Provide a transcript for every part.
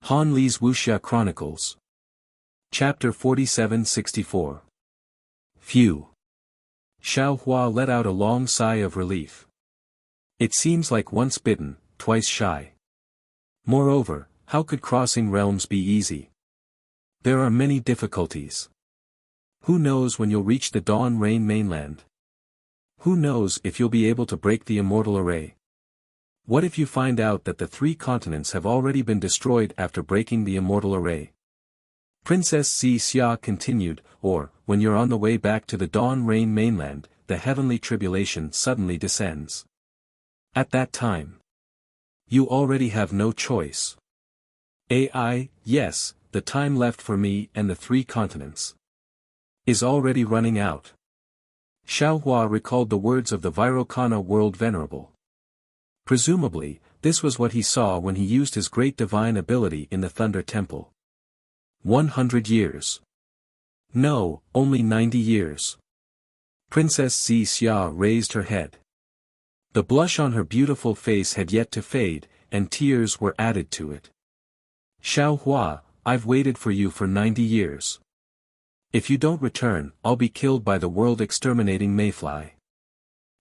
Han Li's Wuxia Chronicles. Chapter 47-64. Phew. Xiao Hua let out a long sigh of relief. It seems like once bitten, twice shy. Moreover, how could crossing realms be easy? There are many difficulties. Who knows when you'll reach the Dawn Rain mainland? Who knows if you'll be able to break the immortal array? What if you find out that the 3 continents have already been destroyed after breaking the immortal array? Princess Xia continued, or, when you're on the way back to the Dawn Rain mainland, the heavenly tribulation suddenly descends. At that time, you already have no choice. Yes, the time left for me and the 3 continents is already running out. Xiao Hua recalled the words of the Vairocana world venerable. Presumably, this was what he saw when he used his great divine ability in the Thunder Temple. 100 years. No, only 90 years. Princess Xia raised her head. The blush on her beautiful face had yet to fade, and tears were added to it. Xiao Hua, I've waited for you for 90 years. If you don't return, I'll be killed by the world-exterminating mayfly.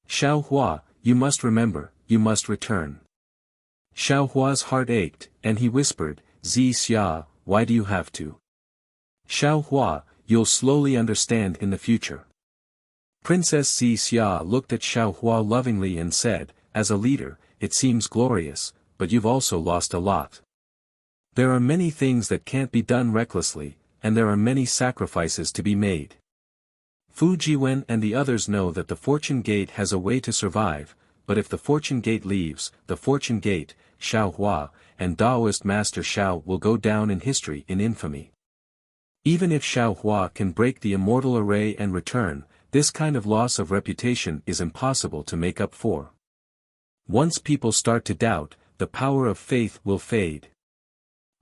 Xiao Hua, you must remember, you must return. Xiao Hua's heart ached, and he whispered, Xia, why do you have to? Xiao Hua, you'll slowly understand in the future. Princess Xia looked at Xiao Hua lovingly and said, as a leader, it seems glorious, but you've also lost a lot. There are many things that can't be done recklessly, and there are many sacrifices to be made. Fu Jiwen and the others know that the Fortune Gate has a way to survive, but if the Fortune Gate leaves, the Fortune Gate, Xiao Hua, and Taoist Master Xiao will go down in history in infamy. Even if Xiao Hua can break the immortal array and return, this kind of loss of reputation is impossible to make up for. Once people start to doubt, the power of faith will fade.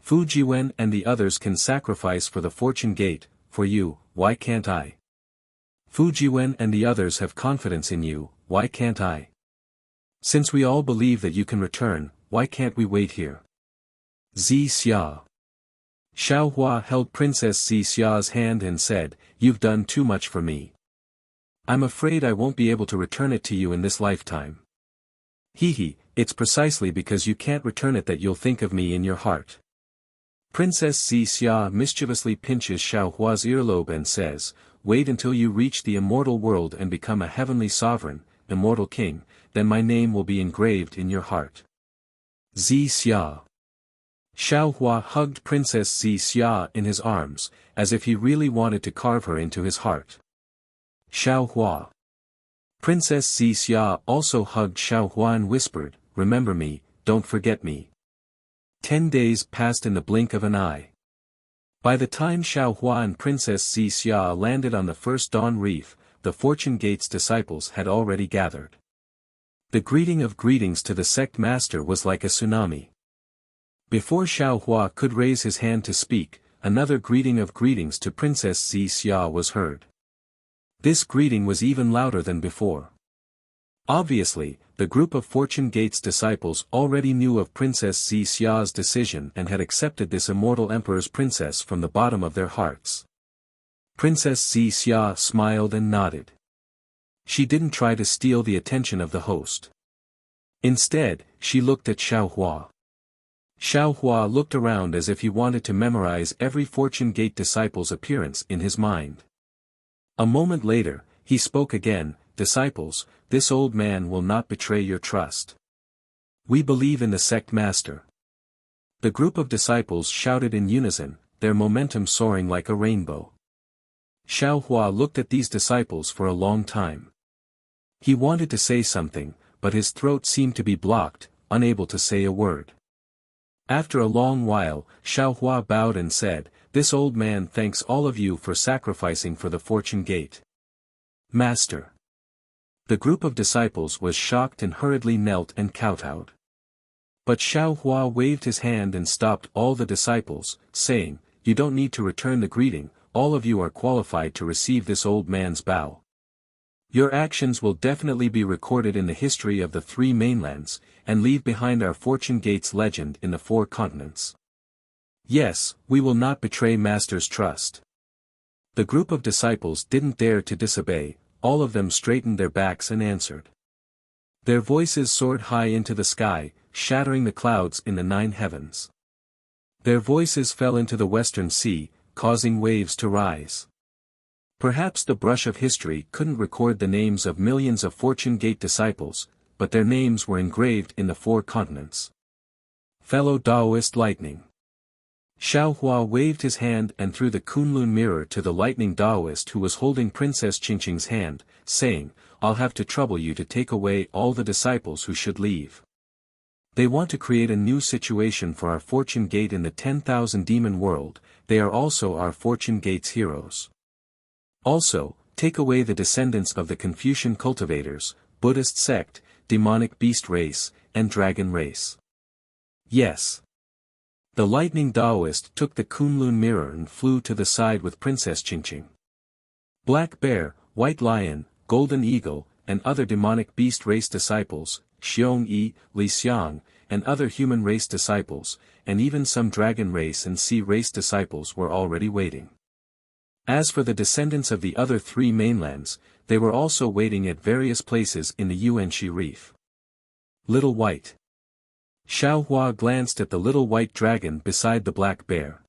Fu Jiwen and the others can sacrifice for the Fortune Gate, for you, why can't I? Fu Jiwen and the others have confidence in you, why can't I? Since we all believe that you can return, why can't we wait here? Xia. Xiao Hua held Princess Xia's hand and said, you've done too much for me. I'm afraid I won't be able to return it to you in this lifetime. It's precisely because you can't return it that you'll think of me in your heart. Princess Xia mischievously pinches Xiao Hua's earlobe and says, wait until you reach the immortal world and become a heavenly sovereign, immortal king, then my name will be engraved in your heart. Xia. Xiao Hua hugged Princess Xia in his arms, as if he really wanted to carve her into his heart. Xiao Hua. Princess Xia also hugged Xiao Hua and whispered, remember me, don't forget me. 10 days passed in the blink of an eye. By the time Xiao Hua and Princess Xia landed on the first Dawn Reef, the Fortune Gate's disciples had already gathered. The greeting of greetings to the sect master was like a tsunami. Before Xiao Hua could raise his hand to speak, another greeting of greetings to Princess Xia was heard. This greeting was even louder than before. Obviously, the group of Fortune Gate's disciples already knew of Princess Xia's decision and had accepted this immortal emperor's princess from the bottom of their hearts. Princess Xia smiled and nodded. She didn't try to steal the attention of the host. Instead, she looked at Xiao Hua. Xiao Hua looked around as if he wanted to memorize every Fortune Gate disciple's appearance in his mind. A moment later, he spoke again, disciples, this old man will not betray your trust. We believe in the sect master. The group of disciples shouted in unison, their momentum soaring like a rainbow. Xiao Hua looked at these disciples for a long time. He wanted to say something, but his throat seemed to be blocked, unable to say a word. After a long while, Xiao Hua bowed and said, this old man thanks all of you for sacrificing for the Fortune Gate. Master. The group of disciples was shocked and hurriedly knelt and kowtowed. But Xiao Hua waved his hand and stopped all the disciples, saying, you don't need to return the greeting, all of you are qualified to receive this old man's bow. Your actions will definitely be recorded in the history of the 3 mainlands, and leave behind our Fortune Gate's legend in the 4 continents. Yes, we will not betray Master's trust. The group of disciples didn't dare to disobey, all of them straightened their backs and answered. Their voices soared high into the sky, shattering the clouds in the 9 heavens. Their voices fell into the western sea, causing waves to rise. Perhaps the brush of history couldn't record the names of millions of Fortune Gate disciples, but their names were engraved in the 4 continents. Fellow Taoist Lightning. Xiaohua waved his hand and threw the Kunlun mirror to the lightning Taoist who was holding Princess Qingqing's hand, saying, "I'll have to trouble you to take away all the disciples who should leave. They want to create a new situation for our Fortune Gate in the 10,000 demon world, they are also our Fortune Gate's heroes. Also, take away the descendants of the Confucian cultivators, Buddhist sect, demonic beast race, and dragon race." Yes. The lightning Taoist took the Kunlun mirror and flew to the side with Princess Qingqing. Black Bear, White Lion, Golden Eagle, and other demonic beast race disciples, Xiong Yi, Li Xiang, and other human race disciples, and even some dragon race and sea race disciples were already waiting. As for the descendants of the other 3 mainlands, they were also waiting at various places in the Yuanxi Reef. Little White. Xiaohua glanced at the little white dragon beside the black bear.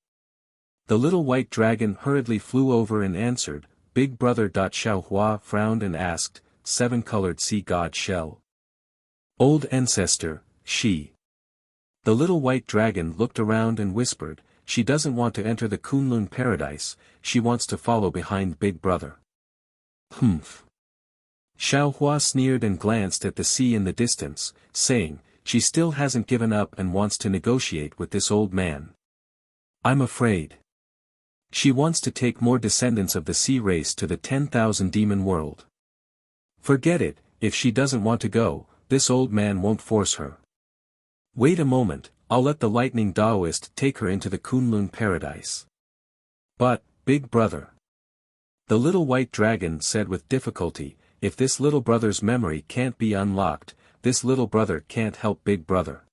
The little white dragon hurriedly flew over and answered, "Big brother." Xiaohua frowned and asked, "7-colored sea god shell?" "Old ancestor, she." The little white dragon looked around and whispered, "She doesn't want to enter the Kunlun paradise, she wants to follow behind Big Brother." "Humph." Xiaohua sneered and glanced at the sea in the distance, saying, "She still hasn't given up and wants to negotiate with this old man. I'm afraid. She wants to take more descendants of the sea race to the 10,000 demon world. Forget it, if she doesn't want to go, this old man won't force her. Wait a moment, I'll let the lightning Taoist take her into the Kunlun paradise." "But, Big Brother," the little white dragon said with difficulty, "if this little brother's memory can't be unlocked, this little brother can't help Big Brother."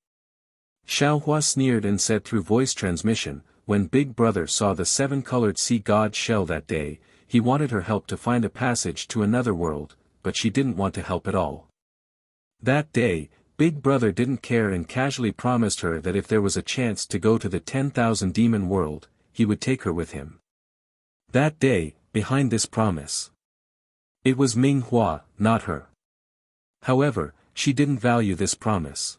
Xiaohua sneered and said through voice transmission, "When Big Brother saw the 7-colored sea god shell that day, he wanted her help to find a passage to another world, but she didn't want to help at all. That day, Big Brother didn't care and casually promised her that if there was a chance to go to the 10,000 demon world, he would take her with him. That day, behind this promise, it was Ming Hua, not her. However, she didn't value this promise.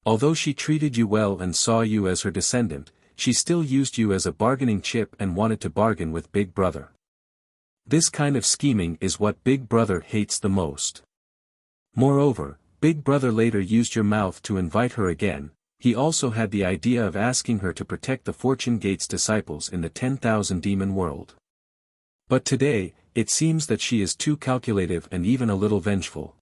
Although she treated you well and saw you as her descendant, she still used you as a bargaining chip and wanted to bargain with Big Brother. This kind of scheming is what Big Brother hates the most. Moreover, Big Brother later used your mouth to invite her again. He also had the idea of asking her to protect the Fortune Gate's disciples in the 10,000 demon world. But today, it seems that she is too calculative and even a little vengeful.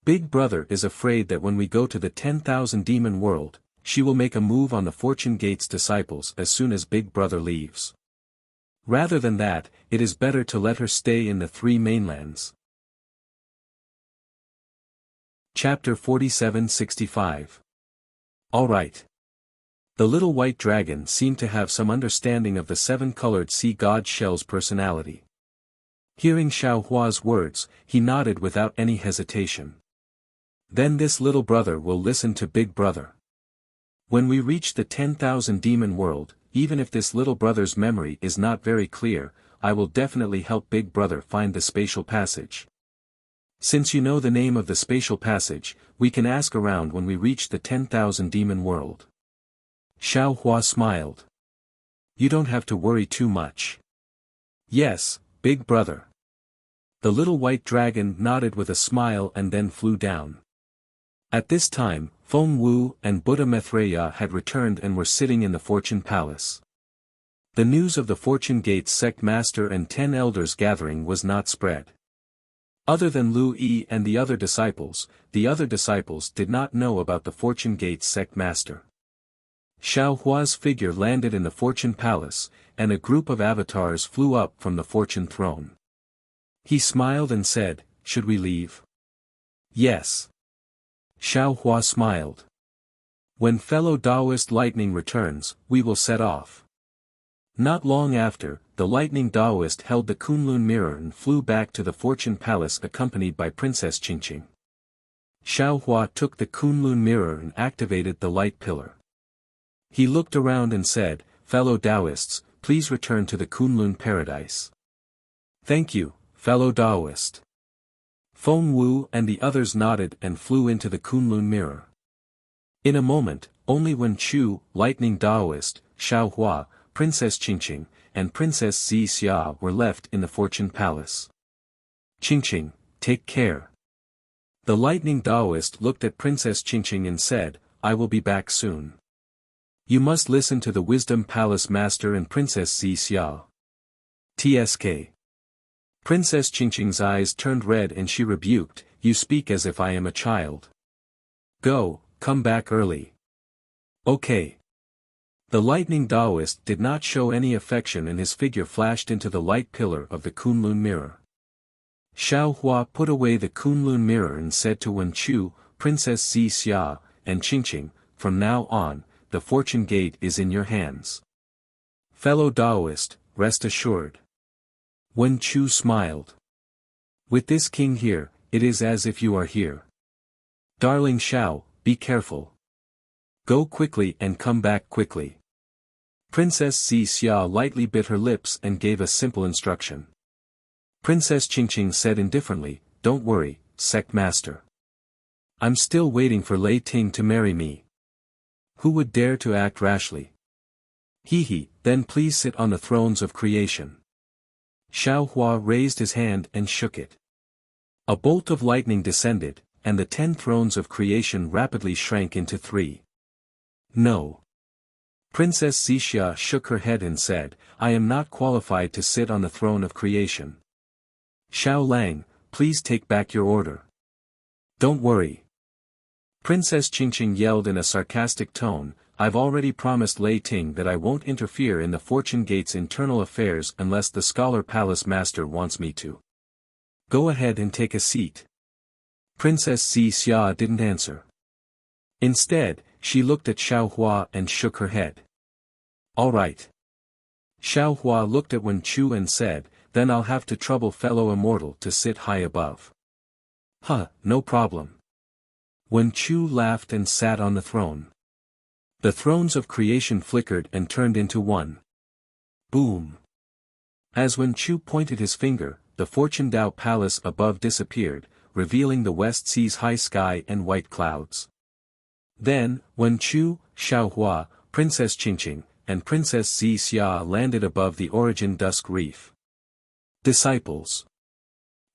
Big Brother is afraid that when we go to the 10,000 demon world, she will make a move on the Fortune Gate's disciples as soon as Big Brother leaves. Rather than that, it is better to let her stay in the 3 mainlands. Chapter 4765. Alright. The little white dragon seemed to have some understanding of the 7-colored sea god shell's personality. Hearing Xiaohua's words, he nodded without any hesitation. Then this little brother will listen to Big Brother. When we reach the 10,000 demon world, even if this little brother's memory is not very clear, I will definitely help Big Brother find the spatial passage. Since you know the name of the spatial passage, we can ask around when we reach the 10,000 demon world. Xiaohua smiled. You don't have to worry too much. Yes, Big Brother. The little white dragon nodded with a smile and then flew down. At this time, Feng Wu and Buddha Maitreya had returned and were sitting in the Fortune Palace. The news of the Fortune Gate's sect master and 10 elders gathering was not spread. Other than Lu Yi and the other disciples did not know about the Fortune Gate's sect master. Xiaohua's figure landed in the Fortune Palace, and a group of avatars flew up from the Fortune Throne. He smiled and said, "Should we leave?" "Yes." Xiaohua smiled. When fellow Taoist lightning returns, we will set off. Not long after, the lightning Taoist held the Kunlun mirror and flew back to the Fortune Palace accompanied by Princess Qingqing. Xiaohua took the Kunlun mirror and activated the light pillar. He looked around and said, "Fellow Taoists, please return to the Kunlun paradise." "Thank you, fellow Taoist." Feng Wu and the others nodded and flew into the Kunlun mirror. In a moment, only Wen Chu, lightning Taoist, Xiaohua, Princess Qingqing, and Princess Xia were left in the Fortune Palace. "Qingqing, take care." The lightning Taoist looked at Princess Qingqing and said, "I will be back soon. You must listen to the Wisdom Palace Master and Princess Xia. TSK. Princess Qingqing's eyes turned red and she rebuked, "You speak as if I am a child. Go, come back early." "Okay." The lightning Taoist did not show any affection and his figure flashed into the light pillar of the Kunlun mirror. Xiaohua put away the Kunlun mirror and said to Wen Chu, Princess Xia, and Qingqing, "From now on, the fortune gate is in your hands. Fellow Taoist, rest assured." Wen Chu smiled. "With this king here, it is as if you are here. Darling Xiao, be careful. Go quickly and come back quickly." Princess Xia lightly bit her lips and gave a simple instruction. Princess Qingqing said indifferently, "Don't worry, sect master. I'm still waiting for Lei Ting to marry me. Who would dare to act rashly? He, then please sit on the thrones of creation." Xiaohua raised his hand and shook it. A bolt of lightning descended, and the 10 thrones of creation rapidly shrank into 3. "No." Princess Xia shook her head and said, "I am not qualified to sit on the throne of creation. Xiao Lang, please take back your order." "Don't worry." Princess Qingqing yelled in a sarcastic tone, "I've already promised Lei Ting that I won't interfere in the Fortune Gate's internal affairs unless the Scholar Palace Master wants me to. Go ahead and take a seat." Princess Xia didn't answer. Instead, she looked at Xiaohua and shook her head. "All right." Xiaohua looked at Wen Chu and said, "Then I'll have to trouble fellow immortal to sit high above." No problem." Wen Chu laughed and sat on the throne. The thrones of creation flickered and turned into one. Boom. As Wen Chu pointed his finger, the Fortune Dao Palace above disappeared, revealing the West Sea's high sky and white clouds. Then, Wen Chu, Xiaohua, Princess Qingqing, and Princess Xia landed above the Origin Dusk Reef. Disciples.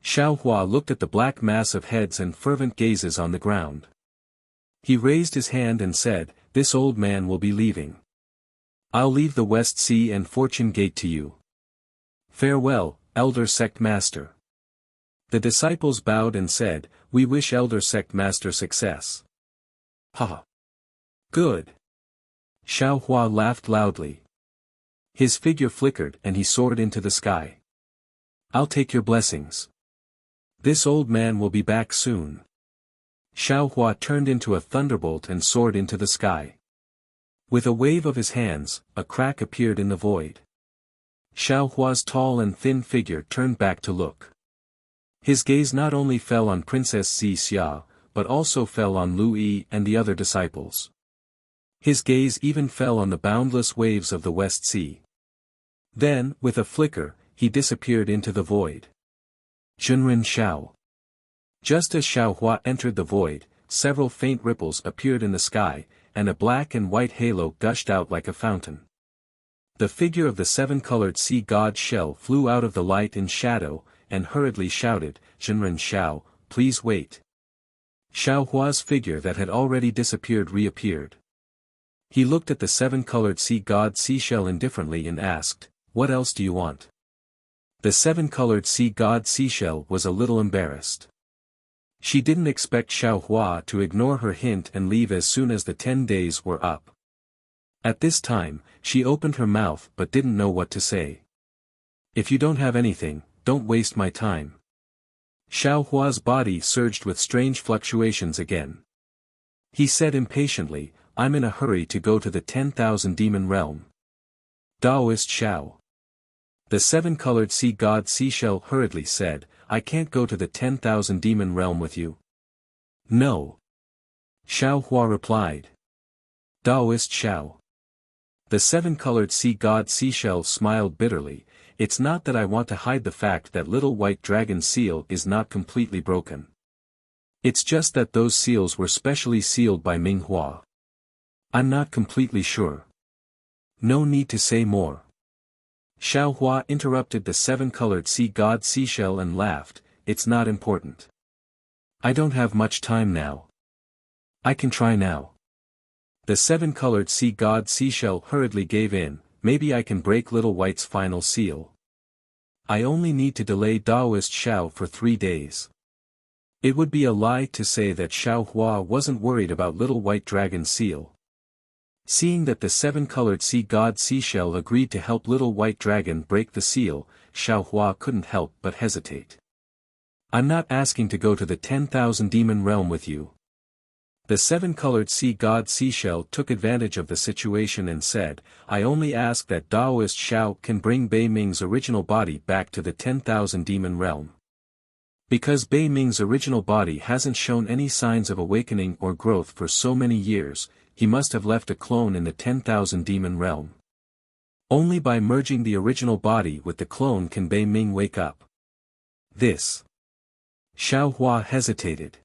Xiaohua looked at the black mass of heads and fervent gazes on the ground. He raised his hand and said, "This old man will be leaving. I'll leave the West Sea and Fortune Gate to you. Farewell, Elder Sect Master." The disciples bowed and said, "We wish Elder Sect Master success." Good. Xiaohua laughed loudly. His figure flickered and he soared into the sky. "I'll take your blessings. This old man will be back soon." Xiaohua turned into a thunderbolt and soared into the sky. With a wave of his hands, a crack appeared in the void. Xiaohua's tall and thin figure turned back to look. His gaze not only fell on Princess Xia, but also fell on Lu Yi and the other disciples. His gaze even fell on the boundless waves of the West Sea. Then, with a flicker, he disappeared into the void. Zhenren Xiao. Just as Xiaohua entered the void, several faint ripples appeared in the sky, and a black and white halo gushed out like a fountain. The figure of the 7-colored sea god Shell flew out of the light and shadow, and hurriedly shouted, "Zhenren Xiao, please wait." Xiaohua's figure that had already disappeared reappeared. He looked at the 7-colored sea god Seashell indifferently and asked, "What else do you want?" The 7-colored sea god Seashell was a little embarrassed. She didn't expect Xiaohua to ignore her hint and leave as soon as the 10 days were up. At this time, she opened her mouth but didn't know what to say. "If you don't have anything, don't waste my time." Xiaohua's body surged with strange fluctuations again. He said impatiently, I'm in a hurry to go to the 10,000 demon realm. Taoist Xiao. The seven-colored sea god seashell hurriedly said, I can't go to the 10,000 demon realm with you. No. Xiao Hua replied. Taoist Xiao. The seven-colored sea god seashell smiled bitterly, it's not that I want to hide the fact that little white dragon's seal is not completely broken. It's just that those seals were specially sealed by Ming Hua. I'm not completely sure. No need to say more. Xiao Hua interrupted the seven-colored sea god seashell and laughed, it's not important. I don't have much time now. I can try now. The seven-colored sea god seashell hurriedly gave in, maybe I can break Little White's final seal. I only need to delay Taoist Xiao for 3 days. It would be a lie to say that Xiao Hua wasn't worried about Little White Dragon's seal. Seeing that the seven-colored sea god seashell agreed to help Little White Dragon break the seal, Xiao Hua couldn't help but hesitate. I'm not asking to go to the 10,000 demon realm with you. The seven-colored sea god seashell took advantage of the situation and said, I only ask that Taoist Xiao can bring Bei Ming's original body back to the 10,000 demon realm. Because Bei Ming's original body hasn't shown any signs of awakening or growth for so many years, he must have left a clone in the 10,000 demon realm. Only by merging the original body with the clone can Bei Ming wake up. This. Xiao Hua hesitated.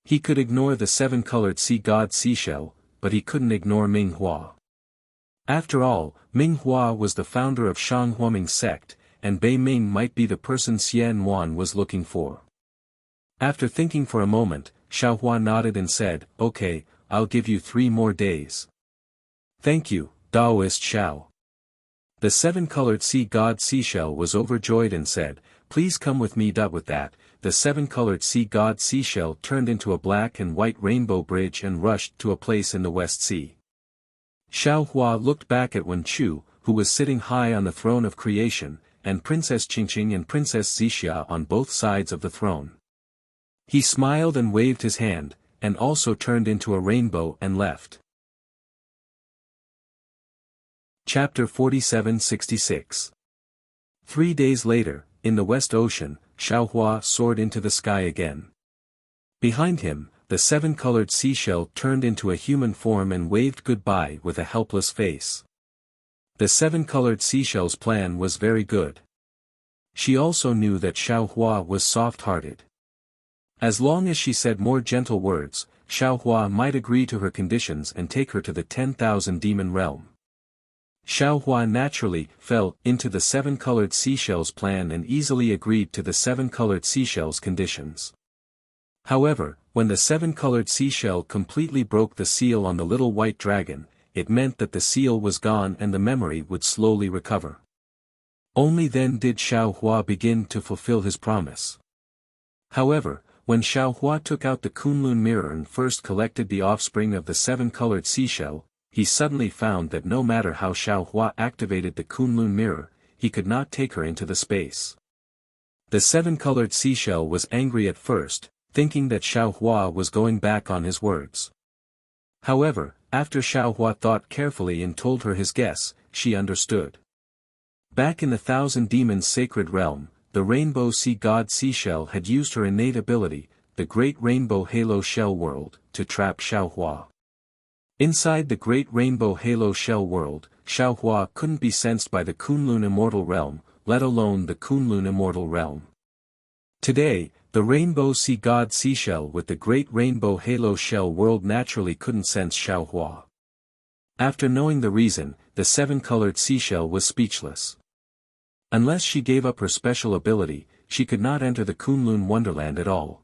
He could ignore the seven-colored sea god seashell, but he couldn't ignore Ming Hua. After all, Ming Hua was the founder of Shang Huaming's sect, and Bei Ming might be the person Xian Wan was looking for. After thinking for a moment, Xiao Hua nodded and said, okay, I'll give you 3 more days. Thank you, Taoist Xiao. The seven-colored sea god seashell was overjoyed and said, please come with me. With that, the seven-colored sea god seashell turned into a black and white rainbow bridge and rushed to a place in the West Sea. Xiao Hua looked back at Wen Chu, who was sitting high on the throne of creation, and Princess Qingqing and Princess Zixia on both sides of the throne. He smiled and waved his hand, and also turned into a rainbow and left. Chapter 47-66. 3 days later, in the West Ocean, Xiao Hua soared into the sky again. Behind him, the seven-colored seashell turned into a human form and waved goodbye with a helpless face. The seven-colored seashell's plan was very good. She also knew that Xiao Hua was soft-hearted. As long as she said more gentle words, Xiao Hua might agree to her conditions and take her to the 10,000 demon realm. Xiao Hua naturally fell into the seven-colored seashell's plan and easily agreed to the seven-colored seashell's conditions. However, when the seven-colored seashell completely broke the seal on the little white dragon, it meant that the seal was gone and the memory would slowly recover. Only then did Xiao Hua begin to fulfill his promise. However, when Xiao Hua took out the Kunlun mirror and first collected the offspring of the seven-colored seashell, he suddenly found that no matter how Xiao Hua activated the Kunlun mirror, he could not take her into the space. The seven-colored seashell was angry at first, thinking that Xiao Hua was going back on his words. However, after Xiao Hua thought carefully and told her his guess, she understood. Back in the Thousand Demons Sacred Realm, the Rainbow Sea God Seashell had used her innate ability, the Great Rainbow Halo Shell World, to trap Xiao Hua. Inside the Great Rainbow Halo Shell World, Xiao Hua couldn't be sensed by the Kunlun Immortal Realm, let alone the Kunlun Immortal Realm. Today, the Rainbow Sea God Seashell with the Great Rainbow Halo Shell World naturally couldn't sense Xiao Hua. After knowing the reason, the seven-colored seashell was speechless. Unless she gave up her special ability, she could not enter the Kunlun Wonderland at all.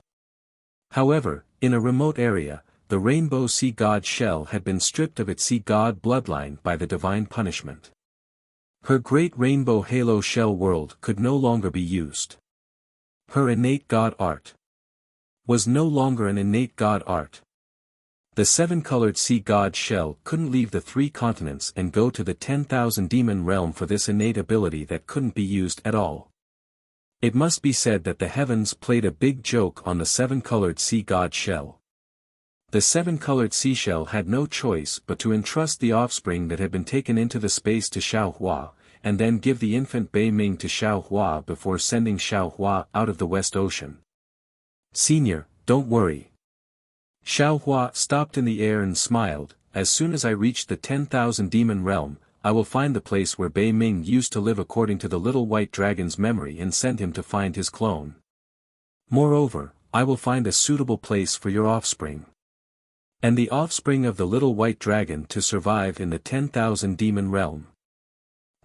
However, in a remote area, the Rainbow Sea God Shell had been stripped of its sea god bloodline by the divine punishment. Her Great Rainbow Halo Shell World could no longer be used. Her innate god art was no longer an innate god art. The seven-colored sea god shell couldn't leave the 3 continents and go to the 10,000 demon realm for this innate ability that couldn't be used at all. It must be said that the heavens played a big joke on the seven-colored sea god shell. The seven-colored seashell had no choice but to entrust the offspring that had been taken into the space to Xiao Hua, and then give the infant Bei Ming to Xiao Hua before sending Xiao Hua out of the West Ocean. "Senior, don't worry." Xiao Hua stopped in the air and smiled. "As soon as I reach the 10,000 demon realm, I will find the place where Bei Ming used to live according to the little white dragon's memory and send him to find his clone. Moreover, I will find a suitable place for your offspring. And the offspring of the little white dragon to survive in the 10,000 demon realm."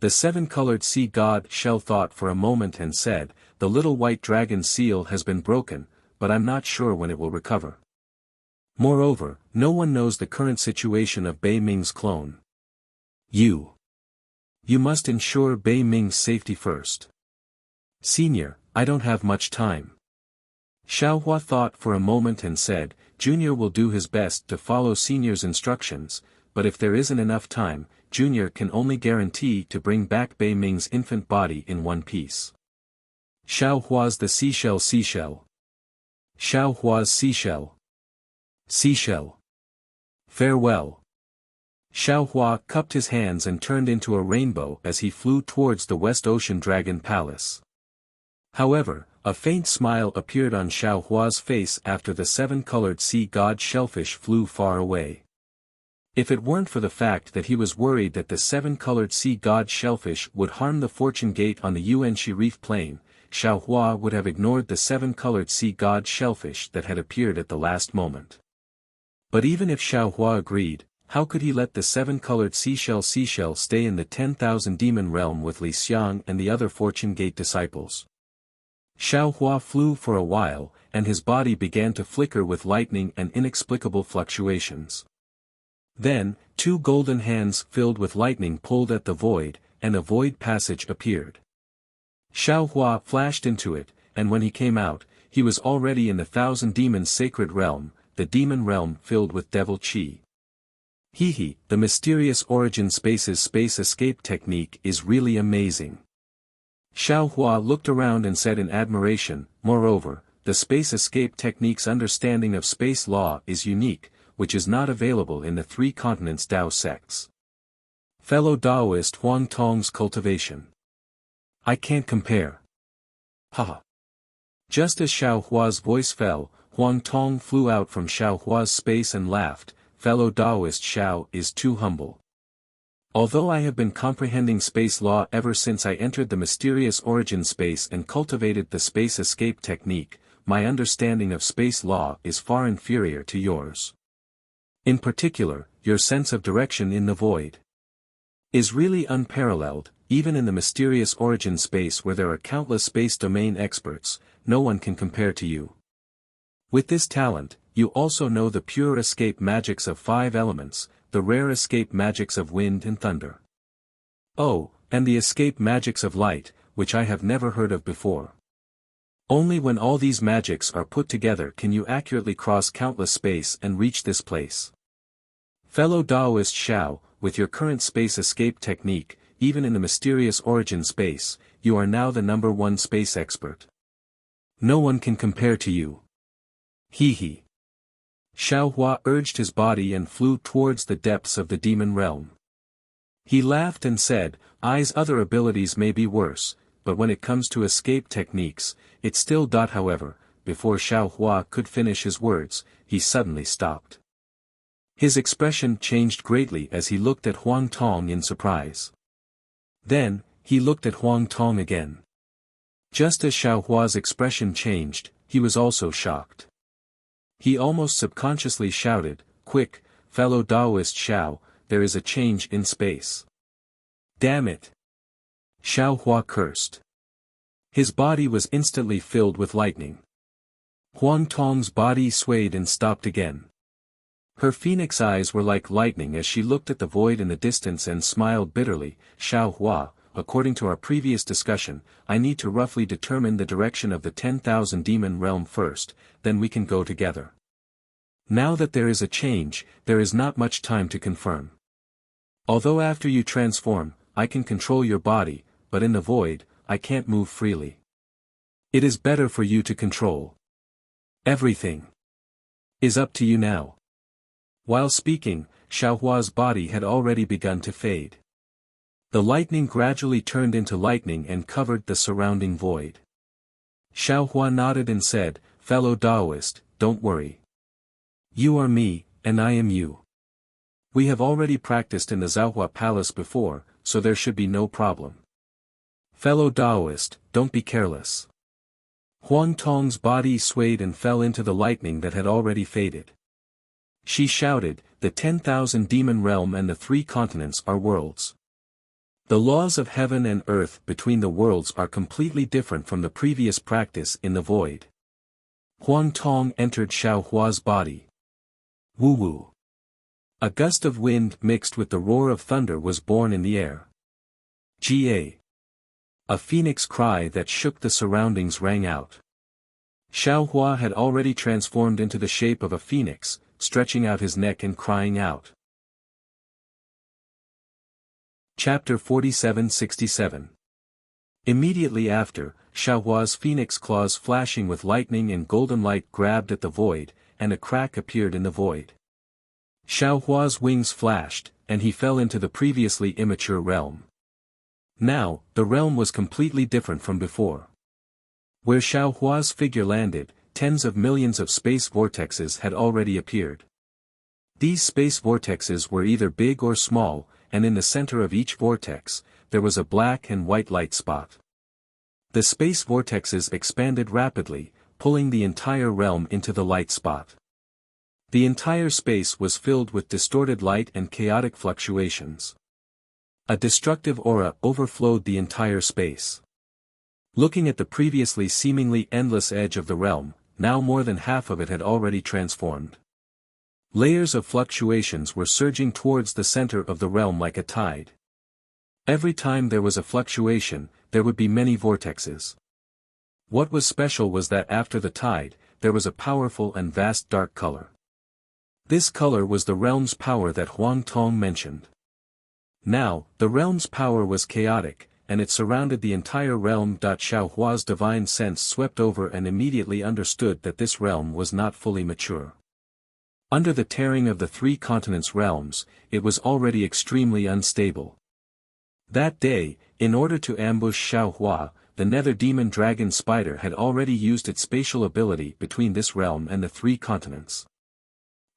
The seven-colored sea god Shell thought for a moment and said, "The little white dragon's seal has been broken, but I'm not sure when it will recover. Moreover, no one knows the current situation of Bei Ming's clone. You must ensure Bei Ming's safety first." "Senior, I don't have much time." Xiao Hua thought for a moment and said, "Junior will do his best to follow Senior's instructions, but if there isn't enough time, Junior can only guarantee to bring back Bei Ming's infant body in one piece." Xiao Hua's the seashell. Xiao Hua's seashell. Seashell. Farewell. Xiao Hua cupped his hands and turned into a rainbow as he flew towards the West Ocean Dragon Palace. However, a faint smile appeared on Xiao Hua's face after the seven-colored sea god shellfish flew far away. If it weren't for the fact that he was worried that the seven-colored sea god shellfish would harm the fortune gate on the Yuanxi Reef Plain, Xiao Hua would have ignored the seven-colored sea god shellfish that had appeared at the last moment. But even if Xiao Hua agreed, how could he let the seven-colored seashell stay in the 10,000 demon realm with Li Xiang and the other fortune gate disciples? Xiao Hua flew for a while, and his body began to flicker with lightning and inexplicable fluctuations. Then, two golden hands filled with lightning pulled at the void, and a void passage appeared. Xiao Hua flashed into it, and when he came out, he was already in the 1,000 demons sacred realm, the demon realm filled with devil chi. The mysterious origin space's space escape technique is really amazing. Xiao Hua looked around and said in admiration, "Moreover, the space escape technique's understanding of space law is unique, which is not available in the three continents Tao sects." Fellow Taoist Huang Tong's cultivation. "I can't compare." Haha. Just as Xiao Hua's voice fell, Huang Tong flew out from Xiao Hua's space and laughed. "Fellow Taoist Xiao is too humble. Although I have been comprehending space law ever since I entered the mysterious origin space and cultivated the space escape technique, my understanding of space law is far inferior to yours. In particular, your sense of direction in the void is really unparalleled. Even in the mysterious origin space where there are countless space domain experts, no one can compare to you. With this talent, you also know the pure escape magics of 5 elements, the rare escape magics of wind and thunder. Oh, and the escape magics of light, which I have never heard of before. Only when all these magics are put together can you accurately cross countless space and reach this place. Fellow Taoist Xiao, with your current space escape technique, even in the mysterious origin space, you are now the #1 space expert. No one can compare to you." Xiao Hua urged his body and flew towards the depths of the demon realm. He laughed and said, "I's other abilities may be worse, but when it comes to escape techniques, it's still. However, before Xiao Hua could finish his words, he suddenly stopped. His expression changed greatly as he looked at Huang Tong in surprise. Then, he looked at Huang Tong again. Just as Xiao Hua's expression changed, he was also shocked. He almost subconsciously shouted, "Quick, fellow Taoist Xiao, there is a change in space." "Damn it!" Xiao Hua cursed. His body was instantly filled with lightning. Huang Tong's body swayed and stopped again. Her phoenix eyes were like lightning as she looked at the void in the distance and smiled bitterly. "Xiao Hua, according to our previous discussion, I need to roughly determine the direction of the 10,000 demon realm first, then we can go together. Now that there is a change, there is not much time to confirm. Although after you transform, I can control your body, but in the void, I can't move freely. It is better for you to control. Everything is up to you now." While speaking, Xiaohua's body had already begun to fade. The lightning gradually turned into lightning and covered the surrounding void. Xiaohua nodded and said, "Fellow Taoist, don't worry. You are me, and I am you. We have already practiced in the Zhaohua Palace before, so there should be no problem. Fellow Taoist, don't be careless." Huang Tong's body swayed and fell into the lightning that had already faded. She shouted, "The 10,000 demon realm and the 3 continents are worlds. The laws of heaven and earth between the worlds are completely different from the previous practice in the void." Huang Tong entered Xiaohua's body. Woo-woo. A gust of wind mixed with the roar of thunder was born in the air. Ga. A phoenix cry that shook the surroundings rang out. Xiaohua had already transformed into the shape of a phoenix, stretching out his neck and crying out. Chapter 47-67. Immediately after, Xiaohua's phoenix claws flashing with lightning and golden light grabbed at the void, and a crack appeared in the void. Xiaohua's wings flashed, and he fell into the previously immature realm. Now, the realm was completely different from before. Where Xiaohua's figure landed, tens of millions of space vortexes had already appeared. These space vortexes were either big or small, and in the center of each vortex, there was a black and white light spot. The space vortexes expanded rapidly, pulling the entire realm into the light spot. The entire space was filled with distorted light and chaotic fluctuations. A destructive aura overflowed the entire space. Looking at the previously seemingly endless edge of the realm, now more than half of it had already transformed. Layers of fluctuations were surging towards the center of the realm like a tide. Every time there was a fluctuation, there would be many vortexes. What was special was that after the tide, there was a powerful and vast dark color. This color was the realm's power that Huang Tong mentioned. Now, the realm's power was chaotic, and it surrounded the entire realm. Xiaohua's divine sense swept over and immediately understood that this realm was not fully mature. Under the tearing of the 3 continents' realms, it was already extremely unstable. That day, in order to ambush Xiaohua, the nether demon dragon spider had already used its spatial ability between this realm and the 3 continents.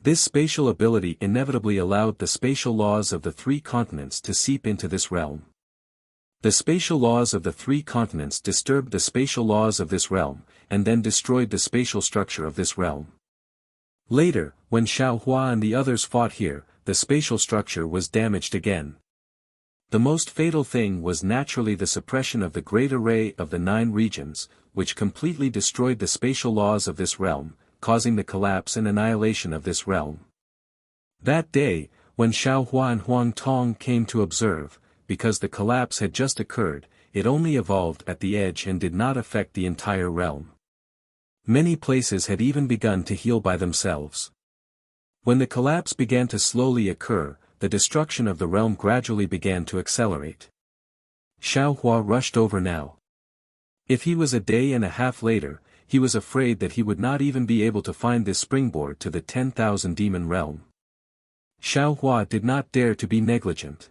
This spatial ability inevitably allowed the spatial laws of the 3 continents to seep into this realm. The spatial laws of the 3 continents disturbed the spatial laws of this realm, and then destroyed the spatial structure of this realm. Later, when Xiaohua and the others fought here, the spatial structure was damaged again. The most fatal thing was naturally the suppression of the great array of the 9 regions, which completely destroyed the spatial laws of this realm, causing the collapse and annihilation of this realm. That day, when Xiaohua and Huang Tong came to observe, because the collapse had just occurred, it only evolved at the edge and did not affect the entire realm. Many places had even begun to heal by themselves. When the collapse began to slowly occur, the destruction of the realm gradually began to accelerate. Xiaohua rushed over now. If he was a day and a half later, he was afraid that he would not even be able to find this springboard to the 10,000 demon realm. Xiaohua did not dare to be negligent.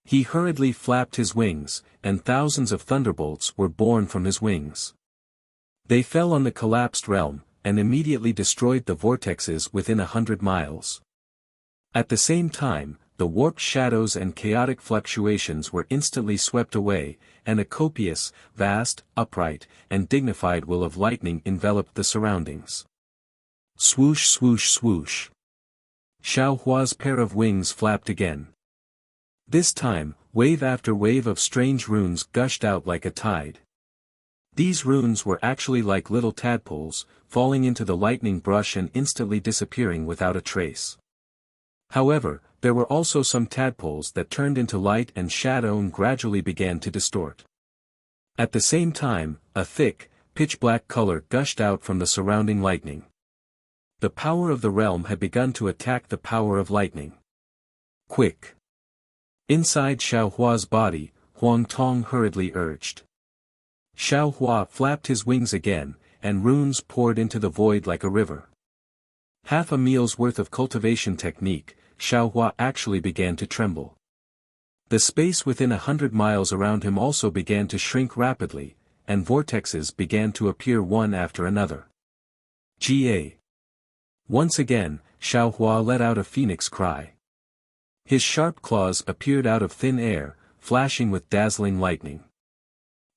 He hurriedly flapped his wings, and thousands of thunderbolts were born from his wings. They fell on the collapsed realm, and immediately destroyed the vortexes within 100 miles. At the same time, the warped shadows and chaotic fluctuations were instantly swept away, and a copious, vast, upright, and dignified will of lightning enveloped the surroundings. Swoosh swoosh swoosh. Xiaohua's pair of wings flapped again. This time, wave after wave of strange runes gushed out like a tide. These runes were actually like little tadpoles, falling into the lightning brush and instantly disappearing without a trace. However, there were also some tadpoles that turned into light and shadow and gradually began to distort. At the same time, a thick, pitch-black color gushed out from the surrounding lightning. The power of the realm had begun to attack the power of lightning. Quick! Inside Xiaohua's body, Huang Tong hurriedly urged. Xiaohua flapped his wings again, and runes poured into the void like a river. Half a meal's worth of cultivation technique, Xiaohua actually began to tremble. The space within 100 miles around him also began to shrink rapidly, and vortexes began to appear one after another. Ga. Once again, Xiaohua let out a phoenix cry. His sharp claws appeared out of thin air, flashing with dazzling lightning.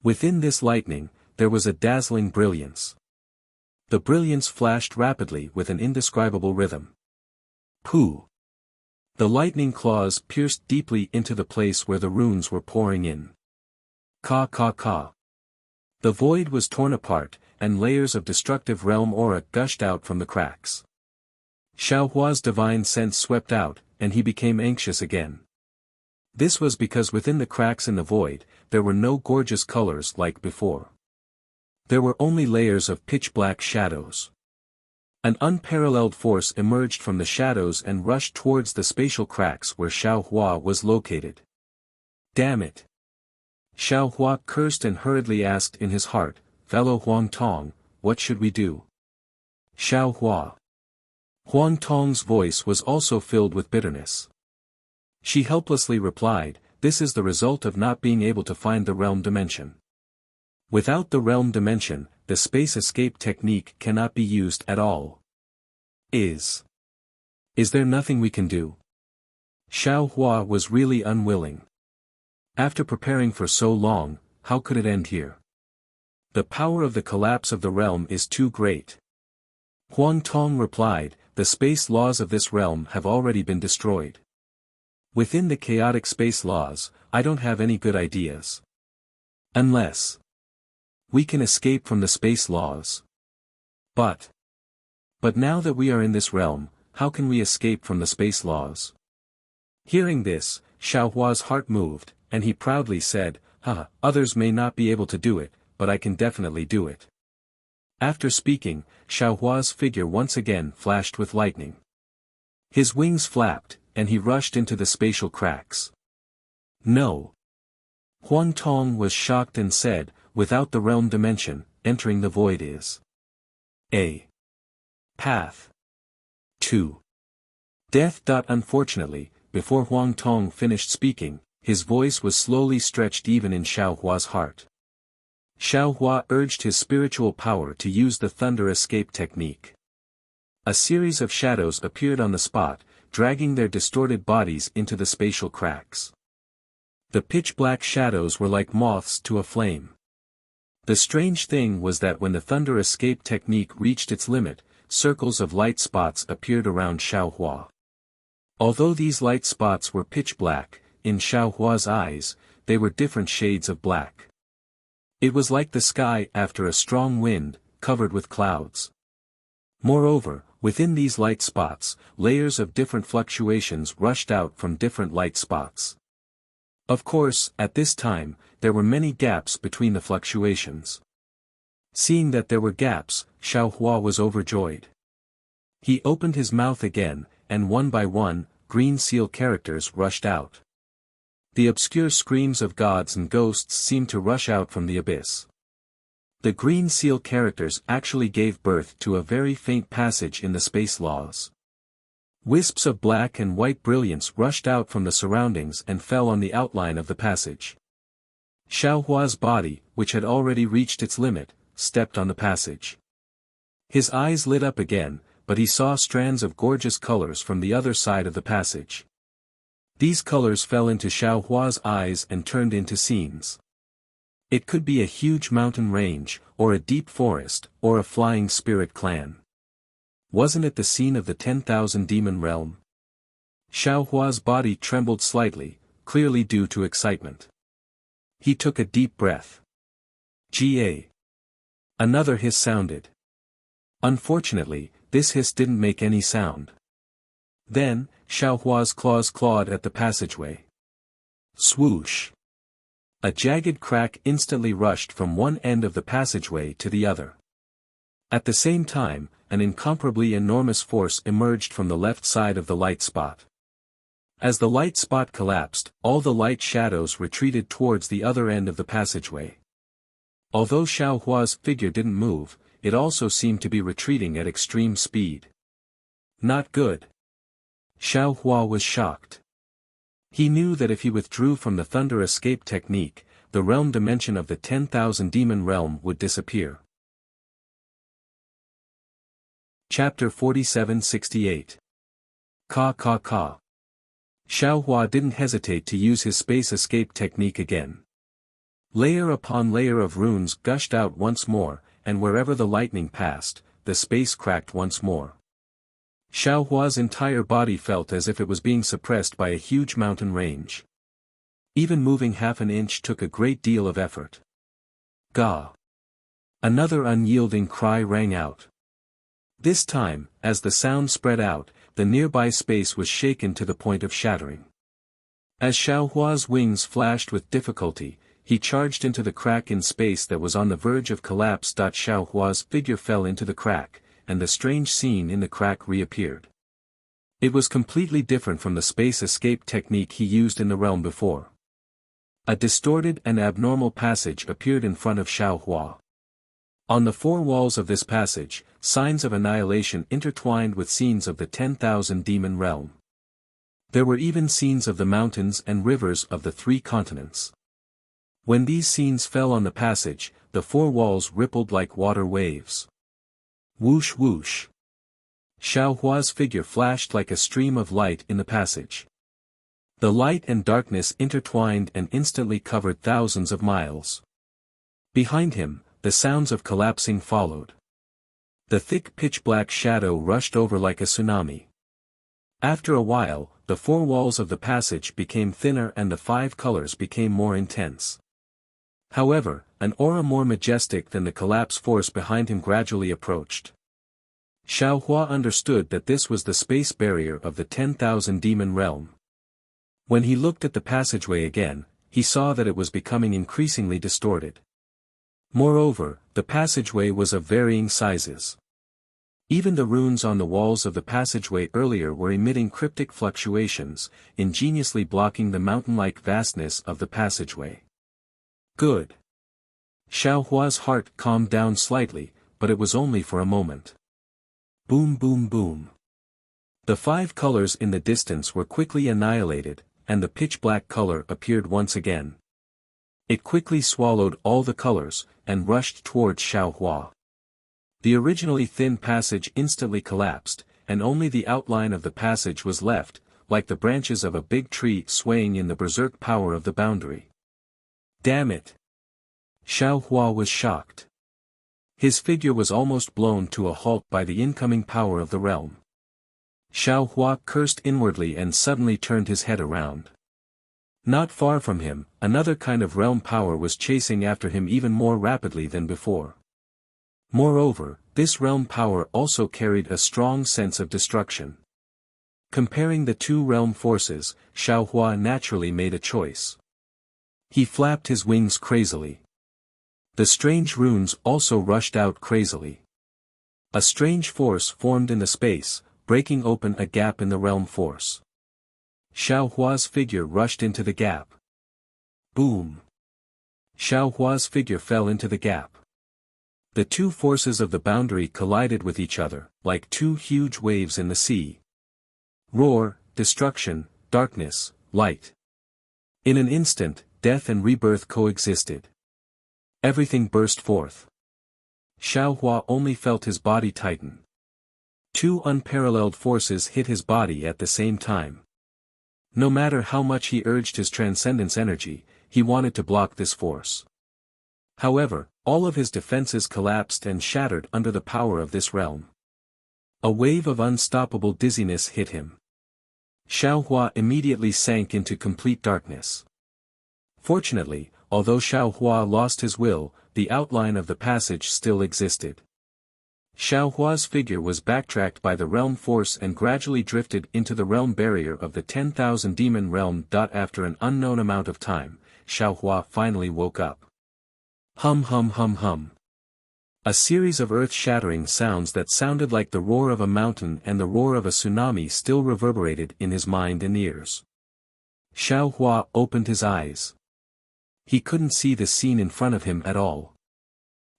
Within this lightning, there was a dazzling brilliance. The brilliance flashed rapidly with an indescribable rhythm. Pooh! The lightning claws pierced deeply into the place where the runes were pouring in. Ka ka ka. The void was torn apart, and layers of destructive realm aura gushed out from the cracks. Xiaohua's divine sense swept out, and he became anxious again. This was because within the cracks in the void, there were no gorgeous colors like before. There were only layers of pitch-black shadows. An unparalleled force emerged from the shadows and rushed towards the spatial cracks where Xiaohua was located. Damn it! Xiaohua cursed and hurriedly asked in his heart, "Fellow Huang Tong, what should we do?" Xiaohua. Huang Tong's voice was also filled with bitterness. She helplessly replied, "This is the result of not being able to find the realm dimension. Without the realm dimension, the space escape technique cannot be used at all. Is there nothing we can do?" Xiaohua was really unwilling. After preparing for so long, how could it end here? The power of the collapse of the realm is too great. Huang Tong replied, "The space laws of this realm have already been destroyed. Within the chaotic space laws, I don't have any good ideas. Unless we can escape from the space laws. But now that we are in this realm, how can we escape from the space laws?" Hearing this, Xiaohua's heart moved, and he proudly said, Others may not be able to do it, but I can definitely do it." After speaking, Xiaohua's figure once again flashed with lightning. His wings flapped, and he rushed into the spatial cracks. "No." Huang Tong was shocked and said, "Without the realm dimension, entering the void is a path to death." Unfortunately, before Huang Tong finished speaking, his voice was slowly stretched even in Xiaohua's heart. Xiaohua urged his spiritual power to use the thunder escape technique. A series of shadows appeared on the spot, dragging their distorted bodies into the spatial cracks. The pitch-black shadows were like moths to a flame. The strange thing was that when the thunder escape technique reached its limit, circles of light spots appeared around Xiaohua. Although these light spots were pitch-black, in Xiaohua's eyes, they were different shades of black. It was like the sky after a strong wind, covered with clouds. Moreover, within these light spots, layers of different fluctuations rushed out from different light spots. Of course, at this time, there were many gaps between the fluctuations. Seeing that there were gaps, Xiaohua was overjoyed. He opened his mouth again, and one by one, green seal characters rushed out. The obscure screams of gods and ghosts seemed to rush out from the abyss. The green seal characters actually gave birth to a very faint passage in the space laws. Wisps of black and white brilliance rushed out from the surroundings and fell on the outline of the passage. Xiaohua's body, which had already reached its limit, stepped on the passage. His eyes lit up again, but he saw strands of gorgeous colors from the other side of the passage. These colors fell into Xiaohua's eyes and turned into scenes. It could be a huge mountain range, or a deep forest, or a flying spirit clan. Wasn't it the scene of the 10,000 demon realm? Xiaohua's body trembled slightly, clearly due to excitement. He took a deep breath. Ga. Another hiss sounded. Unfortunately, this hiss didn't make any sound. Then, Xiaohua's claws clawed at the passageway. Swoosh! A jagged crack instantly rushed from one end of the passageway to the other. At the same time, an incomparably enormous force emerged from the left side of the light spot. As the light spot collapsed, all the light shadows retreated towards the other end of the passageway. Although Xiaohua's figure didn't move, it also seemed to be retreating at extreme speed. Not good. Xiao Hua was shocked. He knew that if he withdrew from the thunder escape technique, the realm dimension of the 10,000 demon realm would disappear. Chapter 4768. Ka Ka Ka. Xiao Hua didn't hesitate to use his space escape technique again. Layer upon layer of runes gushed out once more, and wherever the lightning passed, the space cracked once more. Xiao Hua's entire body felt as if it was being suppressed by a huge mountain range. Even moving half an inch took a great deal of effort. Ga! Another unyielding cry rang out. This time, as the sound spread out, the nearby space was shaken to the point of shattering. As Xiao Hua's wings flashed with difficulty, he charged into the crack in space that was on the verge of collapse. Xiao Hua's figure fell into the crack, and the strange scene in the crack reappeared. It was completely different from the space escape technique he used in the realm before. A distorted and abnormal passage appeared in front of Xiao Hua. On the four walls of this passage, signs of annihilation intertwined with scenes of the 10,000 demon realm. There were even scenes of the mountains and rivers of the 3 continents. When these scenes fell on the passage, the four walls rippled like water waves. Whoosh whoosh. Xiao Hua's figure flashed like a stream of light in the passage. The light and darkness intertwined and instantly covered thousands of miles. Behind him, the sounds of collapsing followed. The thick pitch-black shadow rushed over like a tsunami. After a while, the four walls of the passage became thinner and the 5 colors became more intense. However, an aura more majestic than the collapse force behind him gradually approached. Xiao Hua understood that this was the space barrier of the 10,000 demon realm. When he looked at the passageway again, he saw that it was becoming increasingly distorted. Moreover, the passageway was of varying sizes. Even the runes on the walls of the passageway earlier were emitting cryptic fluctuations, ingeniously blocking the mountain-like vastness of the passageway. Good. Xiao Hua's heart calmed down slightly, but it was only for a moment. Boom boom boom. The 5 colors in the distance were quickly annihilated, and the pitch-black color appeared once again. It quickly swallowed all the colors, and rushed towards Xiao Hua. The originally thin passage instantly collapsed, and only the outline of the passage was left, like the branches of a big tree swaying in the berserk power of the boundary. Damn it! Xiao Hua was shocked. His figure was almost blown to a halt by the incoming power of the realm. Xiao Hua cursed inwardly and suddenly turned his head around. Not far from him, another kind of realm power was chasing after him even more rapidly than before. Moreover, this realm power also carried a strong sense of destruction. Comparing the 2 realm forces, Xiao Hua naturally made a choice. He flapped his wings crazily. The strange runes also rushed out crazily. A strange force formed in the space, breaking open a gap in the realm force. Xiao Hua's figure rushed into the gap. Boom! Xiao Hua's figure fell into the gap. The 2 forces of the boundary collided with each other, like 2 huge waves in the sea. Roar, destruction, darkness, light. In an instant, death and rebirth coexisted. Everything burst forth. Xiao Hua only felt his body tighten. 2 unparalleled forces hit his body at the same time. No matter how much he urged his transcendence energy, he wanted to block this force. However, all of his defenses collapsed and shattered under the power of this realm. A wave of unstoppable dizziness hit him. Xiao Hua immediately sank into complete darkness. Fortunately, although Xiao Hua lost his will, the outline of the passage still existed. Xiao Hua's figure was backtracked by the realm force and gradually drifted into the realm barrier of the 10,000 demon realm. After an unknown amount of time, Xiao Hua finally woke up. Hum hum hum hum. A series of earth-shattering sounds that sounded like the roar of a mountain and the roar of a tsunami still reverberated in his mind and ears. Xiao Hua opened his eyes. He couldn't see the scene in front of him at all.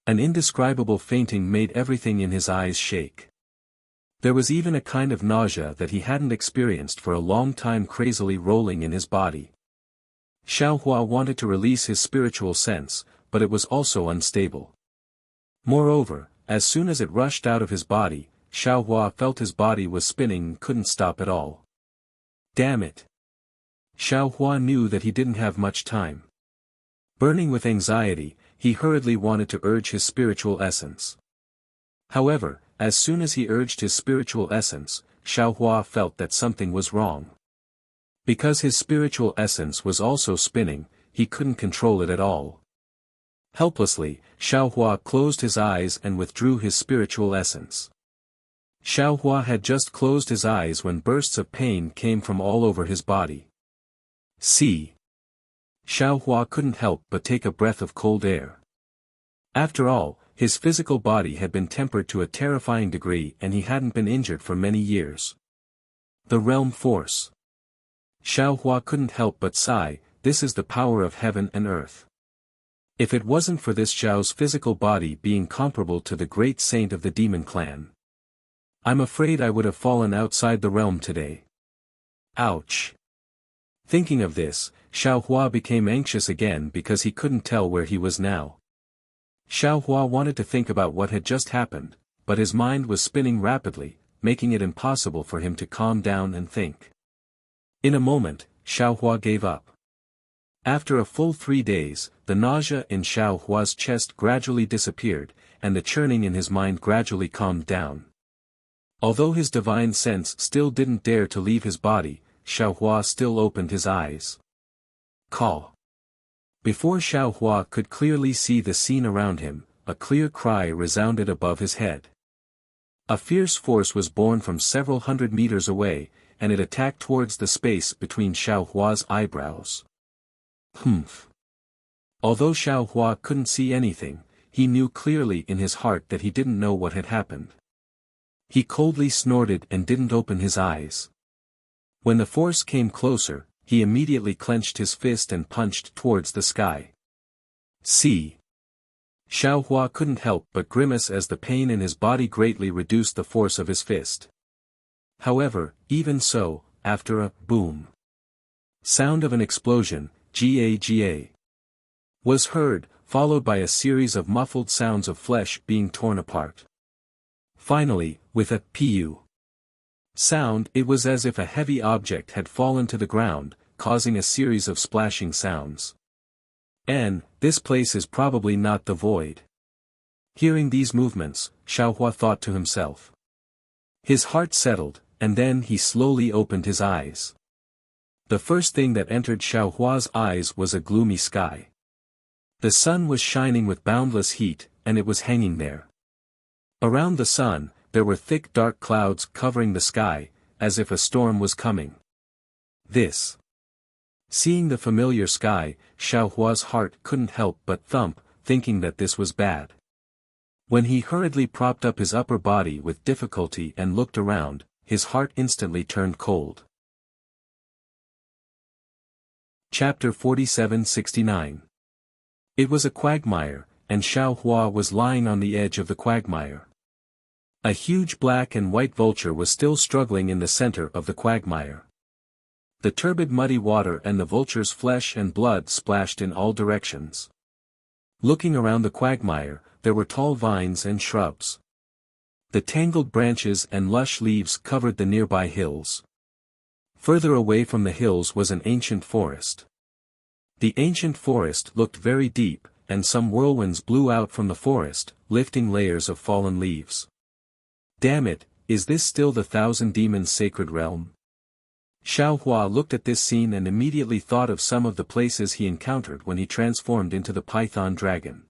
An indescribable fainting made everything in his eyes shake. There was even a kind of nausea that he hadn't experienced for a long time crazily rolling in his body. Xiaohua wanted to release his spiritual sense, but it was also unstable. Moreover, as soon as it rushed out of his body, Xiaohua felt his body was spinning and couldn't stop at all. Damn it! Xiaohua knew that he didn't have much time. Burning with anxiety, he hurriedly wanted to urge his spiritual essence. However, as soon as he urged his spiritual essence, Xiaohua felt that something was wrong. Because his spiritual essence was also spinning, he couldn't control it at all. Helplessly, Xiaohua closed his eyes and withdrew his spiritual essence. Xiaohua had just closed his eyes when bursts of pain came from all over his body. See? Xiaohua couldn't help but take a breath of cold air. After all, his physical body had been tempered to a terrifying degree and he hadn't been injured for many years. The realm force. Xiaohua couldn't help but sigh, this is the power of heaven and earth. If it wasn't for this Zhao's physical body being comparable to the great saint of the demon clan, I'm afraid I would have fallen outside the realm today. Ouch. Thinking of this, Xiaohua became anxious again because he couldn't tell where he was now. Xiaohua wanted to think about what had just happened, but his mind was spinning rapidly, making it impossible for him to calm down and think. In a moment, Xiaohua gave up. After a full 3 days, the nausea in Xiaohua's chest gradually disappeared, and the churning in his mind gradually calmed down. Although his divine sense still didn't dare to leave his body, Xiaohua still opened his eyes. Call. Before Xiaohua could clearly see the scene around him, a clear cry resounded above his head. A fierce force was born from several hundred meters away, and it attacked towards the space between Xiaohua's eyebrows. Humph. Although Xiaohua couldn't see anything, he knew clearly in his heart that he didn't know what had happened. He coldly snorted and didn't open his eyes. When the force came closer, he immediately clenched his fist and punched towards the sky. See? Xiaohua couldn't help but grimace as the pain in his body greatly reduced the force of his fist. However, even so, after a boom sound of an explosion, GAGA was heard, followed by a series of muffled sounds of flesh being torn apart. Finally, with a pu sound, it was as if a heavy object had fallen to the ground, causing a series of splashing sounds. This place is probably not the void. Hearing these movements, Xiaohua thought to himself. His heart settled, and then he slowly opened his eyes. The first thing that entered Xiaohua's eyes was a gloomy sky. The sun was shining with boundless heat, and it was hanging there. Around the sun, there were thick dark clouds covering the sky, as if a storm was coming. Seeing the familiar sky, Xiaohua's heart couldn't help but thump, thinking that this was bad. When he hurriedly propped up his upper body with difficulty and looked around, his heart instantly turned cold. Chapter 47-69. It was a quagmire, and Xiaohua was lying on the edge of the quagmire. A huge black and white vulture was still struggling in the center of the quagmire. The turbid muddy water and the vulture's flesh and blood splashed in all directions. Looking around the quagmire, there were tall vines and shrubs. The tangled branches and lush leaves covered the nearby hills. Further away from the hills was an ancient forest. The ancient forest looked very deep, and some whirlwinds blew out from the forest, lifting layers of fallen leaves. Damn it, is this still the Thousand Demons' sacred realm? Xiaohua looked at this scene and immediately thought of some of the places he encountered when he transformed into the python dragon.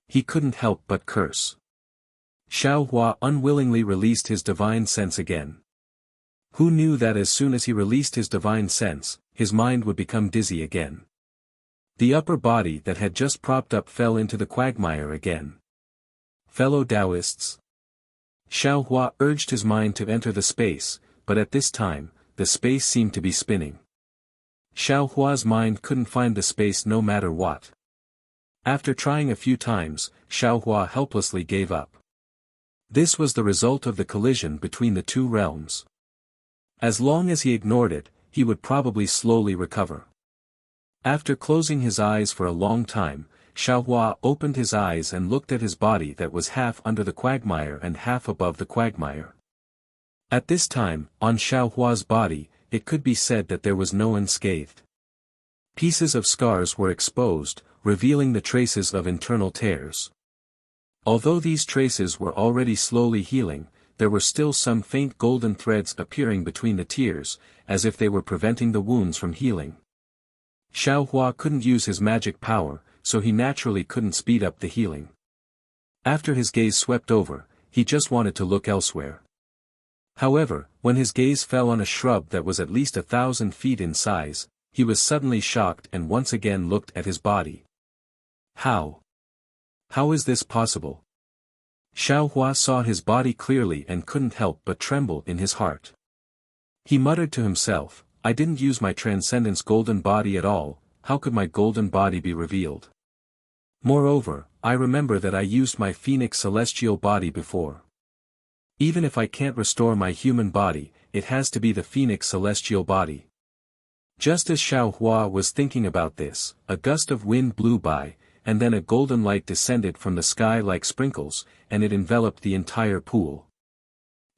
He couldn't help but curse. Xiaohua unwillingly released his divine sense again. Who knew that as soon as he released his divine sense, his mind would become dizzy again. The upper body that had just propped up fell into the quagmire again. Fellow Taoists. Xiaohua urged his mind to enter the space, but at this time, the space seemed to be spinning. Xiaohua's mind couldn't find the space no matter what. After trying a few times, Xiaohua helplessly gave up. This was the result of the collision between the two realms. As long as he ignored it, he would probably slowly recover. After closing his eyes for a long time, Xiaohua opened his eyes and looked at his body that was half under the quagmire and half above the quagmire. At this time, on Xiaohua's body, it could be said that there was no unscathed. Pieces of scars were exposed, revealing the traces of internal tears. Although these traces were already slowly healing, there were still some faint golden threads appearing between the tears, as if they were preventing the wounds from healing. Xiaohua couldn't use his magic power, so he naturally couldn't speed up the healing. After his gaze swept over, he just wanted to look elsewhere. However, when his gaze fell on a shrub that was at least 1,000 feet in size, he was suddenly shocked and once again looked at his body. How? How is this possible? Xiaohua saw his body clearly and couldn't help but tremble in his heart. He muttered to himself, I didn't use my transcendence golden body at all, how could my golden body be revealed? Moreover, I remember that I used my phoenix celestial body before. Even if I can't restore my human body, it has to be the phoenix celestial body. Just as Xiaohua was thinking about this, a gust of wind blew by, and then a golden light descended from the sky like sprinkles, and it enveloped the entire pool.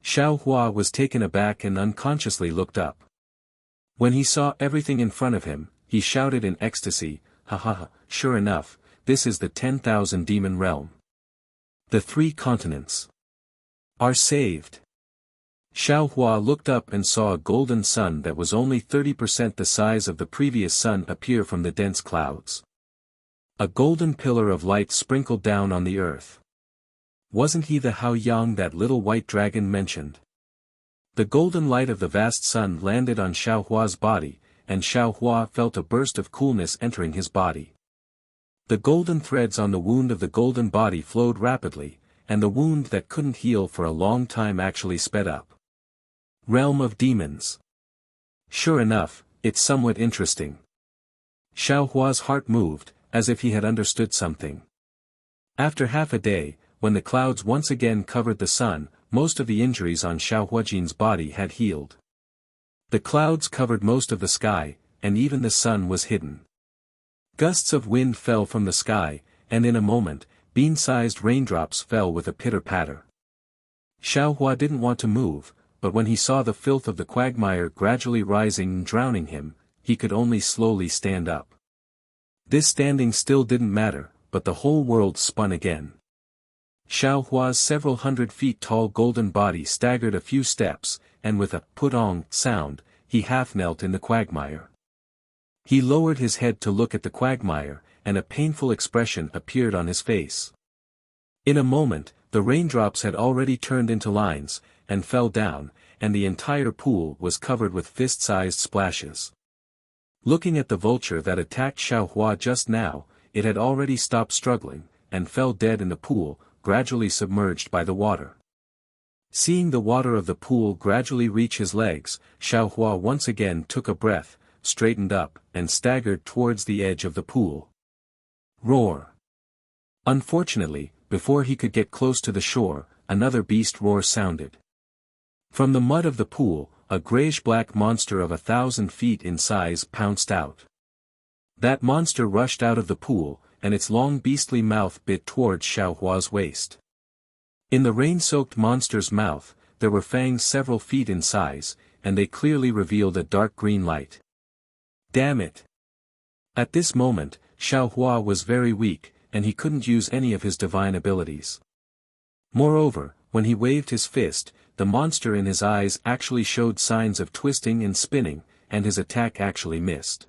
Xiaohua was taken aback and unconsciously looked up. When he saw everything in front of him, he shouted in ecstasy, ha ha ha, sure enough, this is the 10,000 demon realm. The 3 continents are saved. Xiaohua looked up and saw a golden sun that was only 30% the size of the previous sun appear from the dense clouds. A golden pillar of light sprinkled down on the earth. Wasn't he the Hao Yang that little white dragon mentioned? The golden light of the vast sun landed on Xiaohua's body, and Xiaohua felt a burst of coolness entering his body. The golden threads on the wound of the golden body flowed rapidly, and the wound that couldn't heal for a long time actually sped up. Realm of Demons. Sure enough, it's somewhat interesting. Xiaohua's heart moved, as if he had understood something. After half a day, when the clouds once again covered the sun, most of the injuries on Xiaohuajin's body had healed. The clouds covered most of the sky, and even the sun was hidden. Gusts of wind fell from the sky, and in a moment, bean-sized raindrops fell with a pitter-patter. Xiaohua didn't want to move, but when he saw the filth of the quagmire gradually rising and drowning him, he could only slowly stand up. This standing still didn't matter, but the whole world spun again. Xiaohua's several hundred feet tall golden body staggered a few steps, and with a put-ong sound, he half knelt in the quagmire. He lowered his head to look at the quagmire, and a painful expression appeared on his face. In a moment, the raindrops had already turned into lines, and fell down, and the entire pool was covered with fist-sized splashes. Looking at the vulture that attacked Xiaohua just now, it had already stopped struggling, and fell dead in the pool, gradually submerged by the water. Seeing the water of the pool gradually reach his legs, Xiaohua once again took a breath, straightened up, and staggered towards the edge of the pool. Roar! Unfortunately, before he could get close to the shore, another beast roar sounded. From the mud of the pool, a grayish-black monster of 1,000 feet in size pounced out. That monster rushed out of the pool, and its long beastly mouth bit towards Xiaohua's waist. In the rain-soaked monster's mouth, there were fangs several feet in size, and they clearly revealed a dark green light. Damn it! At this moment, Xiaohua was very weak, and he couldn't use any of his divine abilities. Moreover, when he waved his fist, the monster in his eyes actually showed signs of twisting and spinning, and his attack actually missed.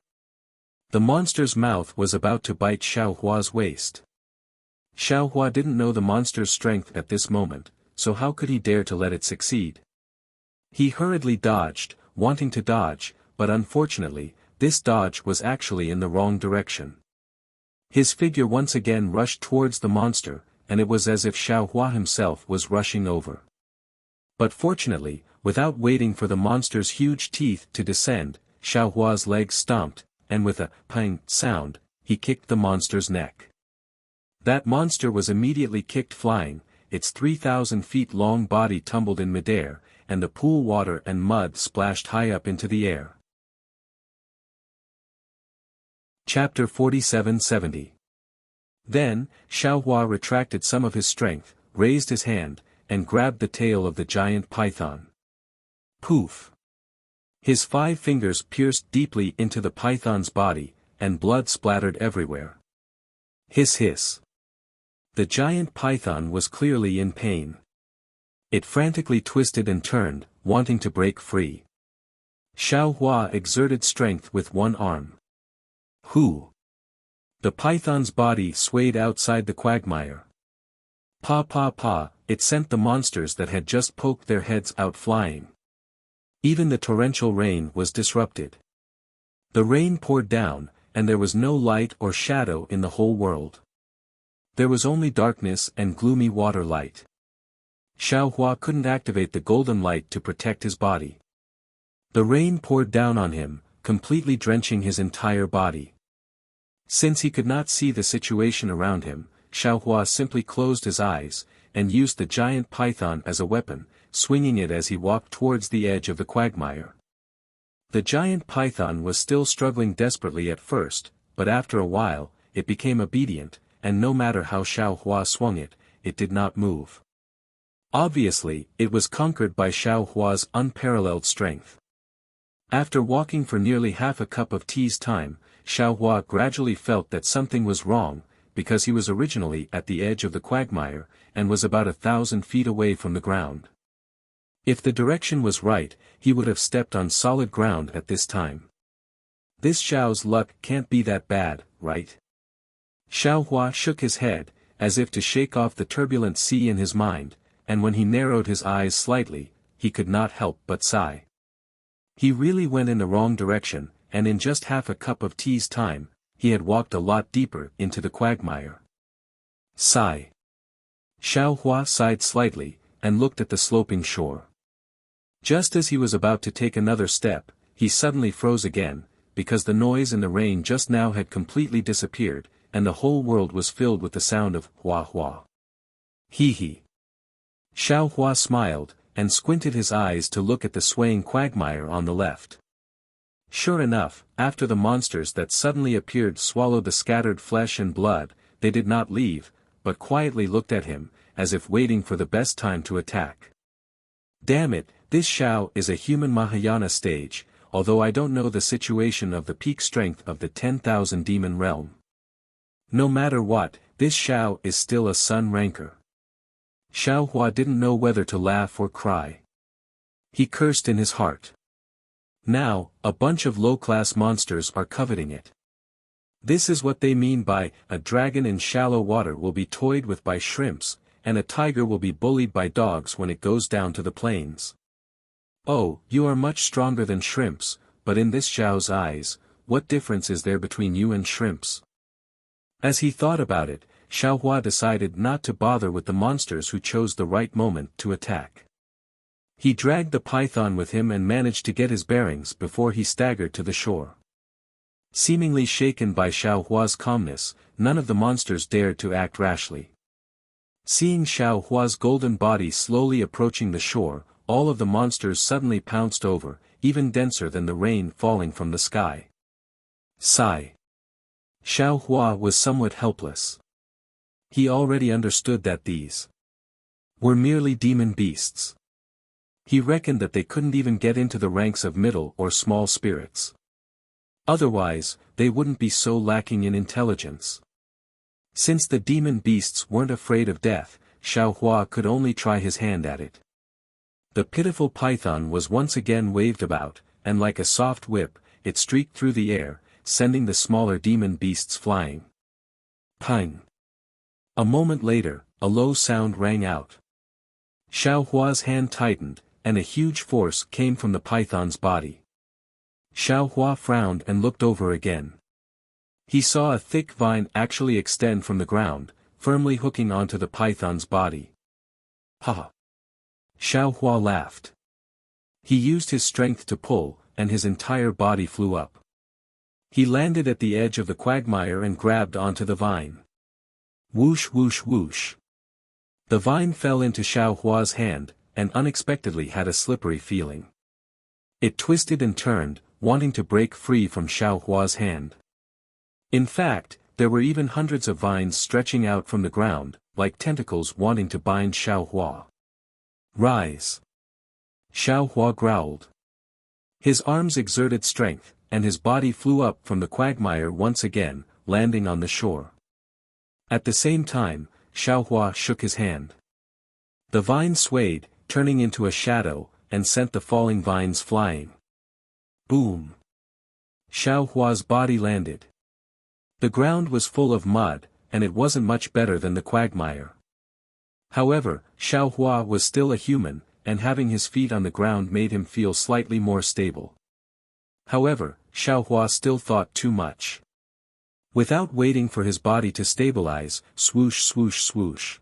The monster's mouth was about to bite Xiaohua's waist. Xiaohua didn't know the monster's strength at this moment, so how could he dare to let it succeed? He hurriedly dodged, wanting to dodge, but unfortunately, this dodge was actually in the wrong direction. His figure once again rushed towards the monster, and it was as if Xiaohua himself was rushing over. But fortunately, without waiting for the monster's huge teeth to descend, Xiaohua's legs stomped, and with a pang sound, he kicked the monster's neck. That monster was immediately kicked flying, its 3,000 feet long body tumbled in midair, and the pool water and mud splashed high up into the air. Chapter 47-70. Then, Xiaohua retracted some of his strength, raised his hand, and grabbed the tail of the giant python. Poof! His 5 fingers pierced deeply into the python's body, and blood splattered everywhere. Hiss hiss. The giant python was clearly in pain. It frantically twisted and turned, wanting to break free. Xiaohua exerted strength with one arm. Hoo! The python's body swayed outside the quagmire. Pa pa pa, it sent the monsters that had just poked their heads out flying. Even the torrential rain was disrupted. The rain poured down, and there was no light or shadow in the whole world. There was only darkness and gloomy water light. Xiaohua couldn't activate the golden light to protect his body. The rain poured down on him, completely drenching his entire body. Since he could not see the situation around him, Xiaohua simply closed his eyes, and used the giant python as a weapon, swinging it as he walked towards the edge of the quagmire. The giant python was still struggling desperately at first, but after a while, it became obedient, and no matter how Xiaohua swung it, it did not move. Obviously, it was conquered by Xiaohua's unparalleled strength. After walking for nearly half a cup of tea's time, Xiaohua gradually felt that something was wrong, because he was originally at the edge of the quagmire, and was about 1,000 feet away from the ground. If the direction was right, he would have stepped on solid ground at this time. This Xiao's luck can't be that bad, right? Xiaohua shook his head, as if to shake off the turbulent sea in his mind, and when he narrowed his eyes slightly, he could not help but sigh. He really went in the wrong direction, and in just half a cup of tea's time, he had walked a lot deeper into the quagmire. Sigh. Xiaohua sighed slightly, and looked at the sloping shore. Just as he was about to take another step, he suddenly froze again, because the noise and the rain just now had completely disappeared, and the whole world was filled with the sound of hua hua. Hee hee. Xiaohua smiled, and squinted his eyes to look at the swaying quagmire on the left. Sure enough, after the monsters that suddenly appeared swallowed the scattered flesh and blood, they did not leave, but quietly looked at him, as if waiting for the best time to attack. Damn it, this Xiao is a human Mahayana stage, although I don't know the situation of the peak strength of the 10,000 demon realm. No matter what, this Xiao is still a sun ranker. Xiaohua didn't know whether to laugh or cry. He cursed in his heart. Now, a bunch of low-class monsters are coveting it. This is what they mean by, a dragon in shallow water will be toyed with by shrimps, and a tiger will be bullied by dogs when it goes down to the plains. Oh, you are much stronger than shrimps, but in this Xiao's eyes, what difference is there between you and shrimps? As he thought about it, Xiaohua decided not to bother with the monsters who chose the right moment to attack. He dragged the python with him and managed to get his bearings before he staggered to the shore. Seemingly shaken by Xiaohua's calmness, none of the monsters dared to act rashly. Seeing Xiaohua's golden body slowly approaching the shore, all of the monsters suddenly pounced over, even denser than the rain falling from the sky. Sigh. Xiaohua was somewhat helpless. He already understood that these were merely demon beasts. He reckoned that they couldn't even get into the ranks of middle or small spirits. Otherwise, they wouldn't be so lacking in intelligence. Since the demon beasts weren't afraid of death, Xiaohua could only try his hand at it. The pitiful python was once again waved about, and like a soft whip, it streaked through the air, sending the smaller demon beasts flying. Pang! A moment later, a low sound rang out. Xiaohua's hand tightened, and a huge force came from the python's body. Xiaohua frowned and looked over again. He saw a thick vine actually extend from the ground, firmly hooking onto the python's body. Ha! Xiaohua laughed. He used his strength to pull, and his entire body flew up. He landed at the edge of the quagmire and grabbed onto the vine. Whoosh whoosh whoosh. The vine fell into Xiao Hua's hand, and unexpectedly had a slippery feeling. It twisted and turned, wanting to break free from Xiao Hua's hand. In fact, there were even hundreds of vines stretching out from the ground, like tentacles wanting to bind Xiao Hua. Rise! Xiao Hua growled. His arms exerted strength, and his body flew up from the quagmire once again, landing on the shore. At the same time, Xiao Hua shook his hand. The vine swayed, turning into a shadow, and sent the falling vines flying. Boom! Xiao Hua's body landed. The ground was full of mud, and it wasn't much better than the quagmire. However, Xiao Hua was still a human, and having his feet on the ground made him feel slightly more stable. However, Xiao Hua still thought too much. Without waiting for his body to stabilize, swoosh swoosh swoosh.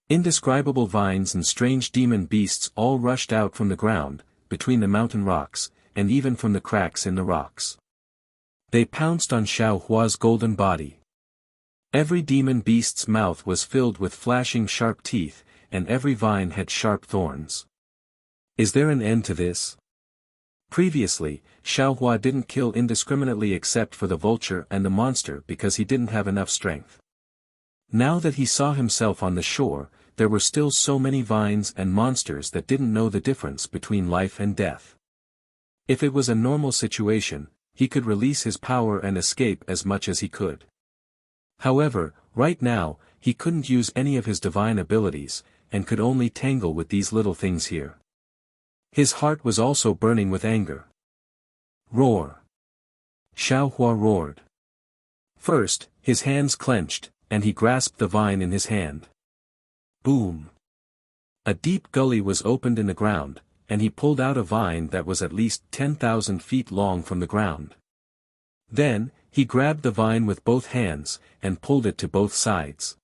Indescribable vines and strange demon beasts all rushed out from the ground, between the mountain rocks, and even from the cracks in the rocks. They pounced on Xiao Hua's golden body. Every demon beast's mouth was filled with flashing sharp teeth, and every vine had sharp thorns. Is there an end to this? Previously, Xiao Hua didn't kill indiscriminately except for the vulture and the monster because he didn't have enough strength. Now that he saw himself on the shore, there were still so many vines and monsters that didn't know the difference between life and death. If it was a normal situation, he could release his power and escape as much as he could. However, right now, he couldn't use any of his divine abilities, and could only tangle with these little things here. His heart was also burning with anger. Roar! Xiao Hua roared. First, his hands clenched, and he grasped the vine in his hand. Boom! A deep gully was opened in the ground, and he pulled out a vine that was at least 10,000 feet long from the ground. Then, he grabbed the vine with both hands, and pulled it to both sides.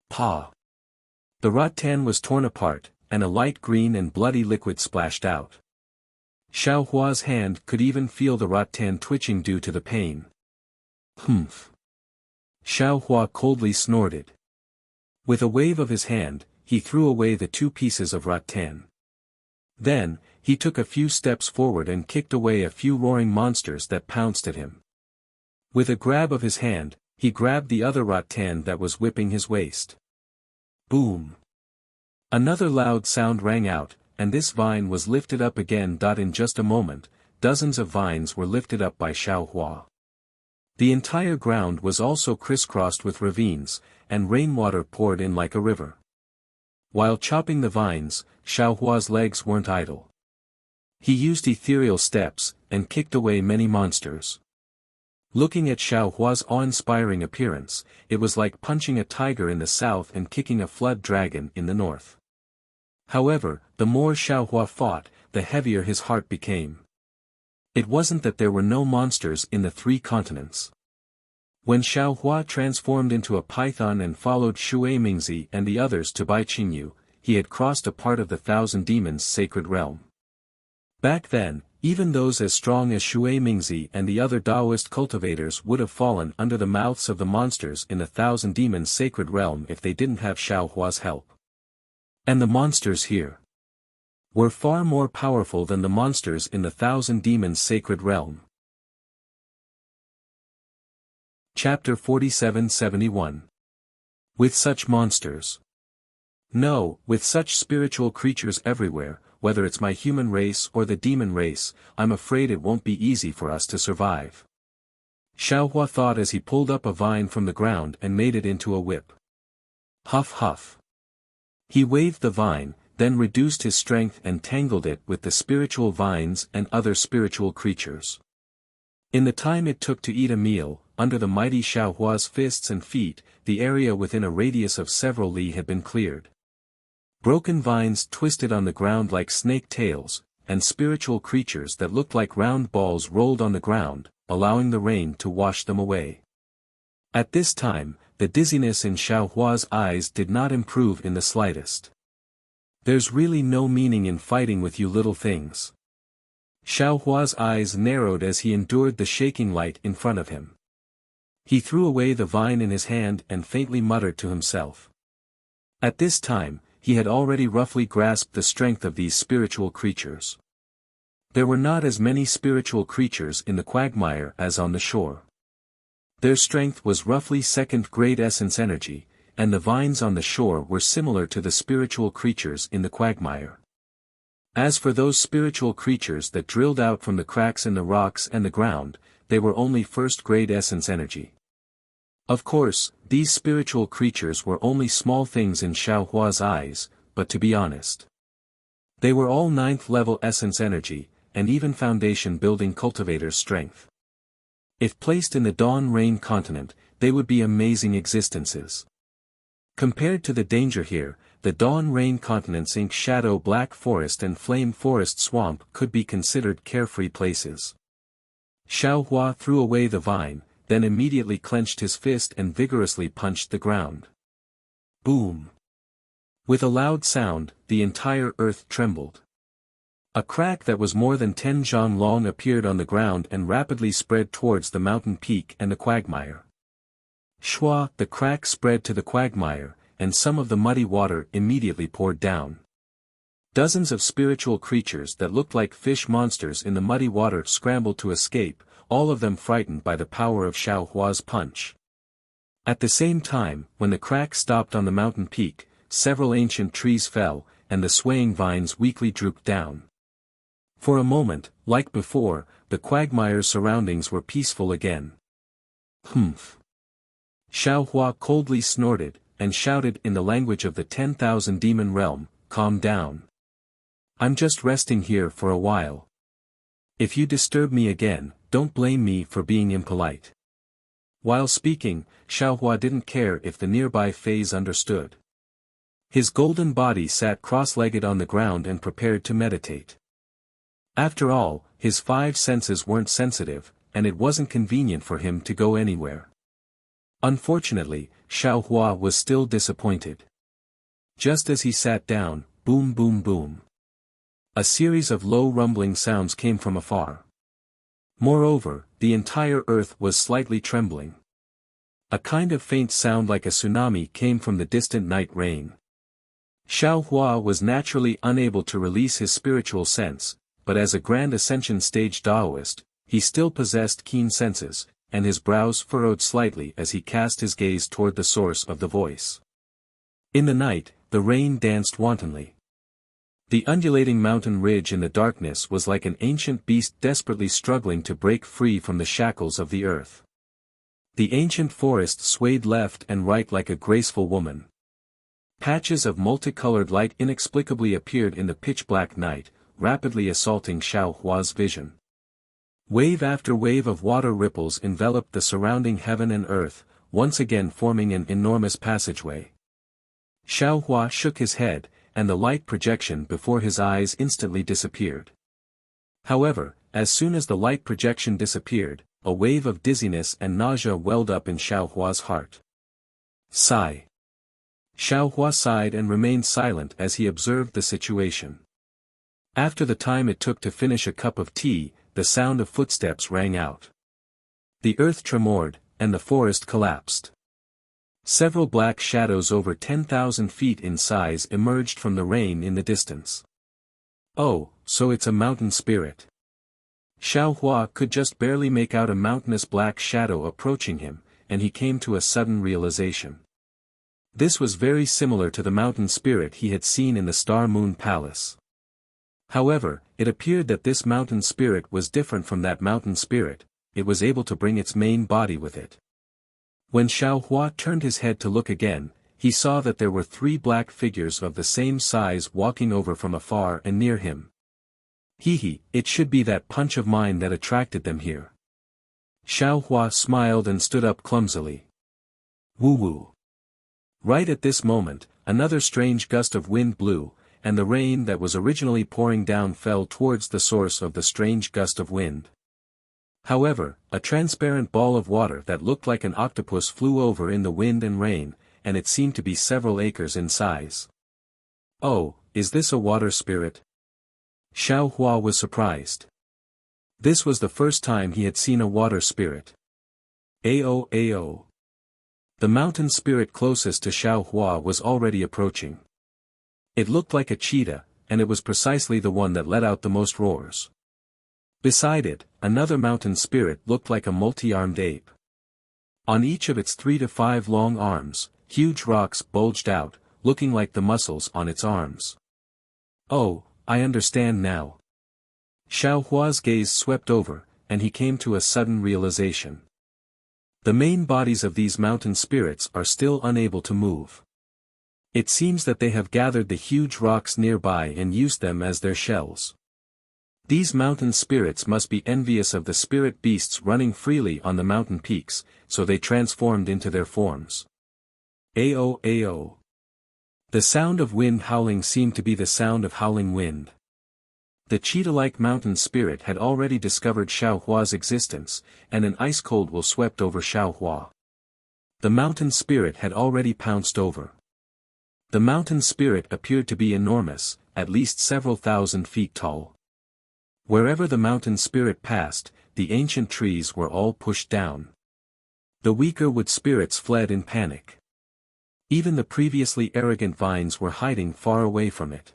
Pa! The rattan was torn apart, and a light green and bloody liquid splashed out. Xiao Hua's hand could even feel the rattan twitching due to the pain. Humph! Xiao Hua coldly snorted. With a wave of his hand, he threw away the 2 pieces of rattan. Then, he took a few steps forward and kicked away a few roaring monsters that pounced at him. With a grab of his hand, he grabbed the other rattan that was whipping his waist. Boom! Another loud sound rang out, and this vine was lifted up again. In just a moment, dozens of vines were lifted up by Xiao Hua. The entire ground was also crisscrossed with ravines, and rainwater poured in like a river. While chopping the vines, Xiao Hua's legs weren't idle. He used ethereal steps, and kicked away many monsters. Looking at Xiao Hua's awe-inspiring appearance, it was like punching a tiger in the south and kicking a flood dragon in the north. However, the more Xiao Hua fought, the heavier his heart became. It wasn't that there were no monsters in the 3 continents. When Xiao Hua transformed into a python and followed Shui Mingzi and the others to Bai Qingyu, he had crossed a part of the 1,000 Demons' sacred realm. Back then, even those as strong as Shui Mingzi and the other Taoist cultivators would have fallen under the mouths of the monsters in the 1,000 Demons' sacred realm if they didn't have Xiao Hua's help. And the monsters here were far more powerful than the monsters in the 1,000 Demons' sacred realm. Chapter 47-71. With such monsters. No, with such spiritual creatures everywhere, whether it's my human race or the demon race, I'm afraid it won't be easy for us to survive. Xiao Hua thought as he pulled up a vine from the ground and made it into a whip. Huff huff. He waved the vine, then reduced his strength and tangled it with the spiritual vines and other spiritual creatures. In the time it took to eat a meal, under the mighty Xiao Hua's fists and feet, the area within a radius of several li had been cleared. Broken vines twisted on the ground like snake tails, and spiritual creatures that looked like round balls rolled on the ground, allowing the rain to wash them away. At this time, the dizziness in Xiao Hua's eyes did not improve in the slightest. There's really no meaning in fighting with you little things. Xiao Hua's eyes narrowed as he endured the shaking light in front of him. He threw away the vine in his hand and faintly muttered to himself. At this time, he had already roughly grasped the strength of these spiritual creatures. There were not as many spiritual creatures in the quagmire as on the shore. Their strength was roughly second-grade essence energy, and the vines on the shore were similar to the spiritual creatures in the quagmire. As for those spiritual creatures that drilled out from the cracks in the rocks and the ground, they were only first-grade essence energy. Of course, these spiritual creatures were only small things in Xiaohua's eyes, but to be honest, they were all ninth-level essence energy, and even foundation-building cultivator's strength. If placed in the Dawn Rain continent, they would be amazing existences. Compared to the danger here, the Dawn Rain continent's ink shadow black forest and flame forest swamp could be considered carefree places. Xiaohua threw away the vine, then immediately clenched his fist and vigorously punched the ground. Boom! With a loud sound, the entire earth trembled. A crack that was more than 10 zhang long appeared on the ground and rapidly spread towards the mountain peak and the quagmire. Shua, the crack spread to the quagmire, and some of the muddy water immediately poured down. Dozens of spiritual creatures that looked like fish monsters in the muddy water scrambled to escape, all of them frightened by the power of Xiaohua's punch. At the same time, when the crack stopped on the mountain peak, several ancient trees fell, and the swaying vines weakly drooped down. For a moment, like before, the quagmire's surroundings were peaceful again. Humph! Xiaohua coldly snorted, and shouted in the language of the 10,000 demon realm, "Calm down. I'm just resting here for a while. If you disturb me again, don't blame me for being impolite." While speaking, Xiaohua didn't care if the nearby Fays understood. His golden body sat cross-legged on the ground and prepared to meditate. After all, his 5 senses weren't sensitive, and it wasn't convenient for him to go anywhere. Unfortunately, Xiaohua was still disappointed. Just as he sat down, boom boom boom. A series of low rumbling sounds came from afar. Moreover, the entire earth was slightly trembling. A kind of faint sound like a tsunami came from the distant night rain. Xiaohua was naturally unable to release his spiritual sense, but as a Grand Ascension stage Daoist, he still possessed keen senses, and his brows furrowed slightly as he cast his gaze toward the source of the voice. In the night, the rain danced wantonly. The undulating mountain ridge in the darkness was like an ancient beast desperately struggling to break free from the shackles of the earth. The ancient forest swayed left and right like a graceful woman. Patches of multicolored light inexplicably appeared in the pitch-black night, rapidly assaulting Xiaohua's vision. Wave after wave of water ripples enveloped the surrounding heaven and earth, once again forming an enormous passageway. Xiaohua shook his head, and the light projection before his eyes instantly disappeared. However, as soon as the light projection disappeared, a wave of dizziness and nausea welled up in Xiaohua's heart. Sigh. Xiaohua sighed and remained silent as he observed the situation. After the time it took to finish a cup of tea, the sound of footsteps rang out. The earth tremored, and the forest collapsed. Several black shadows over 10,000 feet in size emerged from the rain in the distance. Oh, so it's a mountain spirit. Xiaohua could just barely make out a mountainous black shadow approaching him, and he came to a sudden realization. This was very similar to the mountain spirit he had seen in the Star Moon Palace. However, it appeared that this mountain spirit was different from that mountain spirit, it was able to bring its main body with it. When Xiaohua turned his head to look again, he saw that there were 3 black figures of the same size walking over from afar and near him. It should be that punch of mine that attracted them here. Xiaohua smiled and stood up clumsily. Woo-woo. Right at this moment, another strange gust of wind blew, and the rain that was originally pouring down fell towards the source of the strange gust of wind. However, a transparent ball of water that looked like an octopus flew over in the wind and rain, and it seemed to be several acres in size. Oh, is this a water spirit? Xiaohua was surprised. This was the first time he had seen a water spirit. Ao. The mountain spirit closest to Xiao Hua was already approaching. It looked like a cheetah, and it was precisely the one that let out the most roars. Beside it, another mountain spirit looked like a multi-armed ape. On each of its 3 to 5 long arms, huge rocks bulged out, looking like the muscles on its arms. Oh, I understand now. Xiao Hua's gaze swept over, and he came to a sudden realization. The main bodies of these mountain spirits are still unable to move. It seems that they have gathered the huge rocks nearby and used them as their shells. These mountain spirits must be envious of the spirit beasts running freely on the mountain peaks, so they transformed into their forms. Ao ao. The sound of wind howling seemed to be the sound of howling wind. The cheetah-like mountain spirit had already discovered Xiao Hua's existence, and an ice-cold will swept over Xiao Hua. The mountain spirit had already pounced over. The mountain spirit appeared to be enormous, at least several thousand feet tall. Wherever the mountain spirit passed, the ancient trees were all pushed down. The weaker wood spirits fled in panic. Even the previously arrogant vines were hiding far away from it.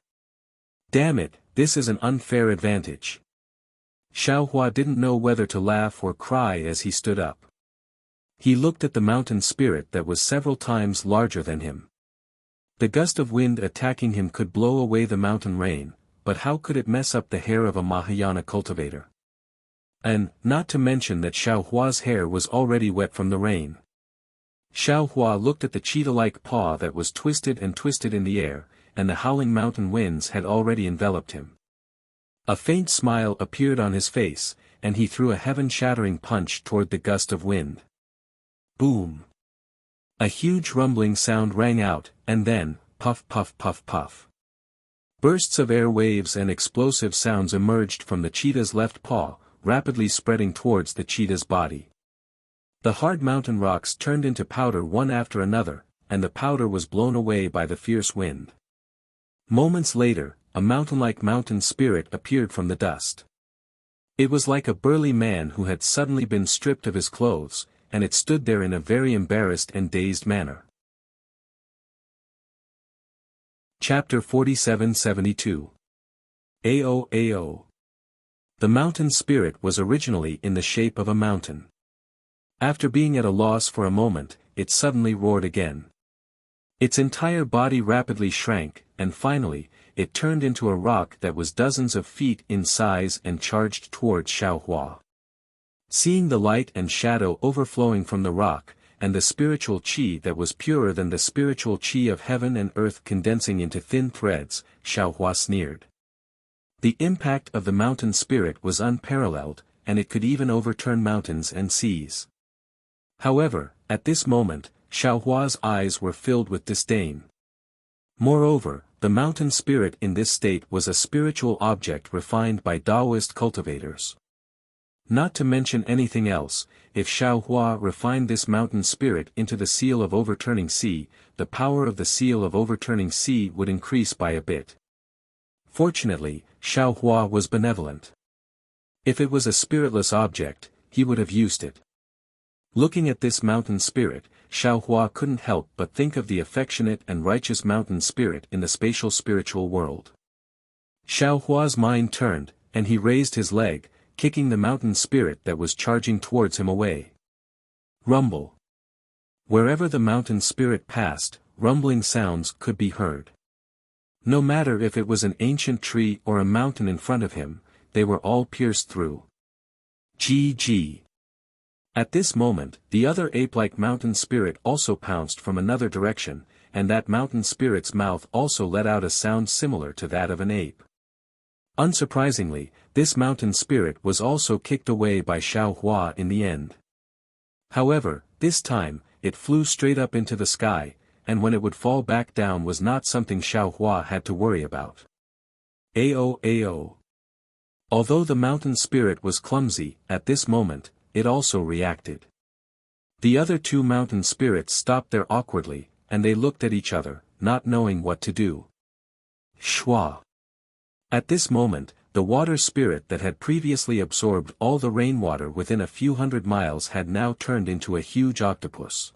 Damn it, this is an unfair advantage. Xiao Hua didn't know whether to laugh or cry as he stood up. He looked at the mountain spirit that was several times larger than him. The gust of wind attacking him could blow away the mountain rain, but how could it mess up the hair of a Mahayana cultivator? And, not to mention that Xiao Hua's hair was already wet from the rain. Xiao Hua looked at the cheetah-like paw that was twisted and twisted in the air, and the howling mountain winds had already enveloped him. A faint smile appeared on his face, and he threw a heaven-shattering punch toward the gust of wind. Boom! A huge rumbling sound rang out, and then, puff puff puff puff. Bursts of air waves and explosive sounds emerged from the cheetah's left paw, rapidly spreading towards the cheetah's body. The hard mountain rocks turned into powder one after another, and the powder was blown away by the fierce wind. Moments later, a mountain-like mountain spirit appeared from the dust. It was like a burly man who had suddenly been stripped of his clothes, and it stood there in a very embarrassed and dazed manner. Chapter 47-72. Ao Ao. The mountain spirit was originally in the shape of a mountain. After being at a loss for a moment, it suddenly roared again. Its entire body rapidly shrank, and finally, it turned into a rock that was dozens of feet in size and charged towards Xiao Hua. Seeing the light and shadow overflowing from the rock, and the spiritual qi that was purer than the spiritual qi of heaven and earth condensing into thin threads, Xiao Hua sneered. The impact of the mountain spirit was unparalleled, and it could even overturn mountains and seas. However, at this moment, Xiao Hua's eyes were filled with disdain. Moreover, the mountain spirit in this state was a spiritual object refined by Taoist cultivators. Not to mention anything else, if Xiao Hua refined this mountain spirit into the seal of overturning sea, the power of the seal of overturning sea would increase by a bit. Fortunately, Xiao Hua was benevolent. If it was a spiritless object, he would have used it. Looking at this mountain spirit, Xiao Hua couldn't help but think of the affectionate and righteous mountain spirit in the spatial spiritual world. Xiao Hua's mind turned, and he raised his leg, kicking the mountain spirit that was charging towards him away. Rumble. Wherever the mountain spirit passed, rumbling sounds could be heard. No matter if it was an ancient tree or a mountain in front of him, they were all pierced through. GG. At this moment, the other ape-like mountain spirit also pounced from another direction, and that mountain spirit's mouth also let out a sound similar to that of an ape. Unsurprisingly, this mountain spirit was also kicked away by Xiao Hua in the end. However, this time, it flew straight up into the sky, and when it would fall back down was not something Xiao Hua had to worry about. Ao Ao. Although the mountain spirit was clumsy, at this moment, it also reacted. The other two mountain spirits stopped there awkwardly, and they looked at each other, not knowing what to do. Shwa. At this moment, the water spirit that had previously absorbed all the rainwater within a few hundred miles had now turned into a huge octopus.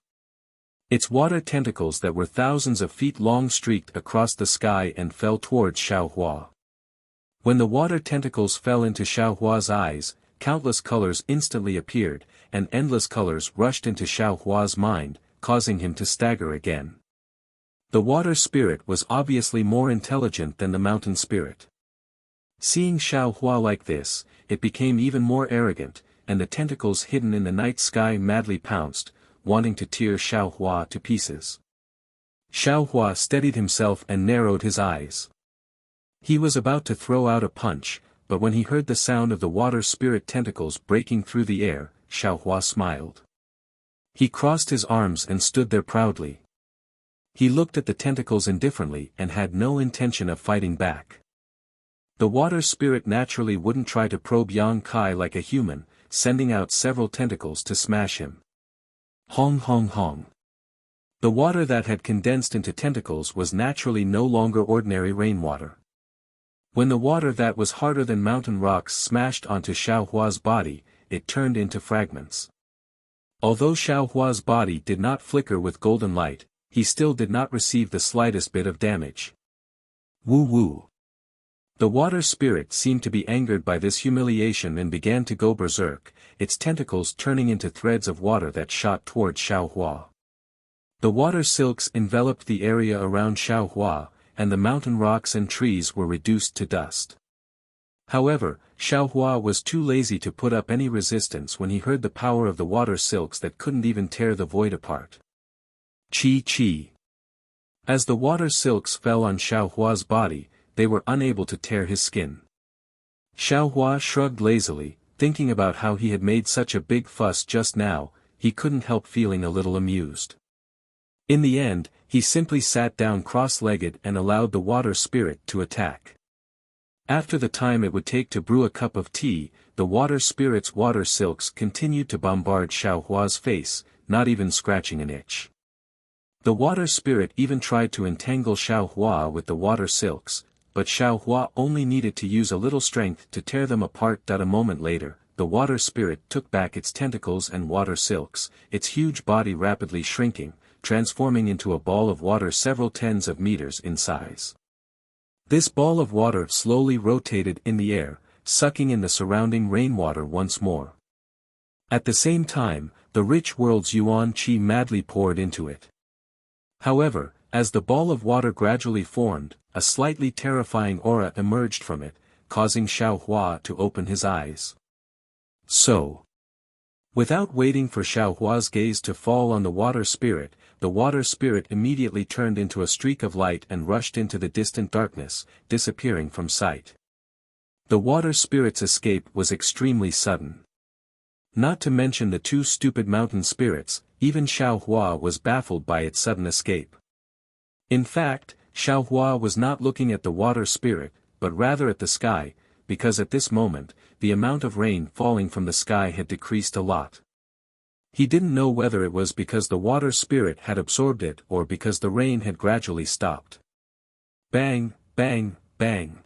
Its water tentacles that were thousands of feet long streaked across the sky and fell towards Xiaohua. When the water tentacles fell into Xiaohua's eyes, countless colors instantly appeared, and endless colors rushed into Xiaohua's mind, causing him to stagger again. The water spirit was obviously more intelligent than the mountain spirit. Seeing Xiaohua like this, it became even more arrogant, and the tentacles hidden in the night sky madly pounced, wanting to tear Xiaohua to pieces. Xiaohua steadied himself and narrowed his eyes. He was about to throw out a punch, but when he heard the sound of the water spirit tentacles breaking through the air, Xiaohua smiled. He crossed his arms and stood there proudly. He looked at the tentacles indifferently and had no intention of fighting back. The water spirit naturally wouldn't try to probe Yang Kai like a human, sending out several tentacles to smash him. Hong hong hong. The water that had condensed into tentacles was naturally no longer ordinary rainwater. When the water that was harder than mountain rocks smashed onto Xiaohua's body, it turned into fragments. Although Xiaohua's body did not flicker with golden light, he still did not receive the slightest bit of damage. Woo woo. The water spirit seemed to be angered by this humiliation and began to go berserk, its tentacles turning into threads of water that shot toward Xiaohua. The water silks enveloped the area around Xiaohua, and the mountain rocks and trees were reduced to dust. However, Xiaohua was too lazy to put up any resistance when he heard the power of the water silks that couldn't even tear the void apart. Chi. As the water silks fell on Xiaohua's body, they were unable to tear his skin. Xiaohua shrugged lazily, thinking about how he had made such a big fuss just now. He couldn't help feeling a little amused. In the end, he simply sat down cross-legged and allowed the water spirit to attack. After the time it would take to brew a cup of tea, the water spirit's water silks continued to bombard Xiaohua's face, not even scratching an itch. The water spirit even tried to entangle Xiaohua with the water silks, but Xiaohua only needed to use a little strength to tear them apart. A moment later, the water spirit took back its tentacles and water silks, its huge body rapidly shrinking, transforming into a ball of water several tens of meters in size. This ball of water slowly rotated in the air, sucking in the surrounding rainwater once more. At the same time, the rich world's yuan qi madly poured into it. However, as the ball of water gradually formed, a slightly terrifying aura emerged from it, causing Xiaohua to open his eyes. So, without waiting for Xiaohua's gaze to fall on the water spirit immediately turned into a streak of light and rushed into the distant darkness, disappearing from sight. The water spirit's escape was extremely sudden. Not to mention the two stupid mountain spirits, even Xiaohua was baffled by its sudden escape. In fact, Xiaohua was not looking at the water spirit, but rather at the sky, because at this moment, the amount of rain falling from the sky had decreased a lot. He didn't know whether it was because the water spirit had absorbed it or because the rain had gradually stopped. Bang, bang, bang.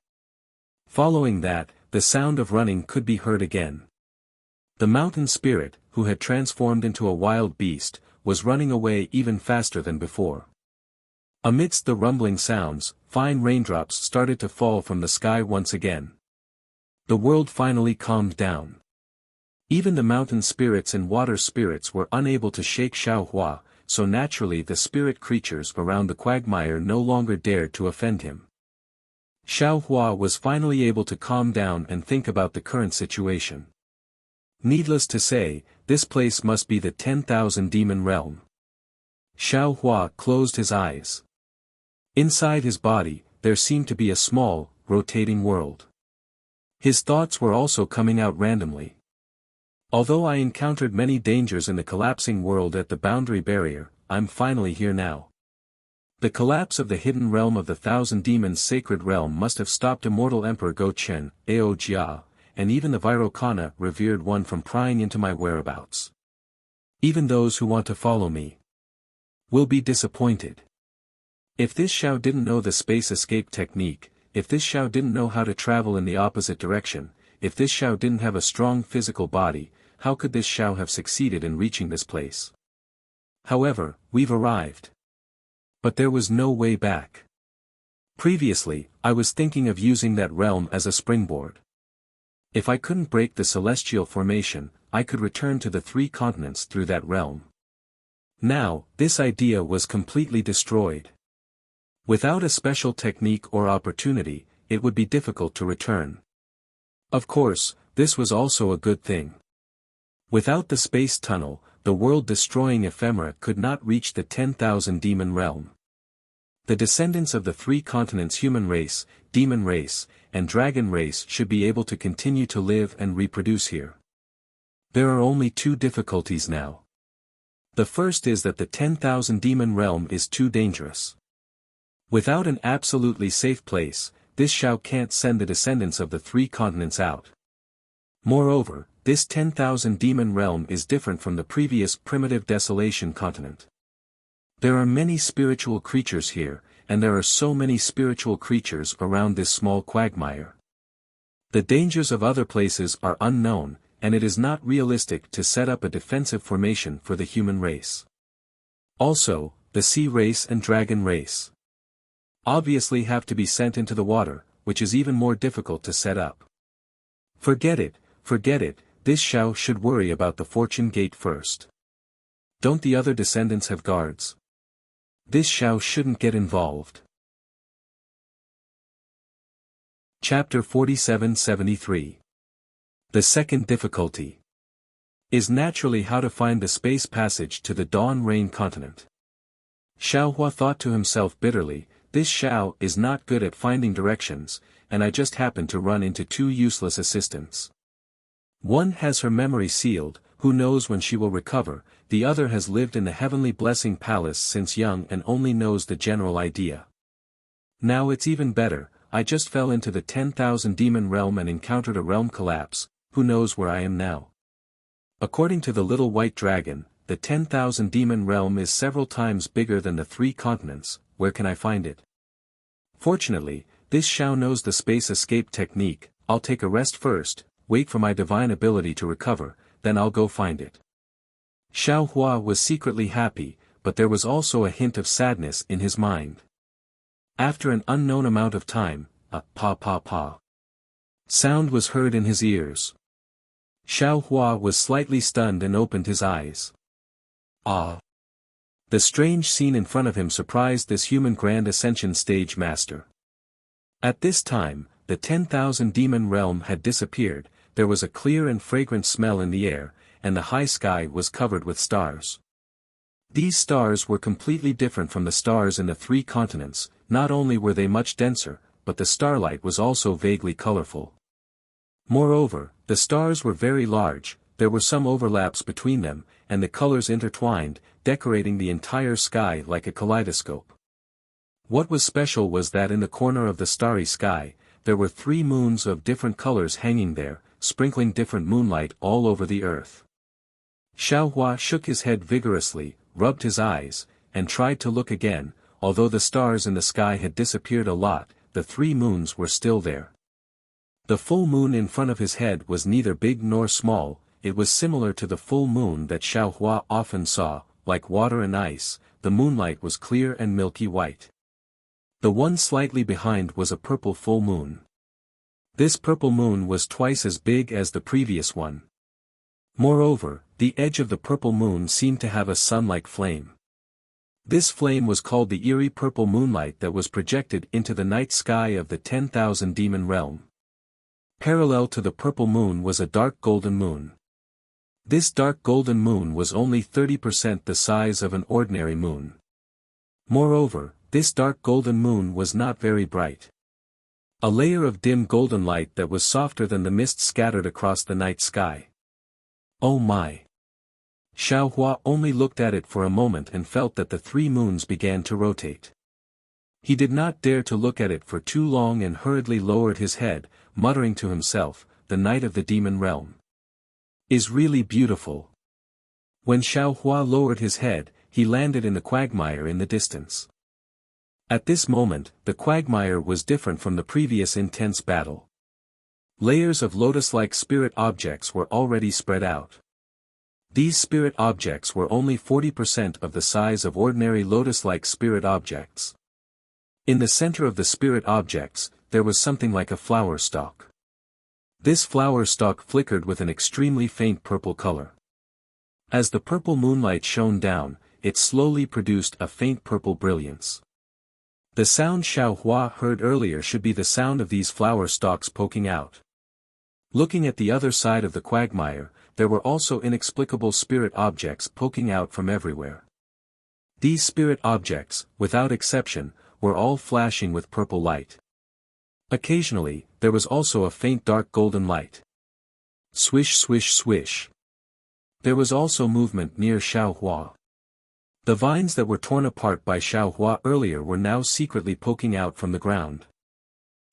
Following that, the sound of running could be heard again. The mountain spirit, who had transformed into a wild beast, was running away even faster than before. Amidst the rumbling sounds, fine raindrops started to fall from the sky once again. The world finally calmed down. Even the mountain spirits and water spirits were unable to shake Xiaohua, so naturally the spirit creatures around the quagmire no longer dared to offend him. Xiaohua was finally able to calm down and think about the current situation. Needless to say, this place must be the 10,000 demon realm. Xiaohua closed his eyes. Inside his body, there seemed to be a small, rotating world. His thoughts were also coming out randomly. Although I encountered many dangers in the collapsing world at the boundary barrier, I'm finally here now. The collapse of the hidden realm of the Thousand Demons' sacred realm must have stopped immortal Emperor Go Chen, Ao Jia, and even the Vairocana revered one from prying into my whereabouts. Even those who want to follow me will be disappointed. If this Xiao didn't know the space escape technique, if this Xiao didn't know how to travel in the opposite direction, if this Xiao didn't have a strong physical body, how could this Xiao have succeeded in reaching this place? However, we've arrived. But there was no way back. Previously, I was thinking of using that realm as a springboard. If I couldn't break the celestial formation, I could return to the three continents through that realm. Now, this idea was completely destroyed. Without a special technique or opportunity, it would be difficult to return. Of course, this was also a good thing. Without the space tunnel, the world-destroying ephemera could not reach the 10,000 demon realm. The descendants of the three continents human race, demon race, and dragon race should be able to continue to live and reproduce here. There are only two difficulties now. The first is that the 10,000 demon realm is too dangerous. Without an absolutely safe place, this Shao can't send the descendants of the three continents out. Moreover, this 10,000 demon realm is different from the previous primitive desolation continent. There are many spiritual creatures here, and there are so many spiritual creatures around this small quagmire. The dangers of other places are unknown, and it is not realistic to set up a defensive formation for the human race. Also, the sea race and dragon race obviously have to be sent into the water, which is even more difficult to set up. Forget it, this Shao should worry about the fortune gate first. Don't the other descendants have guards? This Shao shouldn't get involved. Chapter 47-73. The second difficulty is naturally how to find the space passage to the Dawn Rain continent. Xiao Hua thought to himself bitterly, this Shao is not good at finding directions, and I just happened to run into two useless assistants. One has her memory sealed, who knows when she will recover, the other has lived in the Heavenly Blessing Palace since young and only knows the general idea. Now it's even better, I just fell into the 10,000 demon realm and encountered a realm collapse, who knows where I am now. According to the little white dragon, the 10,000 demon realm is several times bigger than the three continents, where can I find it? Fortunately, this Shao knows the space escape technique, I'll take a rest first, wait for my divine ability to recover, then I'll go find it. Xiao Hua was secretly happy, but there was also a hint of sadness in his mind. After an unknown amount of time, a pa sound was heard in his ears. Xiao Hua was slightly stunned and opened his eyes. Ah! The strange scene in front of him surprised this human Grand Ascension stage master. At this time, the 10,000 demon realm had disappeared, there was a clear and fragrant smell in the air, and the high sky was covered with stars. These stars were completely different from the stars in the three continents, not only were they much denser, but the starlight was also vaguely colorful. Moreover, the stars were very large, there were some overlaps between them, and the colors intertwined, decorating the entire sky like a kaleidoscope. What was special was that in the corner of the starry sky, there were 3 moons of different colors hanging there, sprinkling different moonlight all over the earth. Xiao Hua shook his head vigorously, rubbed his eyes, and tried to look again. Although the stars in the sky had disappeared a lot, the 3 moons were still there. The full moon in front of his head was neither big nor small, it was similar to the full moon that Xiao Hua often saw, like water and ice, the moonlight was clear and milky white. The one slightly behind was a purple full moon. This purple moon was twice as big as the previous one. Moreover, the edge of the purple moon seemed to have a sun-like flame. This flame was called the eerie purple moonlight that was projected into the night sky of the 10,000 demon realm. Parallel to the purple moon was a dark golden moon. This dark golden moon was only 30% the size of an ordinary moon. Moreover, this dark golden moon was not very bright. A layer of dim golden light that was softer than the mist scattered across the night sky. Oh my! Xiao Hua only looked at it for a moment and felt that the 3 moons began to rotate. He did not dare to look at it for too long and hurriedly lowered his head, muttering to himself, the night of the demon realm is really beautiful. When Xiao Hua lowered his head, he landed in the quagmire in the distance. At this moment, the quagmire was different from the previous intense battle. Layers of lotus-like spirit objects were already spread out. These spirit objects were only 40% of the size of ordinary lotus-like spirit objects. In the center of the spirit objects, there was something like a flower stalk. This flower stalk flickered with an extremely faint purple color. As the purple moonlight shone down, it slowly produced a faint purple brilliance. The sound Xiao Hua heard earlier should be the sound of these flower stalks poking out. Looking at the other side of the quagmire, there were also inexplicable spirit objects poking out from everywhere. These spirit objects, without exception, were all flashing with purple light. Occasionally, there was also a faint dark golden light. Swish swish swish. There was also movement near Xiao Hua. The vines that were torn apart by Xiao Hua earlier were now secretly poking out from the ground.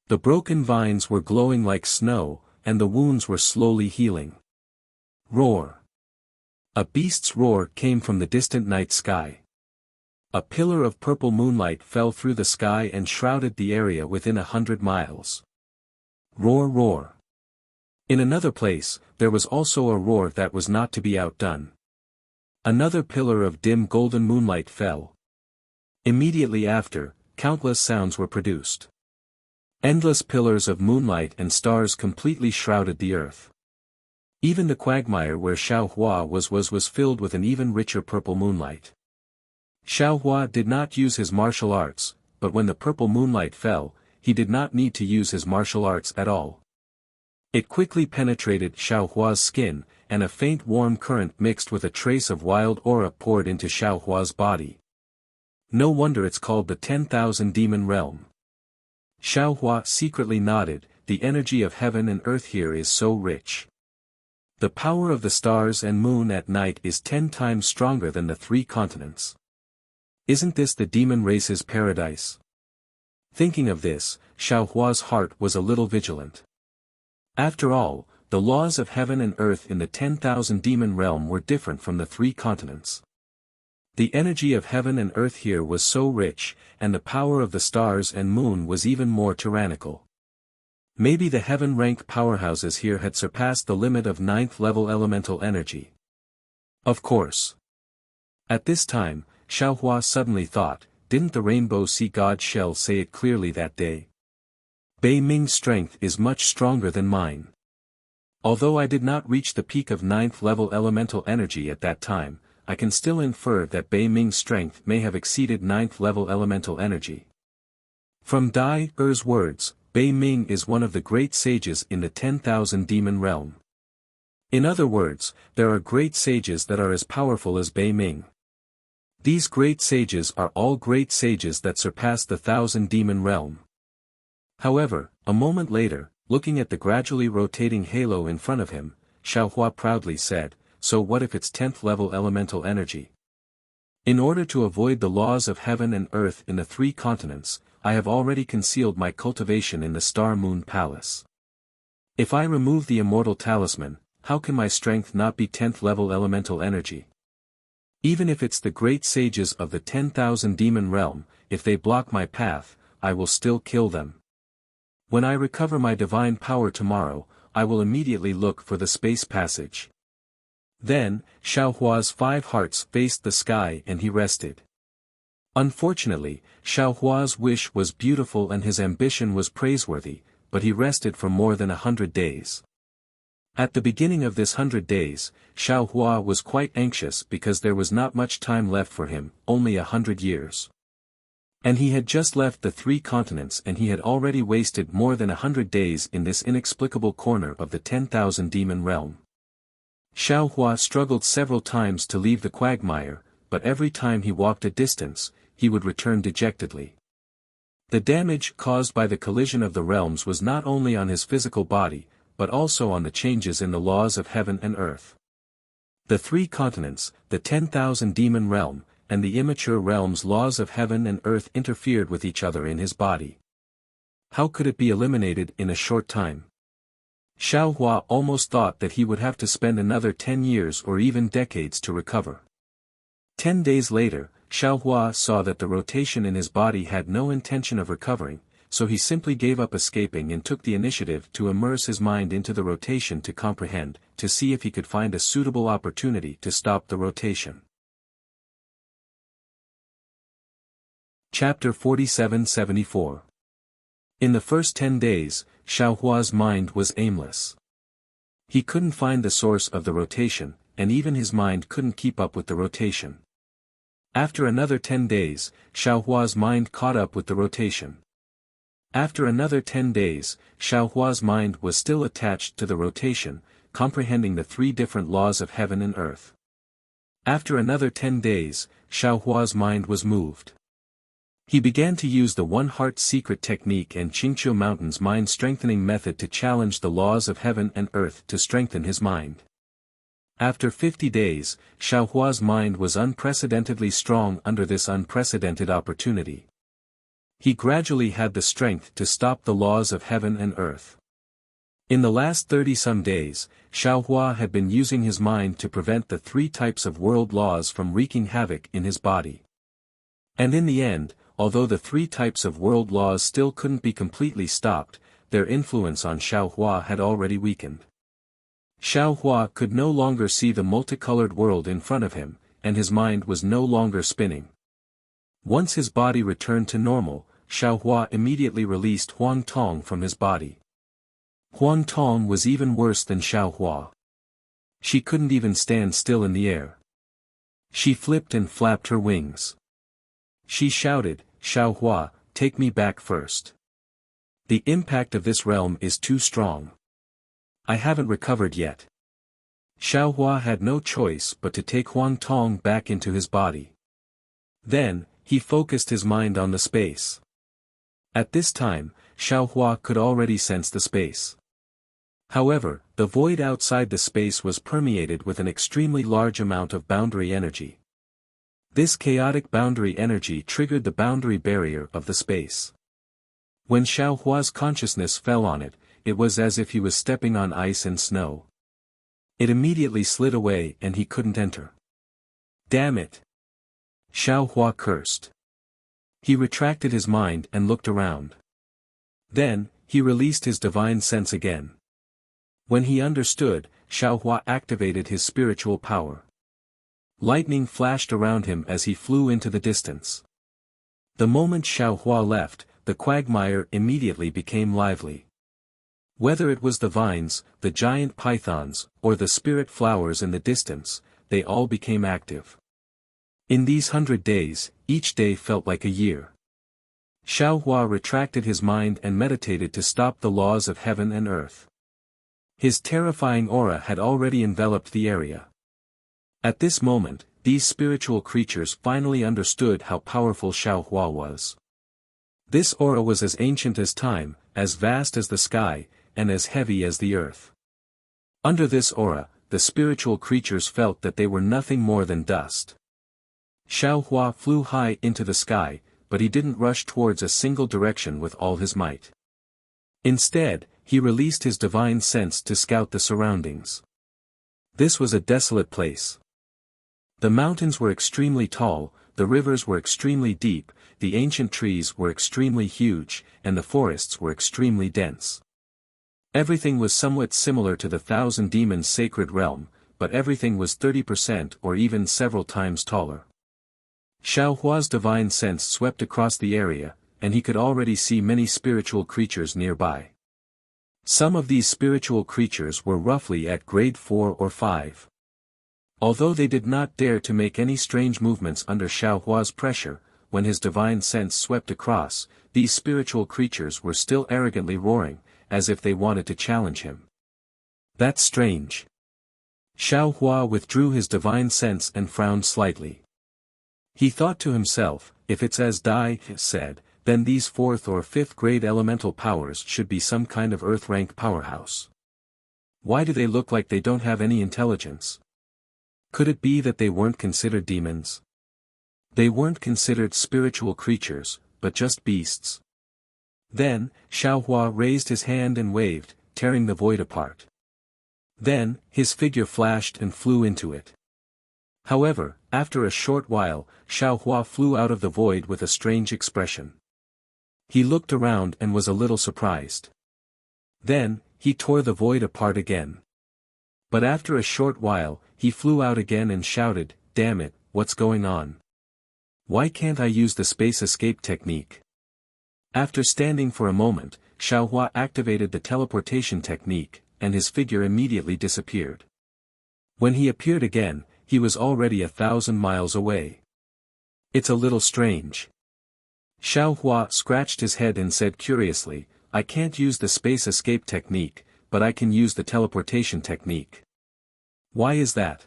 The broken vines were glowing like snow, and the wounds were slowly healing. Roar. A beast's roar came from the distant night sky. A pillar of purple moonlight fell through the sky and shrouded the area within 100 miles. Roar roar. In another place, there was also a roar that was not to be outdone. Another pillar of dim golden moonlight fell. Immediately after, countless sounds were produced. Endless pillars of moonlight and stars completely shrouded the earth. Even the quagmire where Xiao Hua was filled with an even richer purple moonlight. Xiao Hua did not use his martial arts, but when the purple moonlight fell, he did not need to use his martial arts at all. It quickly penetrated Xiao Hua's skin, and a faint warm current mixed with a trace of wild aura poured into Xiao Hua's body. No wonder it's called the 10,000 Demon Realm. Xiao Hua secretly nodded, the energy of heaven and earth here is so rich. The power of the stars and moon at night is 10 times stronger than the 3 continents. Isn't this the demon race's paradise? Thinking of this, Xiao Hua's heart was a little vigilant. After all, the laws of heaven and earth in the 10,000 demon realm were different from the 3 continents. The energy of heaven and earth here was so rich, and the power of the stars and moon was even more tyrannical. Maybe the heaven-rank powerhouses here had surpassed the limit of 9th level elemental energy. Of course. At this time, Xiao Hua suddenly thought, didn't the Rainbow Sea God Shell say it clearly that day? Bei Ming's strength is much stronger than mine. Although I did not reach the peak of 9th level elemental energy at that time, I can still infer that Bei Ming's strength may have exceeded 9th level elemental energy. From Dai Er's words, Bei Ming is one of the great sages in the 10,000 demon realm. In other words, there are great sages that are as powerful as Bei Ming. These great sages are all great sages that surpass the 1,000 demon realm. However, a moment later, looking at the gradually rotating halo in front of him, Xiao Hua proudly said, so what if it's 10th level elemental energy? In order to avoid the laws of heaven and earth in the 3 continents, I have already concealed my cultivation in the Star Moon Palace. If I remove the immortal talisman, how can my strength not be 10th level elemental energy? Even if it's the great sages of the 10,000 demon realm, if they block my path, I will still kill them. When I recover my divine power tomorrow, I will immediately look for the space passage. Then, Xiao Hua's 5 hearts faced the sky and he rested. Unfortunately, Xiao Hua's wish was beautiful and his ambition was praiseworthy, but he rested for more than 100 days. At the beginning of this 100 days, Xiao Hua was quite anxious because there was not much time left for him, only 100 years. And he had just left the 3 continents and he had already wasted more than 100 days in this inexplicable corner of the 10,000 demon realm. Xiao Hua struggled several times to leave the quagmire, but every time he walked a distance, he would return dejectedly. The damage caused by the collision of the realms was not only on his physical body, but also on the changes in the laws of heaven and earth. The 3 continents, the 10,000 demon realm, and the immature realms' laws of heaven and earth interfered with each other in his body. How could it be eliminated in a short time? Xiao Hua almost thought that he would have to spend another 10 years or even decades to recover. 10 days later, Xiao Hua saw that the rotation in his body had no intention of recovering, so he simply gave up escaping and took the initiative to immerse his mind into the rotation to comprehend, to see if he could find a suitable opportunity to stop the rotation. Chapter 47-74. In the first 10 days, Xiaohua's mind was aimless. He couldn't find the source of the rotation, and even his mind couldn't keep up with the rotation. After another 10 days, Xiaohua's mind caught up with the rotation. After another 10 days, Xiaohua's mind was still attached to the rotation, comprehending the 3 different laws of heaven and earth. After another 10 days, Xiaohua's mind was moved. He began to use the One Heart Secret technique and Qingqiu Mountain's mind-strengthening method to challenge the laws of heaven and earth to strengthen his mind. After 50 days, Xiaohua's mind was unprecedentedly strong under this unprecedented opportunity. He gradually had the strength to stop the laws of heaven and earth. In the last 30-some days, Xiaohua had been using his mind to prevent the 3 types of world laws from wreaking havoc in his body. And in the end, although the 3 types of world laws still couldn't be completely stopped, their influence on Xiaohua had already weakened. Xiaohua could no longer see the multicolored world in front of him, and his mind was no longer spinning. Once his body returned to normal, Xiaohua immediately released Huang Tong from his body. Huang Tong was even worse than Xiaohua. She couldn't even stand still in the air. She flipped and flapped her wings. She shouted, "Xiaohua, take me back first. The impact of this realm is too strong. I haven't recovered yet." Xiaohua had no choice but to take Huang Tong back into his body. Then, he focused his mind on the space. At this time, Xiaohua could already sense the space. However, the void outside the space was permeated with an extremely large amount of boundary energy. This chaotic boundary energy triggered the boundary barrier of the space. When Xiaohua's consciousness fell on it, it was as if he was stepping on ice and snow. It immediately slid away and he couldn't enter. "Damn it!" Xiaohua cursed. He retracted his mind and looked around. Then, he released his divine sense again. When he understood, Xiaohua activated his spiritual power. Lightning flashed around him as he flew into the distance. The moment Xiaohua left, the quagmire immediately became lively. Whether it was the vines, the giant pythons, or the spirit flowers in the distance, they all became active. In these 100 days, each day felt like a year. Xiaohua retracted his mind and meditated to stop the laws of heaven and earth. His terrifying aura had already enveloped the area. At this moment, these spiritual creatures finally understood how powerful Xiaohua was. This aura was as ancient as time, as vast as the sky, and as heavy as the earth. Under this aura, the spiritual creatures felt that they were nothing more than dust. Xiaohua flew high into the sky, but he didn't rush towards a single direction with all his might. Instead, he released his divine sense to scout the surroundings. This was a desolate place. The mountains were extremely tall, the rivers were extremely deep, the ancient trees were extremely huge, and the forests were extremely dense. Everything was somewhat similar to the Thousand Demons' sacred realm, but everything was 30% or even several times taller. Xiaohua's divine sense swept across the area, and he could already see many spiritual creatures nearby. Some of these spiritual creatures were roughly at grade 4 or 5. Although they did not dare to make any strange movements under Xiaohua's pressure, when his divine sense swept across, these spiritual creatures were still arrogantly roaring, as if they wanted to challenge him. "That's strange." Xiaohua withdrew his divine sense and frowned slightly. He thought to himself, if it's as Dai said, then these 4th or 5th grade elemental powers should be some kind of earth rank powerhouse. Why do they look like they don't have any intelligence? Could it be that they weren't considered demons? They weren't considered spiritual creatures, but just beasts. Then, Xiaohua raised his hand and waved, tearing the void apart. Then, his figure flashed and flew into it. However, after a short while, Xiaohua flew out of the void with a strange expression. He looked around and was a little surprised. Then, he tore the void apart again. But after a short while, he flew out again and shouted, "Damn it, what's going on? Why can't I use the space escape technique?" After standing for a moment, Xiaohua activated the teleportation technique, and his figure immediately disappeared. When he appeared again, he was already 1,000 miles away. "It's a little strange." Xiaohua scratched his head and said curiously, "I can't use the space escape technique, but I can use the teleportation technique. Why is that?"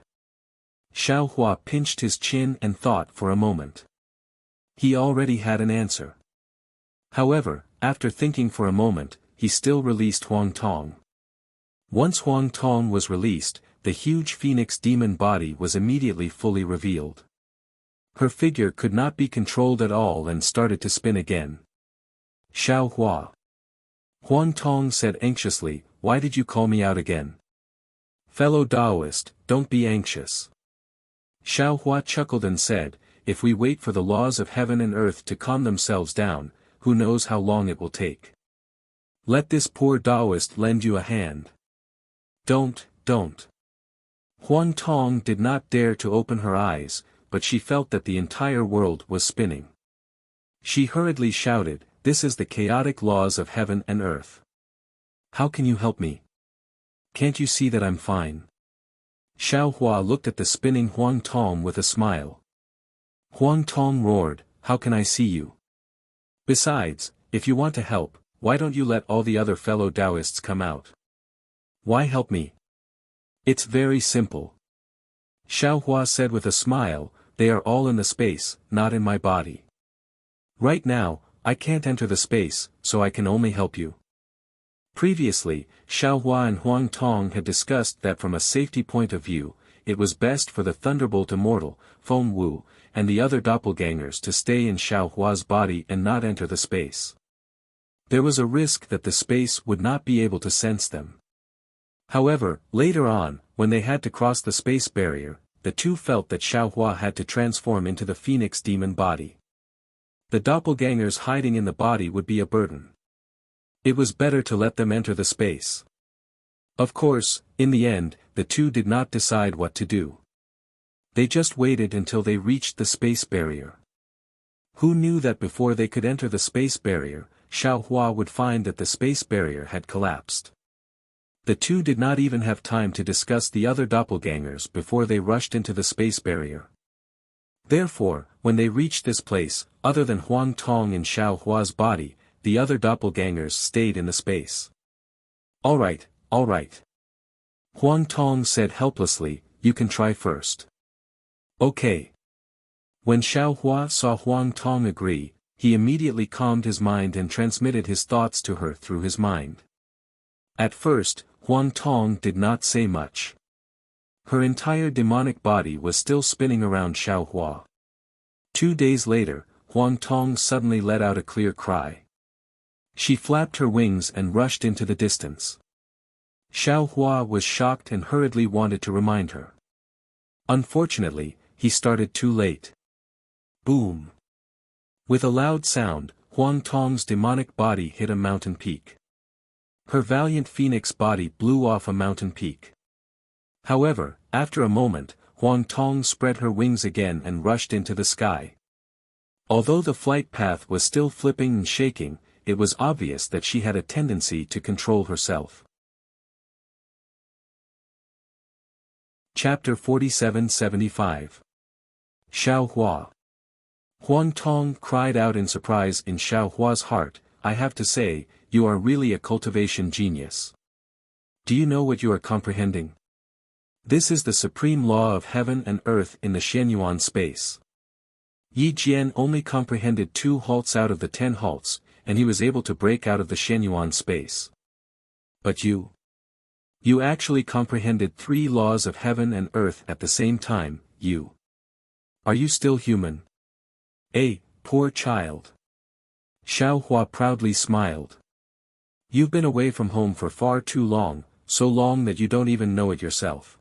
Xiaohua pinched his chin and thought for a moment. He already had an answer. However, after thinking for a moment, he still released Huang Tong. Once Huang Tong was released, the huge phoenix demon body was immediately fully revealed. Her figure could not be controlled at all and started to spin again. "Xiaohua." Huang Tong said anxiously, "Why did you call me out again?" "Fellow Taoist, don't be anxious." Xiaohua chuckled and said, "If we wait for the laws of heaven and earth to calm themselves down, who knows how long it will take. Let this poor Taoist lend you a hand." Don't. Huang Tong did not dare to open her eyes, but she felt that the entire world was spinning. She hurriedly shouted, "This is the chaotic laws of heaven and earth. How can you help me? Can't you see that I'm fine?" Xiaohua looked at the spinning Huang Tong with a smile. Huang Tong roared, "How can I see you? Besides, if you want to help, why don't you let all the other fellow Taoists come out? Why help me? It's very simple." Xiaohua said with a smile, "They are all in the space, not in my body. Right now, I can't enter the space, so I can only help you." Previously, Xiaohua and Huang Tong had discussed that from a safety point of view, it was best for the Thunderbolt Immortal, Feng Wu, and the other doppelgangers to stay in Xiaohua's body and not enter the space. There was a risk that the space would not be able to sense them. However, later on, when they had to cross the space barrier, the two felt that Xiaohua had to transform into the phoenix demon body. The doppelgangers hiding in the body would be a burden. It was better to let them enter the space. Of course, in the end, the two did not decide what to do. They just waited until they reached the space barrier. Who knew that before they could enter the space barrier, Xiaohua would find that the space barrier had collapsed. The two did not even have time to discuss the other doppelgangers before they rushed into the space barrier. Therefore, when they reached this place, other than Huang Tong in Xiaohua's body, the other doppelgangers stayed in the space. All right. Huang Tong said helplessly, "You can try first." "Okay." When Xiaohua saw Huang Tong agree, he immediately calmed his mind and transmitted his thoughts to her through his mind. At first, Huang Tong did not say much. Her entire demonic body was still spinning around Xiaohua. 2 days later, Huang Tong suddenly let out a clear cry. She flapped her wings and rushed into the distance. Xiaohua was shocked and hurriedly wanted to remind her. Unfortunately, he started too late. Boom! With a loud sound, Huang Tong's demonic body hit a mountain peak. Her valiant phoenix body blew off a mountain peak. However, after a moment, Huang Tong spread her wings again and rushed into the sky. Although the flight path was still flipping and shaking, it was obvious that she had a tendency to control herself. Chapter 47-75. Xiaohua. Huang Tong cried out in surprise in Xiaohua's heart, "I have to say, you are really a cultivation genius. Do you know what you are comprehending? This is the supreme law of heaven and earth in the Shenyuan space." Yi Jian only comprehended 2 halts out of the 10 halts, and he was able to break out of the Shenyuan space. But you actually comprehended 3 laws of heaven and earth at the same time, you. Are you still human? Poor child. Xiaohua proudly smiled. You've been away from home for far too long, so long that you don't even know it yourself.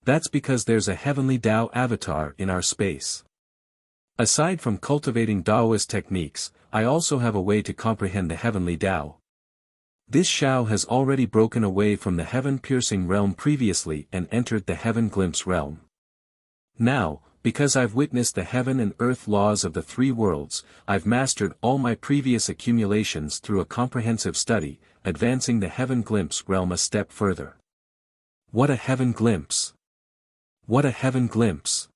That's because there's a heavenly Tao avatar in our space. Aside from cultivating Taoist techniques, I also have a way to comprehend the heavenly Tao. This Shao has already broken away from the heaven-piercing realm previously and entered the heaven-glimpse realm. Now, because I've witnessed the heaven and earth laws of the three worlds, I've mastered all my previous accumulations through a comprehensive study, advancing the heaven glimpse realm a step further. What a heaven glimpse! What a heaven glimpse!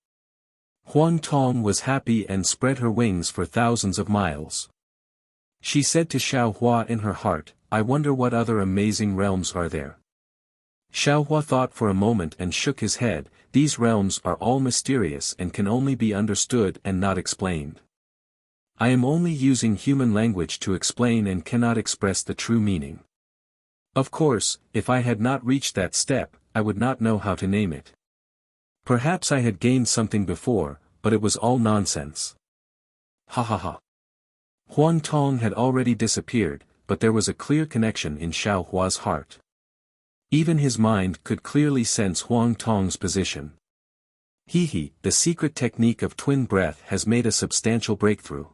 Huang Tong was happy and spread her wings for thousands of miles. She said to Xiao Hua in her heart, I wonder what other amazing realms are there. Xiao Hua thought for a moment and shook his head, these realms are all mysterious and can only be understood and not explained. I am only using human language to explain and cannot express the true meaning. Of course, if I had not reached that step, I would not know how to name it. Perhaps I had gained something before, but it was all nonsense. Ha ha ha. Huang Tong had already disappeared, but there was a clear connection in Xiao Hua's heart. Even his mind could clearly sense Huang Tong's position. The secret technique of twin breath has made a substantial breakthrough.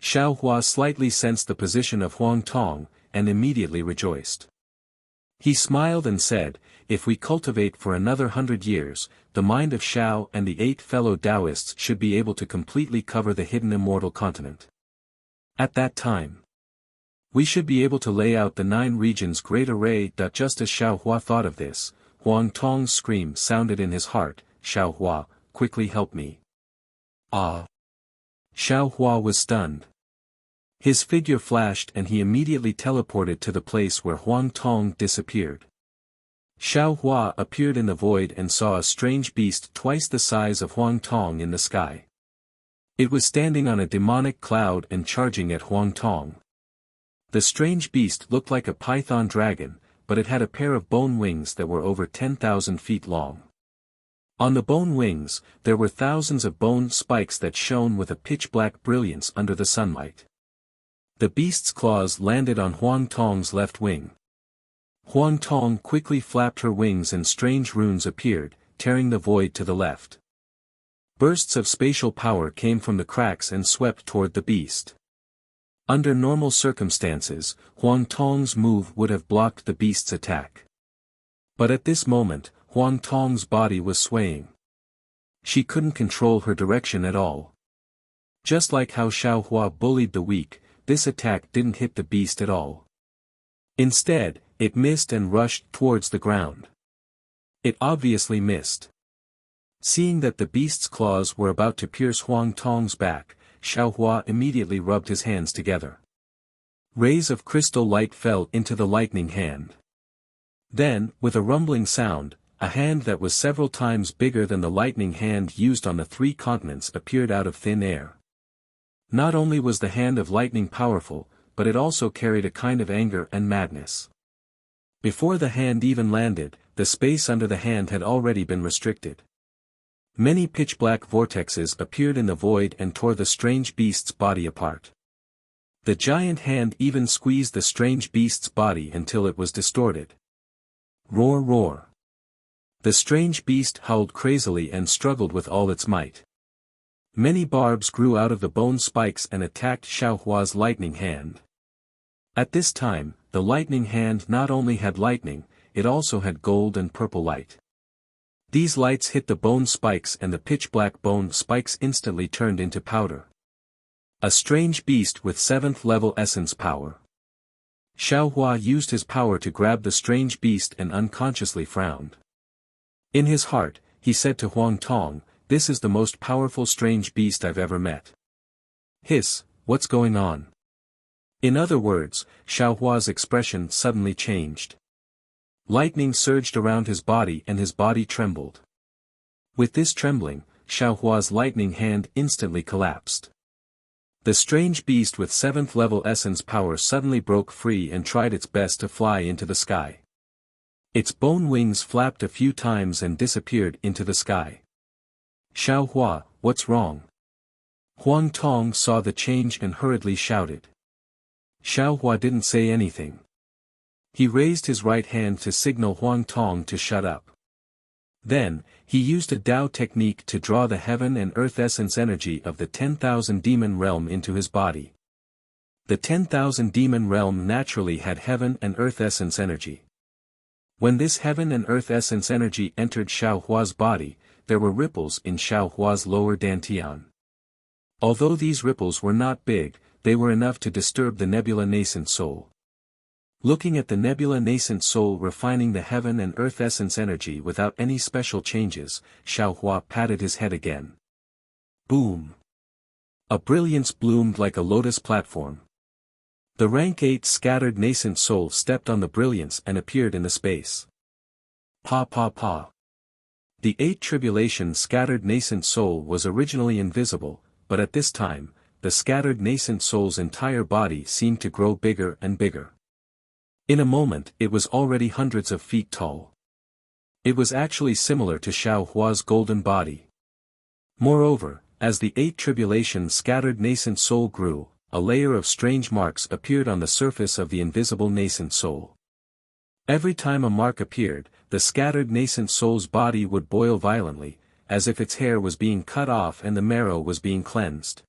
Xiao Hua slightly sensed the position of Huang Tong, and immediately rejoiced. He smiled and said, if we cultivate for another 100 years, the mind of Xiao and the 8 fellow Taoists should be able to completely cover the hidden immortal continent. At that time, we should be able to lay out the 9 regions' great array. Just as Xiao Hua thought of this, Huang Tong's scream sounded in his heart, Xiao Hua, quickly help me. Ah! Xiao Hua was stunned. His figure flashed and he immediately teleported to the place where Huang Tong disappeared. Xiao Hua appeared in the void and saw a strange beast twice the size of Huang Tong in the sky. It was standing on a demonic cloud and charging at Huang Tong. The strange beast looked like a python dragon, but it had a pair of bone wings that were over 10,000 feet long. On the bone wings, there were thousands of bone spikes that shone with a pitch-black brilliance under the sunlight. The beast's claws landed on Huang Tong's left wing. Huang Tong quickly flapped her wings and strange runes appeared, tearing the void to the left. Bursts of spatial power came from the cracks and swept toward the beast. Under normal circumstances, Huang Tong's move would have blocked the beast's attack. But at this moment, Huang Tong's body was swaying. She couldn't control her direction at all. Just like how Xiao Hua bullied the weak, this attack didn't hit the beast at all. Instead, it missed and rushed towards the ground. It obviously missed. Seeing that the beast's claws were about to pierce Huang Tong's back, Xiao Hua immediately rubbed his hands together. Rays of crystal light fell into the lightning hand. Then, with a rumbling sound, a hand that was several times bigger than the lightning hand used on the 3 continents appeared out of thin air. Not only was the hand of lightning powerful, but it also carried a kind of anger and madness. Before the hand even landed, the space under the hand had already been restricted. Many pitch-black vortexes appeared in the void and tore the strange beast's body apart. The giant hand even squeezed the strange beast's body until it was distorted. Roar roar. The strange beast howled crazily and struggled with all its might. Many barbs grew out of the bone spikes and attacked Xiao Hua's lightning hand. At this time, the lightning hand not only had lightning, it also had gold and purple light. These lights hit the bone spikes and the pitch-black bone spikes instantly turned into powder. A strange beast with 7th level essence power. Xiao Hua used his power to grab the strange beast and unconsciously frowned. In his heart, he said to Huang Tong, this is the most powerful strange beast I've ever met. Hiss, what's going on? In other words, Xiao Hua's expression suddenly changed. Lightning surged around his body and his body trembled. With this trembling, Xiao Hua's lightning hand instantly collapsed. The strange beast with 7th level essence power suddenly broke free and tried its best to fly into the sky. Its bone wings flapped a few times and disappeared into the sky. Xiao Hua, what's wrong? Huang Tong saw the change and hurriedly shouted. Xiao Hua didn't say anything. He raised his right hand to signal Huang Tong to shut up. Then, He used a Tao technique to draw the heaven and earth essence energy of the 10,000 demon realm into his body. The 10,000 demon realm naturally had heaven and earth essence energy. When this heaven and earth essence energy entered Xiao Hua's body, there were ripples in Xiao Hua's lower dantian. Although these ripples were not big, they were enough to disturb the nebula nascent soul. Looking at the nebula nascent soul refining the heaven and earth essence energy without any special changes, Xiao Hua patted his head again. Boom! A brilliance bloomed like a lotus platform. The rank 8 scattered nascent soul stepped on the brilliance and appeared in the space. Pa pa pa. The 8 tribulation scattered nascent soul was originally invisible, but at this time, the scattered nascent soul's entire body seemed to grow bigger and bigger. In a moment it was already hundreds of feet tall. It was actually similar to Xiao Hua's golden body. Moreover, as the 8 tribulation scattered nascent soul grew, a layer of strange marks appeared on the surface of the invisible nascent soul. Every time a mark appeared, the scattered nascent soul's body would boil violently, as if its hair was being cut off and the marrow was being cleansed.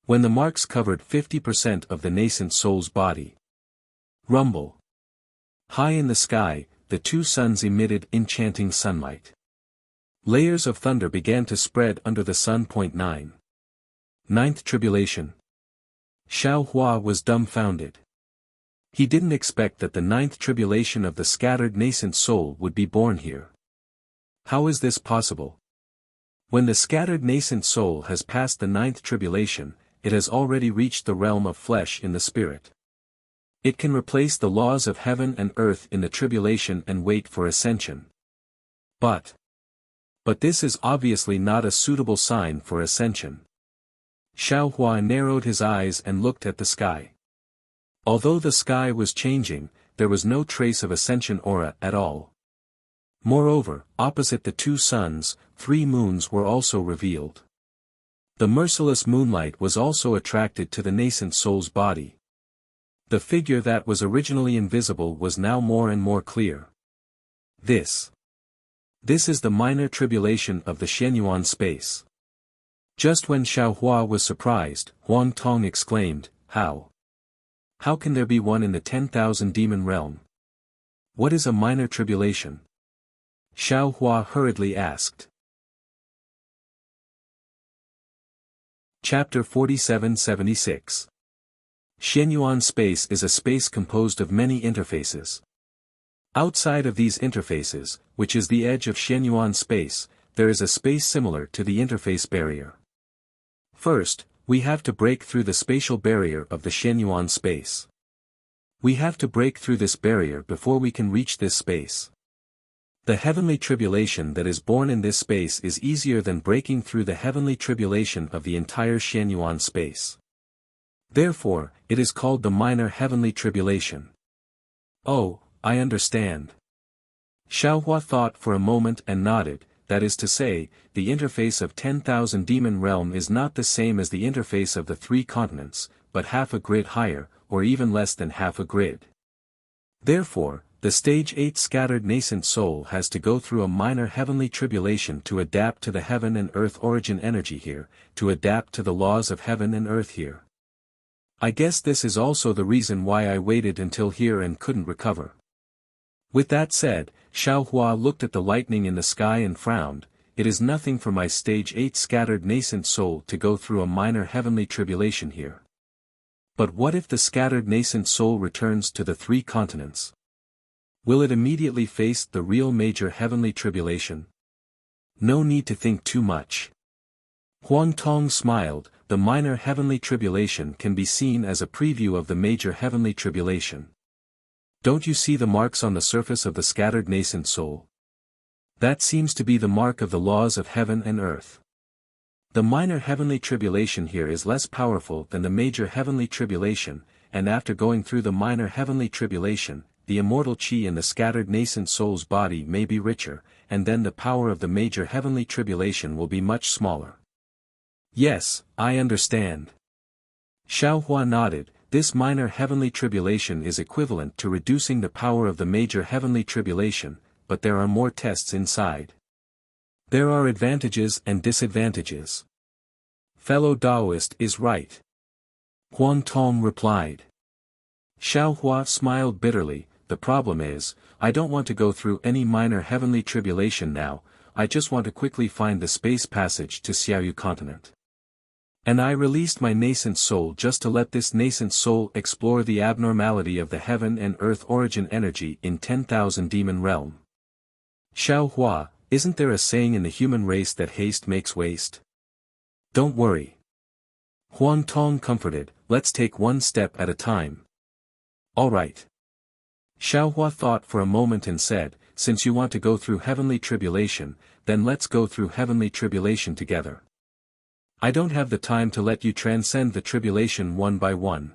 When the marks covered 50% of the nascent soul's body. Rumble. High in the sky, the 2 suns emitted enchanting sunlight. Layers of thunder began to spread under the sun. 9. Ninth tribulation. Xiao Hua was dumbfounded. He didn't expect that the 9th tribulation of the scattered nascent soul would be born here. How is this possible? When the scattered nascent soul has passed the 9th tribulation, it has already reached the realm of flesh in the spirit. It can replace the laws of heaven and earth in the tribulation and wait for ascension. But this is obviously not a suitable sign for ascension. Xiao Hua narrowed his eyes and looked at the sky. Although the sky was changing, there was no trace of ascension aura at all. Moreover, opposite the 2 suns, 3 moons were also revealed. The merciless moonlight was also attracted to the nascent soul's body. The figure that was originally invisible was now more and more clear. This is the minor tribulation of the Shenyuan space. Just when Xiao Hua was surprised, Huang Tong exclaimed, How? How can there be one in the 10,000 demon realm? What is a minor tribulation? Xiao Hua hurriedly asked. Chapter 4776. Shenyuan space is a space composed of many interfaces. Outside of these interfaces, which is the edge of Shenyuan space, there is a space similar to the interface barrier. First, we have to break through the spatial barrier of the Shenyuan space. We have to break through this barrier before we can reach this space. The heavenly tribulation that is born in this space is easier than breaking through the heavenly tribulation of the entire Shenyuan space. Therefore, it is called the minor heavenly tribulation. Oh, I understand. Xiao Hua thought for a moment and nodded. That is to say, the interface of 10,000 demon realm is not the same as the interface of the 3 continents, but half a grid higher, or even less than half a grid. Therefore, the stage 8 scattered nascent soul has to go through a minor heavenly tribulation to adapt to the heaven and earth origin energy here, to adapt to the laws of heaven and earth here. I guess this is also the reason why I waited until here and couldn't recover. With that said, Xiao Hua looked at the lightning in the sky and frowned. It is nothing for my stage 8 scattered nascent soul to go through a minor heavenly tribulation here. But what if the scattered nascent soul returns to the 3 continents? Will it immediately face the real major heavenly tribulation? No need to think too much. Huang Tong smiled. The minor heavenly tribulation can be seen as a preview of the major heavenly tribulation. Don't you see the marks on the surface of the scattered nascent soul? That seems to be the mark of the laws of heaven and earth. The minor heavenly tribulation here is less powerful than the major heavenly tribulation, and after going through the minor heavenly tribulation, the immortal chi in the scattered nascent soul's body may be richer, and then the power of the major heavenly tribulation will be much smaller. Yes, I understand. Xiao Hua nodded. This minor heavenly tribulation is equivalent to reducing the power of the major heavenly tribulation, but there are more tests inside. There are advantages and disadvantages. Fellow Taoist is right. Huang Tong replied. Xiao Hua smiled bitterly. The problem is, I don't want to go through any minor heavenly tribulation now, I just want to quickly find the space passage to Xiaoyu continent. And I released my nascent soul just to let this nascent soul explore the abnormality of the heaven and earth origin energy in 10,000 demon realm. Xiao Hua, isn't there a saying in the human race that haste makes waste? Don't worry. Huang Tong comforted, let's take one step at a time. All right. Xiao Hua thought for a moment and said, since you want to go through heavenly tribulation, then let's go through heavenly tribulation together. I don't have the time to let you transcend the tribulation one by one.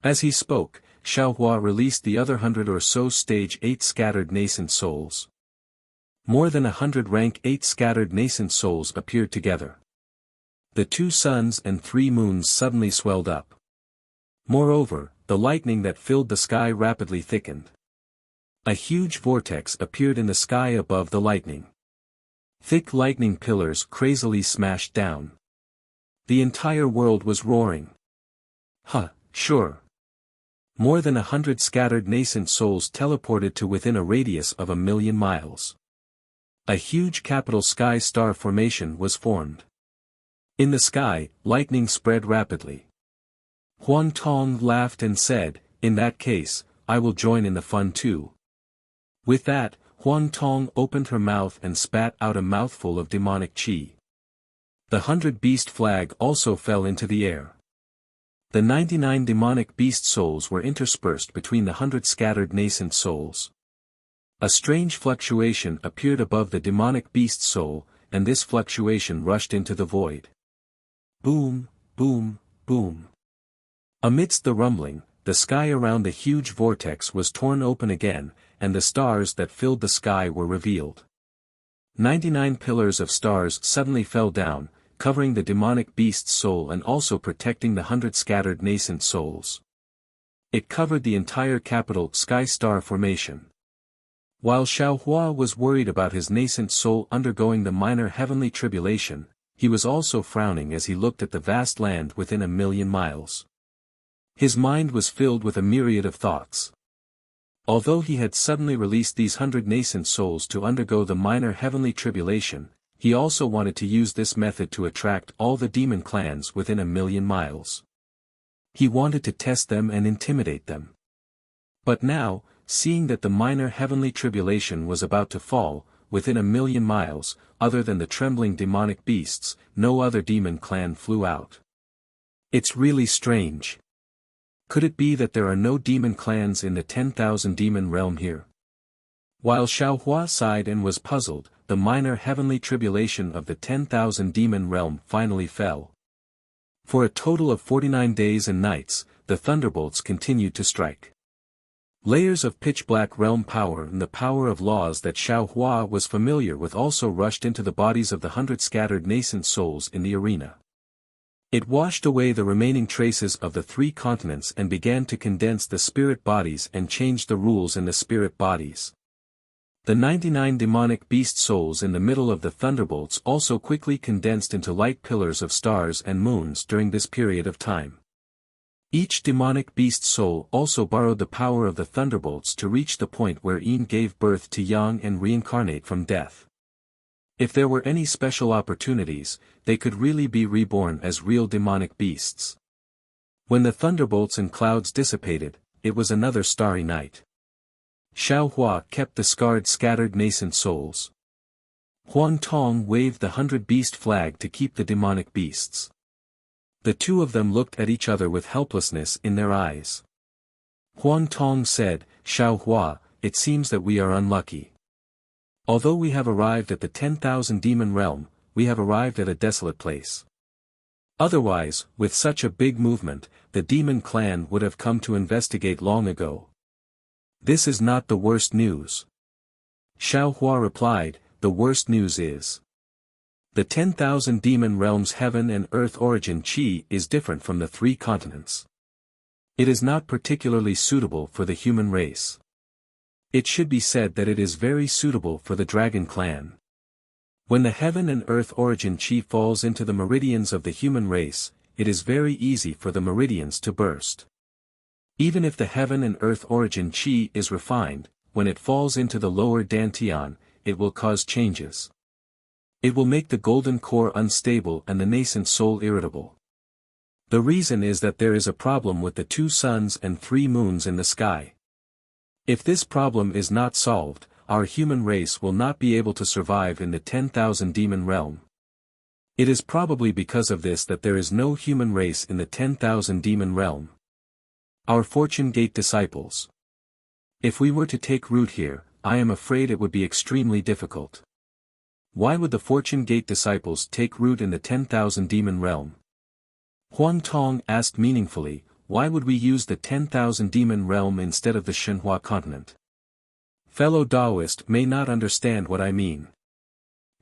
As he spoke, Xiao Hua released the other 100 or so stage 8 scattered nascent souls. More than 100 rank 8 scattered nascent souls appeared together. The 2 suns and 3 moons suddenly swelled up. Moreover, the lightning that filled the sky rapidly thickened. A huge vortex appeared in the sky above the lightning. Thick lightning pillars crazily smashed down. The entire world was roaring. Sure. More than 100 scattered nascent souls teleported to within a radius of 1,000,000 miles. A huge capital sky star formation was formed. In the sky, lightning spread rapidly. Huang Tong laughed and said, in that case, I will join in the fun too. With that, Huang Tong opened her mouth and spat out a mouthful of demonic qi. The 100-beast flag also fell into the air. The 99 demonic beast souls were interspersed between the 100 scattered nascent souls. A strange fluctuation appeared above the demonic beast soul, and this fluctuation rushed into the void. Boom, boom, boom. Amidst the rumbling, the sky around the huge vortex was torn open again, and the stars that filled the sky were revealed. 99 pillars of stars suddenly fell down, covering the demonic beast's soul and also protecting the 100 scattered nascent souls. It covered the entire capital sky star formation. While Xiao Hua was worried about his nascent soul undergoing the minor heavenly tribulation, he was also frowning as he looked at the vast land within 1,000,000 miles. His mind was filled with a myriad of thoughts. Although he had suddenly released these 100 nascent souls to undergo the minor heavenly tribulation, he also wanted to use this method to attract all the demon clans within 1,000,000 miles. He wanted to test them and intimidate them. But now, seeing that the minor heavenly tribulation was about to fall, within 1,000,000 miles, other than the trembling demonic beasts, no other demon clan flew out. It's really strange. Could it be that there are no demon clans in the 10,000 demon realm here? While Xiao Hua sighed and was puzzled, the minor heavenly tribulation of the 10,000 demon realm finally fell. For a total of 49 days and nights, the thunderbolts continued to strike. Layers of pitch-black realm power and the power of laws that Xiao Hua was familiar with also rushed into the bodies of the 100 scattered nascent souls in the arena. It washed away the remaining traces of the 3 continents and began to condense the spirit bodies and change the rules in the spirit bodies. The 99 demonic beast souls in the middle of the thunderbolts also quickly condensed into light pillars of stars and moons during this period of time. Each demonic beast soul also borrowed the power of the thunderbolts to reach the point where Yin gave birth to Yang and reincarnate from death. If there were any special opportunities, they could really be reborn as real demonic beasts. When the thunderbolts and clouds dissipated, it was another starry night. Xiao Hua kept the scarred scattered nascent souls. Huang Tong waved the 100-beast flag to keep the demonic beasts. The two of them looked at each other with helplessness in their eyes. Huang Tong said, Xiao Hua, it seems that we are unlucky. Although we have arrived at the 10,000 demon realm, we have arrived at a desolate place. Otherwise, with such a big movement, the demon clan would have come to investigate long ago. This is not the worst news. Xiao Hua replied, the worst news is the 10,000 demon realms heaven and earth origin qi is different from the 3 continents. It is not particularly suitable for the human race. It should be said that it is very suitable for the dragon clan. When the heaven and earth origin chi falls into the meridians of the human race, it is very easy for the meridians to burst. Even if the heaven and earth origin chi is refined, when it falls into the lower dantian, it will cause changes. It will make the golden core unstable and the nascent soul irritable. The reason is that there is a problem with the 2 suns and 3 moons in the sky. If this problem is not solved, our human race will not be able to survive in the 10,000 demon realm. It is probably because of this that there is no human race in the 10,000 demon realm. Our Fortune Gate disciples. If we were to take root here, I am afraid it would be extremely difficult. Why would the Fortune Gate disciples take root in the 10,000 demon realm? Huang Tong asked meaningfully, why would we use the 10,000 demon realm instead of the Shenhua continent? Fellow Taoist may not understand what I mean.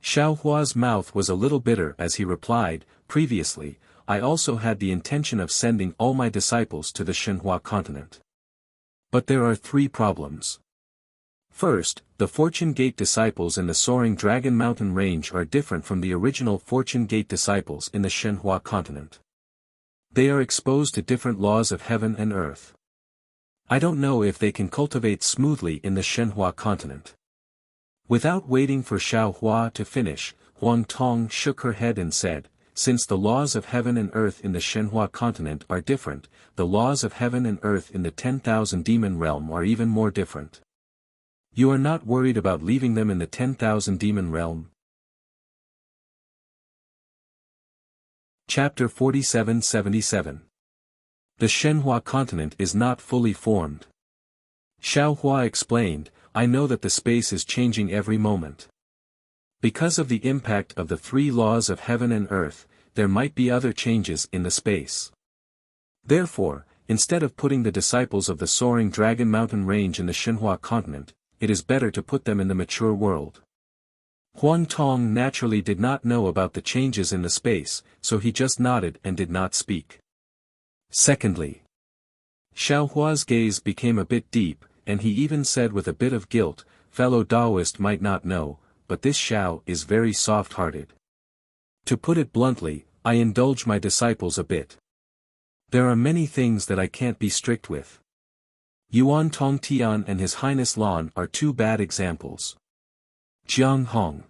Xiao Hua's mouth was a little bitter as he replied, previously, I also had the intention of sending all my disciples to the Shenhua continent. But there are 3 problems. First, the Fortune Gate disciples in the Soaring Dragon Mountain range are different from the original Fortune Gate disciples in the Shenhua continent. They are exposed to different laws of heaven and earth. I don't know if they can cultivate smoothly in the Shenhua continent. Without waiting for Xiao Hua to finish, Huang Tong shook her head and said, since the laws of heaven and earth in the Shenhua continent are different, the laws of heaven and earth in the 10,000 demon realm are even more different. You are not worried about leaving them in the 10,000 demon realm? Chapter 47-77. The Shenhua continent is not fully formed. Xiao Hua explained, I know that the space is changing every moment. Because of the impact of the 3 laws of heaven and earth, there might be other changes in the space. Therefore, instead of putting the disciples of the Soaring Dragon Mountain range in the Shenhua continent, it is better to put them in the mature world. Huang Tong naturally did not know about the changes in the space, so he just nodded and did not speak. Secondly, Xiao Hua's gaze became a bit deep, and he even said with a bit of guilt, fellow Taoist might not know, but this Xiao is very soft-hearted. To put it bluntly, I indulge my disciples a bit. There are many things that I can't be strict with. Yuan Tongtian and His Highness Lan are 2 bad examples. Jiang Hong.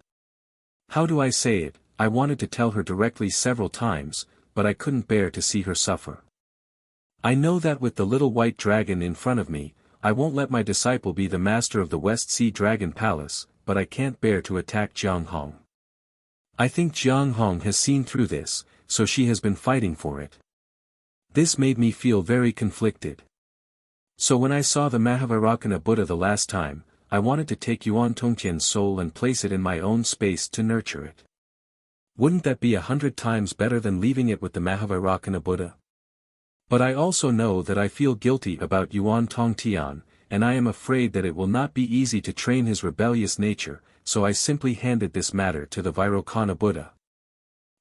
How do I say it? I wanted to tell her directly several times, but I couldn't bear to see her suffer. I know that with the little white dragon in front of me, I won't let my disciple be the master of the West Sea Dragon Palace, but I can't bear to attack Jiang Hong. I think Jiang Hong has seen through this, so she has been fighting for it. This made me feel very conflicted. So when I saw the Mahavairakana Buddha the last time, I wanted to take Yuan Tongtian's soul and place it in my own space to nurture it. Wouldn't that be 100 times better than leaving it with the Mahavairakana Buddha? But I also know that I feel guilty about Yuan Tongtian, and I am afraid that it will not be easy to train his rebellious nature, so I simply handed this matter to the Vairocana Buddha.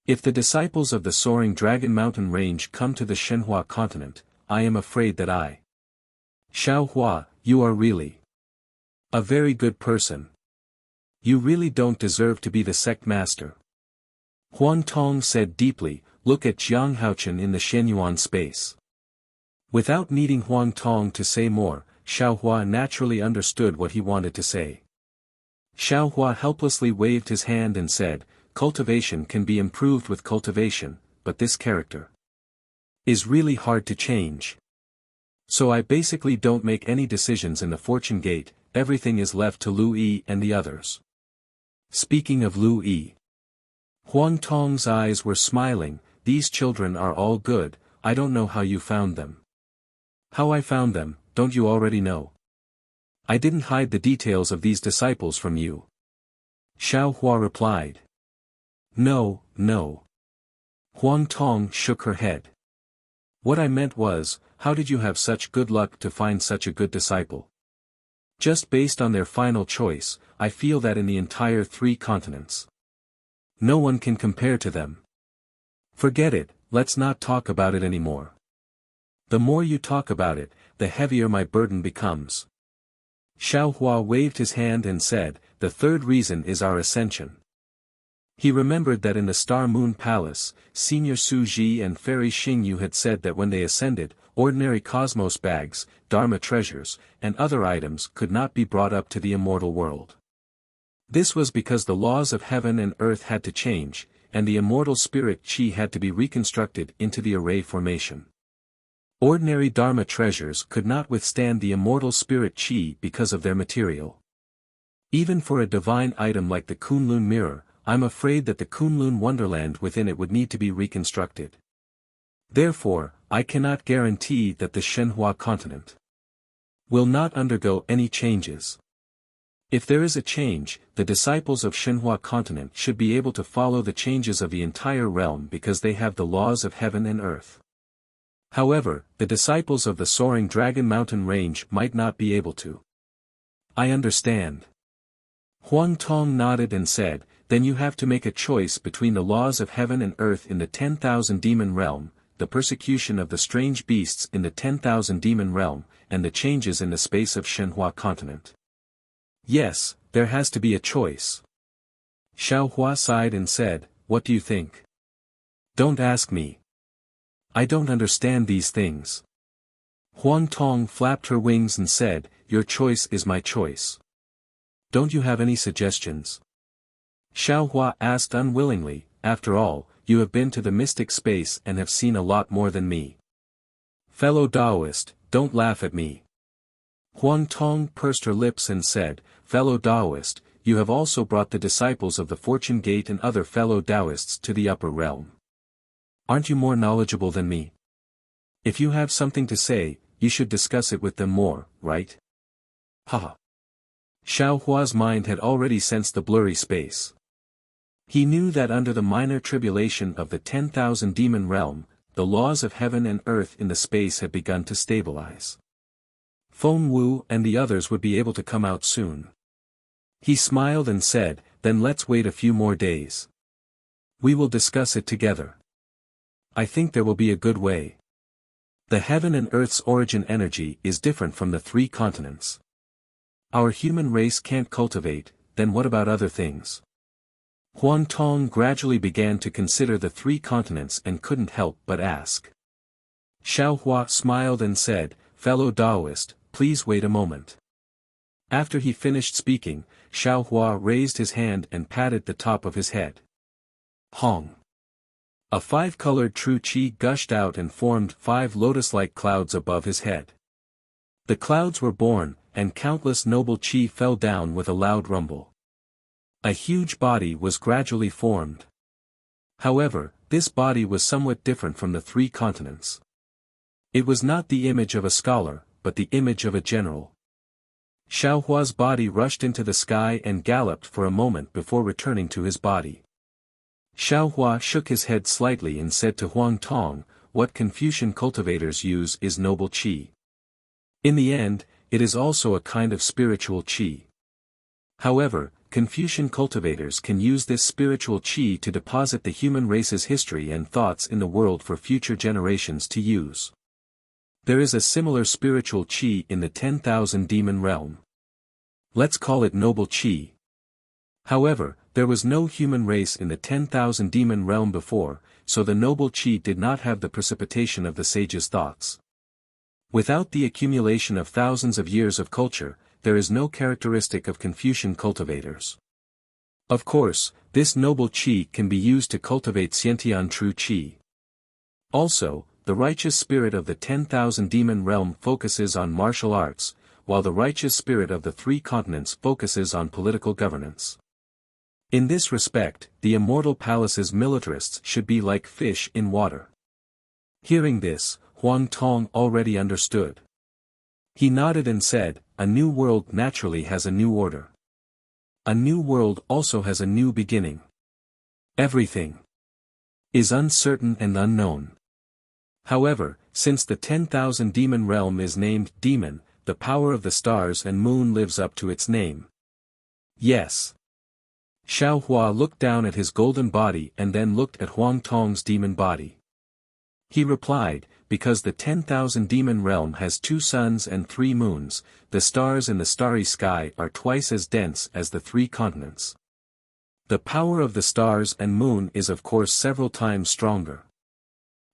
If the disciples of the Soaring Dragon Mountain range come to the Shenhua continent, I am afraid that Xiao Hua, you are really a very good person. You really don't deserve to be the sect master. Huang Tong said deeply, look at Jiang Haochen in the Shenyuan space. Without needing Huang Tong to say more, Xiao Hua naturally understood what he wanted to say. Xiao Hua helplessly waved his hand and said, cultivation can be improved with cultivation, but this character is really hard to change. So I basically don't make any decisions in the Fortune Gate, everything is left to Lu Yi and the others. Speaking of Lu Yi, Huang Tong's eyes were smiling, these children are all good, I don't know how you found them. How I found them, don't you already know? I didn't hide the details of these disciples from you. Xiao Hua replied. No, no. Huang Tong shook her head. What I meant was, how did you have such good luck to find such a good disciple? Just based on their final choice, I feel that in the entire 3 continents, no one can compare to them. Forget it, let's not talk about it anymore. The more you talk about it, the heavier my burden becomes. Xiao Hua waved his hand and said, the 3rd reason is our ascension. He remembered that in the Star Moon Palace, Senior Su Ji and Fairy Xing Yu had said that when they ascended, ordinary cosmos bags, Dharma treasures, and other items could not be brought up to the immortal world. This was because the laws of heaven and earth had to change, and the immortal spirit chi had to be reconstructed into the array formation. Ordinary Dharma treasures could not withstand the immortal spirit chi because of their material. Even for a divine item like the Kunlun mirror, I'm afraid that the Kunlun wonderland within it would need to be reconstructed. Therefore, I cannot guarantee that the Shenhua continent will not undergo any changes. If there is a change, the disciples of Shenhua continent should be able to follow the changes of the entire realm because they have the laws of heaven and earth. However, the disciples of the soaring Dragon Mountain range might not be able to. I understand. Huang Tong nodded and said, then you have to make a choice between the laws of heaven and earth in the 10,000 demon realm, the persecution of the strange beasts in the 10,000 demon realm, and the changes in the space of Shenhua continent. Yes, there has to be a choice. Xiaohua sighed and said, what do you think? Don't ask me. I don't understand these things. Huang Tong flapped her wings and said, your choice is my choice. Don't you have any suggestions? Xiaohua asked unwillingly, after all, you have been to the mystic space and have seen a lot more than me. Fellow Taoist, don't laugh at me. Huang Tong pursed her lips and said, fellow Taoist, you have also brought the disciples of the Fortune Gate and other fellow Taoists to the upper realm. Aren't you more knowledgeable than me? If you have something to say, you should discuss it with them more, right? Haha. Xiaohua's mind had already sensed the blurry space. He knew that under the minor tribulation of the 10,000 demon realm, the laws of heaven and earth in the space had begun to stabilize. Feng Wu and the others would be able to come out soon. He smiled and said, then let's wait a few more days. We will discuss it together. I think there will be a good way. The heaven and earth's origin energy is different from the 3 continents. Our human race can't cultivate, then what about other things? Huang Tong gradually began to consider the 3 continents and couldn't help but ask. Xiaohua smiled and said, fellow Taoist, please wait a moment. After he finished speaking, Xiaohua raised his hand and patted the top of his head. Hong. A 5-colored true qi gushed out and formed 5 lotus-like clouds above his head. The clouds were born, and countless noble qi fell down with a loud rumble. A huge body was gradually formed. However, this body was somewhat different from the 3 continents. It was not the image of a scholar, but the image of a general. Xiaohua's body rushed into the sky and galloped for a moment before returning to his body. Xiaohua shook his head slightly and said to Huang Tong, what Confucian cultivators use is noble qi. In the end, it is also a kind of spiritual qi. However, Confucian cultivators can use this spiritual qi to deposit the human race's history and thoughts in the world for future generations to use. There is a similar spiritual qi in the 10,000 demon realm. Let's call it noble qi. However, there was no human race in the 10,000 demon realm before, so the noble qi did not have the precipitation of the sage's thoughts. Without the accumulation of thousands of years of culture, there is no characteristic of Confucian cultivators. Of course, this noble qi can be used to cultivate Xiantian true qi. Also, the righteous spirit of the 10,000 demon realm focuses on martial arts, while the righteous spirit of the 3 continents focuses on political governance. In this respect, the immortal palace's militarists should be like fish in water. Hearing this, Huang Tong already understood. He nodded and said, a new world naturally has a new order. A new world also has a new beginning. Everything is uncertain and unknown. However, since the 10,000 demon realm is named demon, the power of the stars and moon lives up to its name. Yes. Xiaohua looked down at his golden body and then looked at Huang Tong's demon body. He replied, because the 10,000 demon realm has 2 suns and 3 moons, the stars in the starry sky are twice as dense as the 3 continents. The power of the stars and moon is of course several times stronger.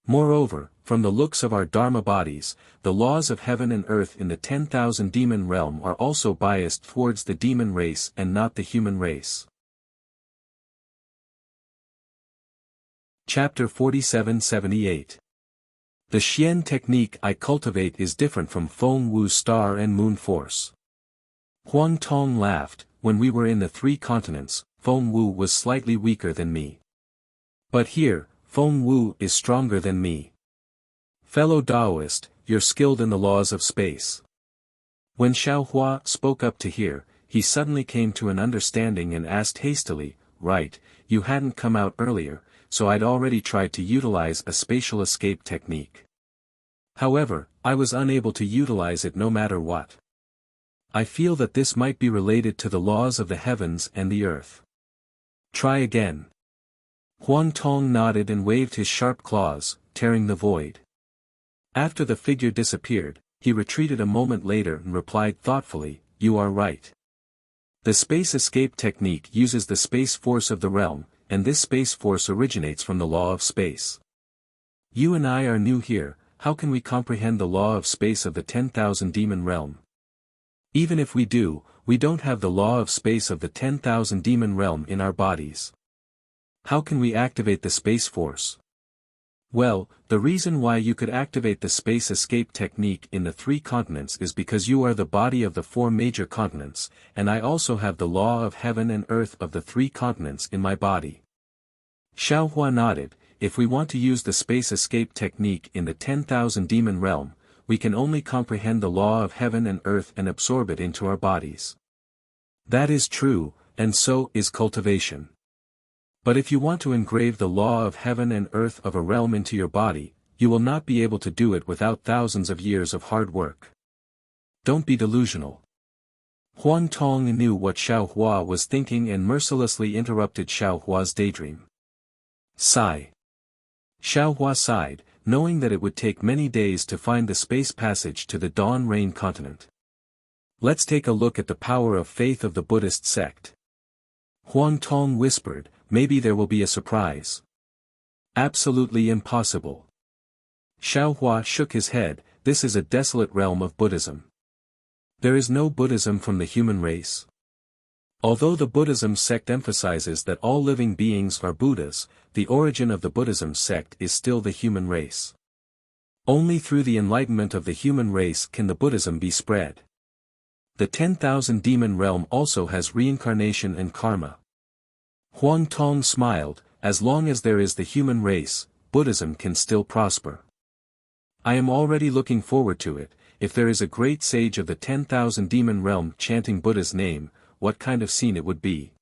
Moreover, from the looks of our Dharma bodies, the laws of heaven and earth in the 10,000 demon realm are also biased towards the demon race and not the human race. Chapter 47-78. The Xian technique I cultivate is different from Feng Wu's star and moon force. Huang Tong laughed. When we were in the three continents, Feng Wu was slightly weaker than me. But here, Feng Wu is stronger than me. Fellow Taoist, you're skilled in the laws of space. When Xiaohua spoke up to hear, he suddenly came to an understanding and asked hastily, right, you hadn't come out earlier, so I'd already tried to utilize a spatial escape technique. However, I was unable to utilize it no matter what. I feel that this might be related to the laws of the heavens and the earth. Try again. Huang Tong nodded and waved his sharp claws, tearing the void. After the figure disappeared, he retreated a moment later and replied thoughtfully, you are right. The space escape technique uses the space force of the realm, and this space force originates from the law of space. You and I are new here, how can we comprehend the law of space of the 10,000 demon realm? Even if we do, we don't have the law of space of the 10,000 demon realm in our bodies. How can we activate the space force? Well, the reason why you could activate the space escape technique in the three continents is because you are the body of the four major continents, and I also have the law of heaven and earth of the three continents in my body. Xiaohua nodded. If we want to use the space escape technique in the 10,000 demon realm, we can only comprehend the law of heaven and earth and absorb it into our bodies. That is true, and so is cultivation. But if you want to engrave the law of heaven and earth of a realm into your body, you will not be able to do it without thousands of years of hard work. Don't be delusional. Huang Tong knew what Xiaohua was thinking and mercilessly interrupted Xiaohua's daydream. Sigh. Xiaohua sighed, knowing that it would take many days to find the space passage to the Dawn Rain continent. Let's take a look at the power of faith of the Buddhist sect. Huang Tong whispered, maybe there will be a surprise. Absolutely impossible. Xiaohua shook his head, this is a desolate realm of Buddhism. There is no Buddhism from the human race. Although the Buddhism sect emphasizes that all living beings are Buddhas, the origin of the Buddhism sect is still the human race. Only through the enlightenment of the human race can the Buddhism be spread. The 10,000 demon realm also has reincarnation and karma. Huang Tong smiled, as long as there is the human race, Buddhism can still prosper. I am already looking forward to it. If there is a great sage of the 10,000 demon realm chanting Buddha's name, what kind of scene it would be.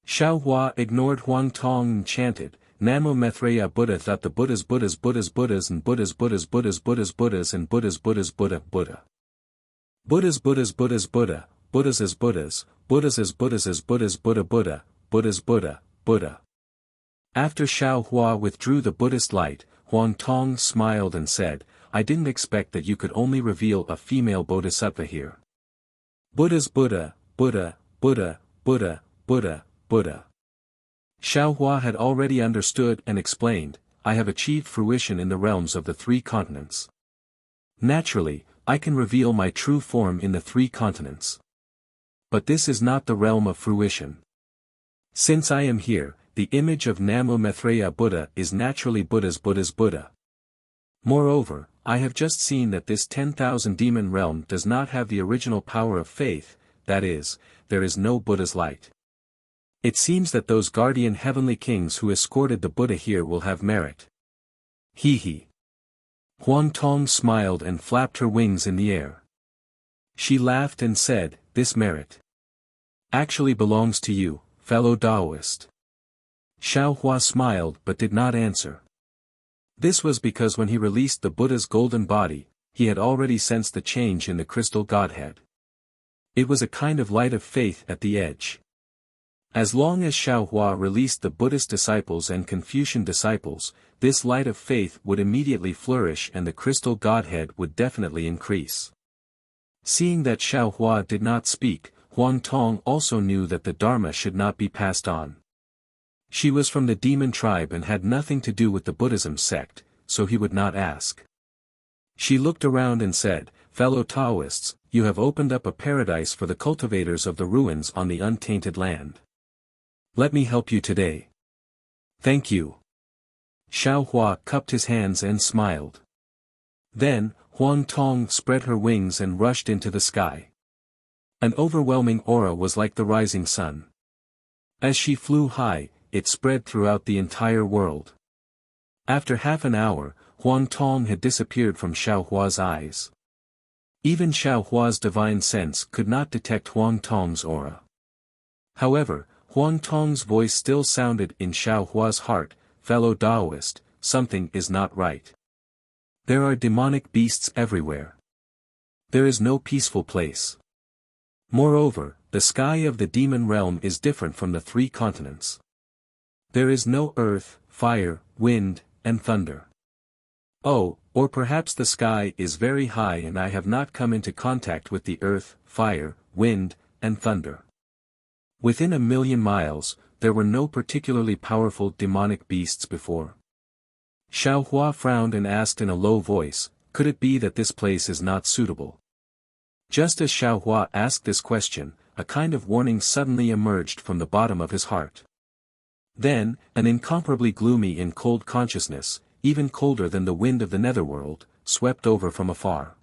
Xiaohua ignored Huang Tong and chanted, Namo Maitreya Buddha, that the Buddhas Buddhas Buddhas Buddhas and Buddhas Buddhas Buddhas Buddhas Buddhas and Buddhas Buddhas Buddha Buddha. Buddhas Buddhas Buddhas Buddha, Buddhas as Buddhas, Buddhas as Buddhas as Buddhas Buddha Buddha, Buddhas Buddha, Buddha. After Xiaohua withdrew the Buddhist light, Huang Tong smiled and said, I didn't expect that you could only reveal a female bodhisattva here. Buddhas Buddha, Buddha, Buddha, Buddha, Buddha, Buddha. Xiaohua had already understood and explained, I have achieved fruition in the realms of the three continents. Naturally, I can reveal my true form in the three continents. But this is not the realm of fruition. Since I am here, the image of Namo Maitreya Buddha is naturally Buddha's Buddha's Buddha. Moreover, I have just seen that this 10,000 demon realm does not have the original power of faith, that is, there is no Buddha's light. It seems that those guardian heavenly kings who escorted the Buddha here will have merit. He. Huang Tong smiled and flapped her wings in the air. She laughed and said, this merit actually belongs to you, fellow Taoist. Xiaohua smiled but did not answer. This was because when he released the Buddha's golden body, he had already sensed the change in the crystal Godhead. It was a kind of light of faith at the edge. As long as Xiaohua released the Buddhist disciples and Confucian disciples, this light of faith would immediately flourish and the crystal Godhead would definitely increase. Seeing that Xiaohua did not speak, Huang Tong also knew that the Dharma should not be passed on. She was from the demon tribe and had nothing to do with the Buddhism sect, so he would not ask. She looked around and said, "Fellow Taoists, you have opened up a paradise for the cultivators of the ruins on the untainted land. Let me help you today." "Thank you." Xiao Hua cupped his hands and smiled. Then, Huang Tong spread her wings and rushed into the sky. An overwhelming aura was like the rising sun. As she flew high, it spread throughout the entire world. After half an hour, Huang Tong had disappeared from Xiao Hua's eyes. Even Xiao Hua's divine sense could not detect Huang Tong's aura. However, Huang Tong's voice still sounded in Xiao Hua's heart, "Fellow Taoist, something is not right. There are demonic beasts everywhere. There is no peaceful place. Moreover, the sky of the demon realm is different from the three continents. There is no earth, fire, wind, and thunder. Oh, or perhaps the sky is very high and I have not come into contact with the earth, fire, wind, and thunder." Within 1,000,000 miles, there were no particularly powerful demonic beasts before. Xiao Hua frowned and asked in a low voice, "Could it be that this place is not suitable?" Just as Xiao Hua asked this question, a kind of warning suddenly emerged from the bottom of his heart. Then, an incomparably gloomy and cold consciousness, even colder than the wind of the netherworld, swept over from afar.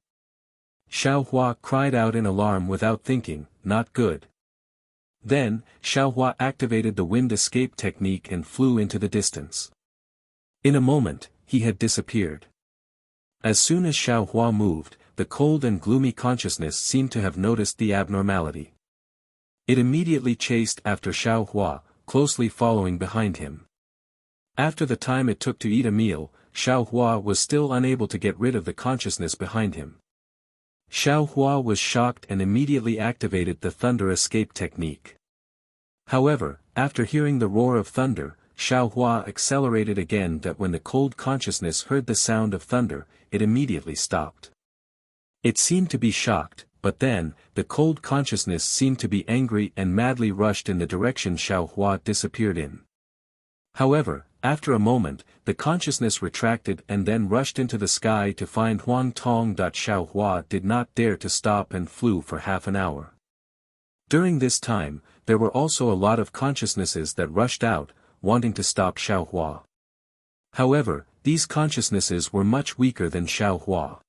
Xiao Hua cried out in alarm without thinking, "Not good." Then, Xiao Hua activated the wind escape technique and flew into the distance. In a moment, he had disappeared. As soon as Xiao Hua moved, the cold and gloomy consciousness seemed to have noticed the abnormality. It immediately chased after Xiao Hua, closely following behind him. After the time it took to eat a meal, Xiao Hua was still unable to get rid of the consciousness behind him. Xiao Hua was shocked and immediately activated the thunder escape technique. However, after hearing the roar of thunder, Xiao Hua accelerated again that when the cold consciousness heard the sound of thunder, it immediately stopped. It seemed to be shocked, but then, the cold consciousness seemed to be angry and madly rushed in the direction Xiao Hua disappeared in. However, after a moment, the consciousness retracted and then rushed into the sky to find Huang Tong. Xiao Hua did not dare to stop and flew for half an hour. During this time, there were also a lot of consciousnesses that rushed out, wanting to stop Xiao Hua. However, these consciousnesses were much weaker than Xiao Hua.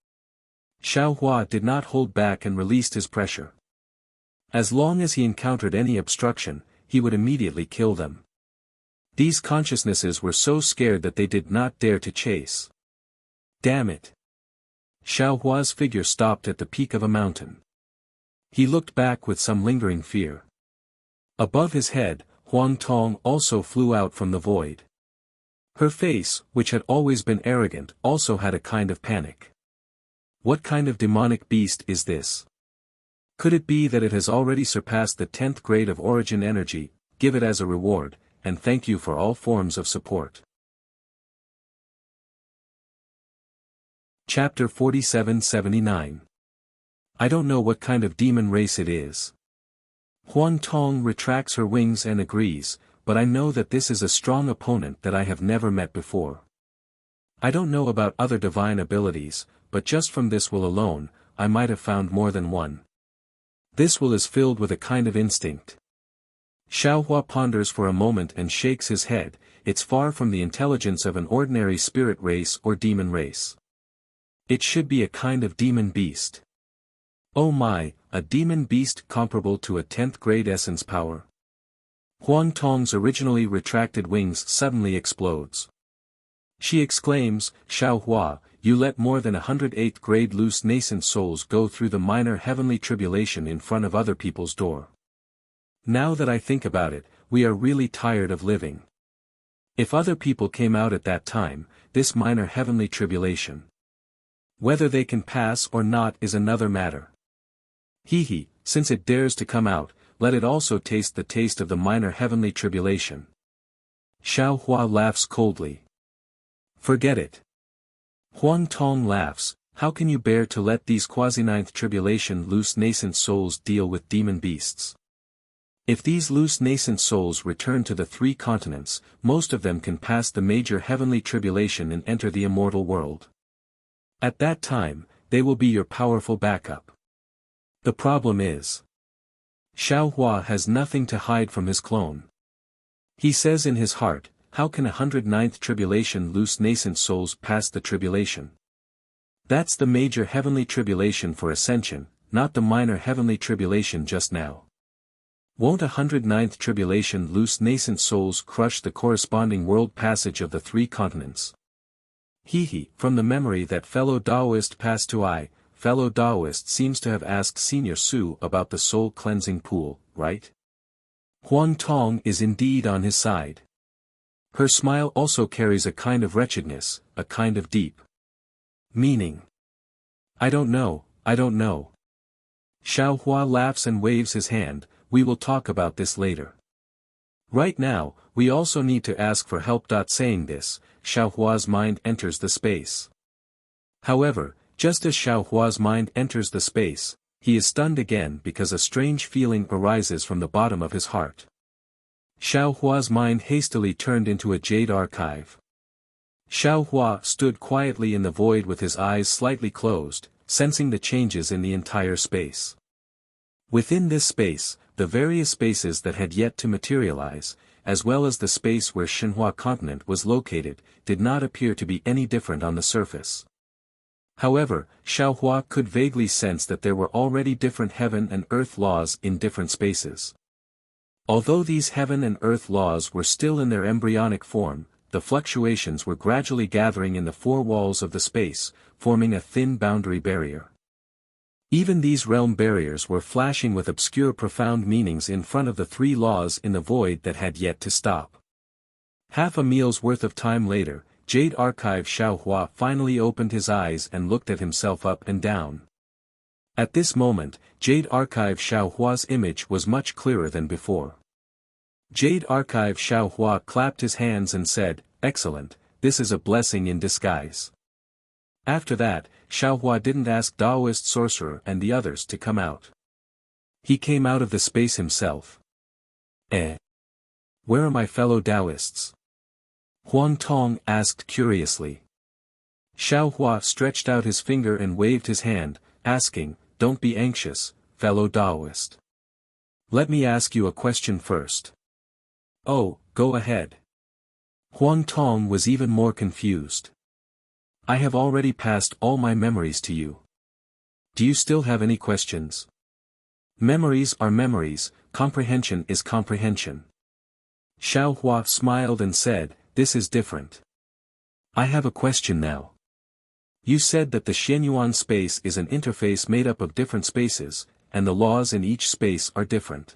Xiao Hua did not hold back and released his pressure. As long as he encountered any obstruction, he would immediately kill them. These consciousnesses were so scared that they did not dare to chase. Damn it! Xiao Hua's figure stopped at the peak of a mountain. He looked back with some lingering fear. Above his head, Huang Tong also flew out from the void. Her face, which had always been arrogant, also had a kind of panic. What kind of demonic beast is this? Could it be that it has already surpassed the 10th grade of origin energy? Give it as a reward, and thank you for all forms of support. Chapter 4779. I don't know what kind of demon race it is. Huang Tong retracts her wings and agrees, but I know that this is a strong opponent that I have never met before. I don't know about other divine abilities, but just from this will alone, I might have found more than one. This will is filled with a kind of instinct. Xiao Hua ponders for a moment and shakes his head. It's far from the intelligence of an ordinary spirit race or demon race. It should be a kind of demon beast. Oh my, a demon beast comparable to a 10th grade essence power. Huang Tong's originally retracted wings suddenly explodes. She exclaims, "Xiao Hua, you let more than 108th grade loose nascent souls go through the minor heavenly tribulation in front of other people's door. Now that I think about it, we are really tired of living. If other people came out at that time, this minor heavenly tribulation. Whether they can pass or not is another matter. Hee, since it dares to come out, let it also taste the taste of the minor heavenly tribulation." Xiao Hua laughs coldly. Forget it. Huang Tong laughs, How can you bear to let these quasi-ninth tribulation loose nascent souls deal with demon beasts? If these loose nascent souls return to the three continents, most of them can pass the major heavenly tribulation and enter the immortal world. At that time, they will be your powerful backup. The problem is, Xiaohua has nothing to hide from his clone. He says in his heart, how can 109th tribulation loose nascent souls pass the tribulation? That's the major heavenly tribulation for ascension, not the minor heavenly tribulation just now. Won't 109th tribulation loose nascent souls crush the corresponding world passage of the three continents? From the memory that fellow Taoist passed to I, fellow Taoist seems to have asked Senior Su about the soul cleansing pool, right? Huang Tong is indeed on his side. Her smile also carries a kind of wretchedness, a kind of deep meaning. I don't know. Xiaohua laughs and waves his hand. We will talk about this later. Right now, we also need to ask for help. Saying this, Xiaohua's mind enters the space. However, just as Xiaohua's mind enters the space, he is stunned again because a strange feeling arises from the bottom of his heart. Xiaohua's mind hastily turned into a jade archive. Xiaohua stood quietly in the void with his eyes slightly closed, sensing the changes in the entire space. Within this space, the various spaces that had yet to materialize, as well as the space where Shenhua continent was located, did not appear to be any different on the surface. However, Xiaohua could vaguely sense that there were already different heaven and earth laws in different spaces. Although these heaven and earth laws were still in their embryonic form, the fluctuations were gradually gathering in the four walls of the space, forming a thin boundary barrier. Even these realm barriers were flashing with obscure profound meanings in front of the three laws in the void that had yet to stop. Half a meal's worth of time later, Jade Archive Xiaohua finally opened his eyes and looked at himself up and down. At this moment, Jade Archive Xiaohua's image was much clearer than before. Jade Archive Xiaohua clapped his hands and said, "Excellent, this is a blessing in disguise." After that, Xiaohua didn't ask Taoist sorcerer and the others to come out. He came out of the space himself. Where are my fellow Taoists? Huang Tong asked curiously. Xiaohua stretched out his finger and waved his hand, asking, "Don't be anxious, fellow Taoist. Let me ask you a question first." "Oh, go ahead." Huang Tong was even more confused. "I have already passed all my memories to you. Do you still have any questions?" "Memories are memories, comprehension is comprehension." Xiaohua smiled and said, "This is different. I have a question now. You said that the Xianyuan space is an interface made up of different spaces, and the laws in each space are different.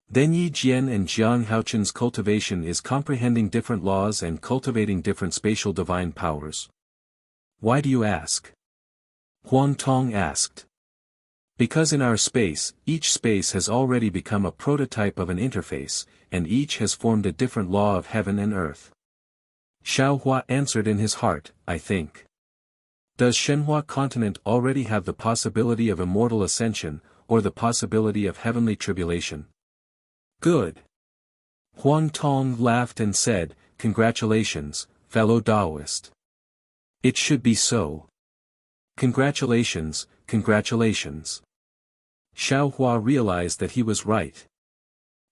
Then Yi Jian and Jiang Haochen's cultivation is comprehending different laws and cultivating different spatial divine powers. Why do you ask?" Huang Tong asked. "Because in our space, each space has already become a prototype of an interface, and each has formed a different law of heaven and earth." Xiaohua answered in his heart, "I think. Does Shenhua continent already have the possibility of immortal ascension, or the possibility of heavenly tribulation?" "Good." Huang Tong laughed and said, "Congratulations, fellow Taoist. It should be so. Congratulations, congratulations." Xiaohua realized that he was right.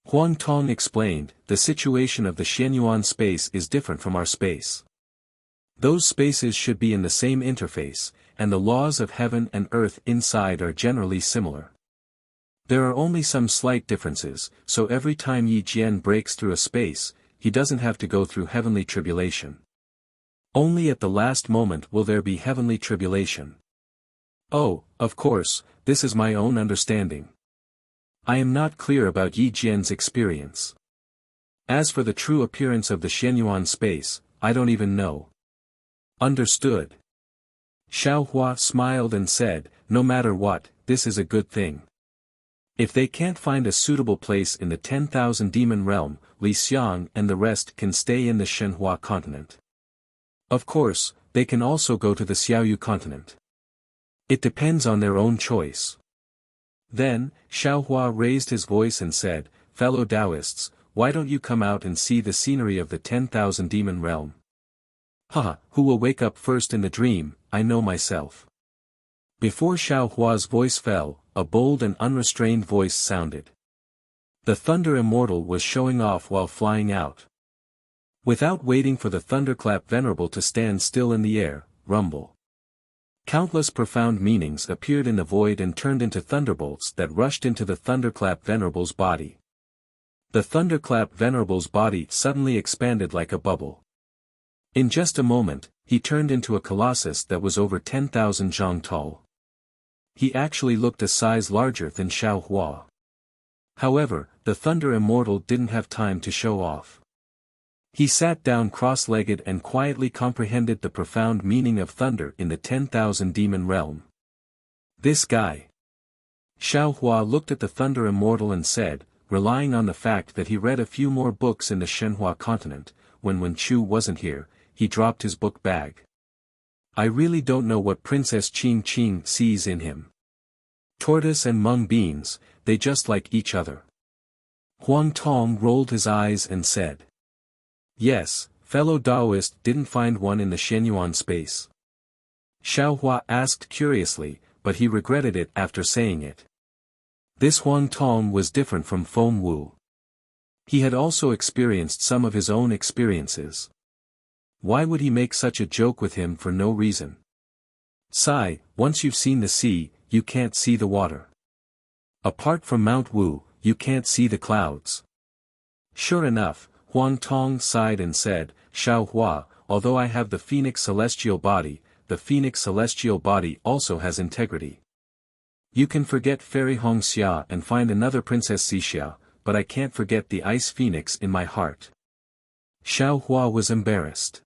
Huang Tong explained, "The situation of the Xianyuan space is different from our space. Those spaces should be in the same interface, and the laws of heaven and earth inside are generally similar. There are only some slight differences, so every time Yi Jian breaks through a space, he doesn't have to go through heavenly tribulation. Only at the last moment will there be heavenly tribulation. Oh, of course, this is my own understanding. I am not clear about Yi Jian's experience. As for the true appearance of the Xianyuan space, I don't even know." "Understood." Xiaohua smiled and said, "No matter what, this is a good thing. If they can't find a suitable place in the 10,000 demon realm, Li Xiang and the rest can stay in the Shenhua continent. Of course, they can also go to the Xiaoyu continent. It depends on their own choice. Then, Xiaohua raised his voice and said, "Fellow Taoists, why don't you come out and see the scenery of the 10,000 demon realm? Haha, who will wake up first in the dream, I know myself." Before Xiaohua's voice fell, a bold and unrestrained voice sounded. The Thunder Immortal was showing off while flying out. Without waiting for the Thunderclap Venerable to stand still in the air, rumble. Countless profound meanings appeared in the void and turned into thunderbolts that rushed into the Thunderclap Venerable's body. The Thunderclap Venerable's body suddenly expanded like a bubble. In just a moment, he turned into a colossus that was over 10,000 zhang tall. He actually looked a size larger than Xiaohua. However, the Thunder Immortal didn't have time to show off. He sat down cross-legged and quietly comprehended the profound meaning of thunder in the 10,000 demon realm. This guy. Xiaohua looked at the Thunder Immortal and said, relying on the fact that he read a few more books in the Shenhua continent, when Chu wasn't here, he dropped his book bag. I really don't know what Princess Qing sees in him. Tortoise and mung beans, they just like each other. Huang Tong rolled his eyes and said. Yes, fellow Taoist didn't find one in the Shenyuan space. Xiaohua asked curiously, but he regretted it after saying it. This Huang Tong was different from Feng Wu. He had also experienced some of his own experiences. Why would he make such a joke with him for no reason? Sigh, once you've seen the sea, you can't see the water. Apart from Mount Wu, you can't see the clouds. Sure enough, Huang Tong sighed and said, Xiaohua, although I have the Phoenix Celestial Body, the Phoenix Celestial Body also has integrity. You can forget Fairy Hongxia and find another Princess Xixia, but I can't forget the Ice Phoenix in my heart. Xiaohua was embarrassed.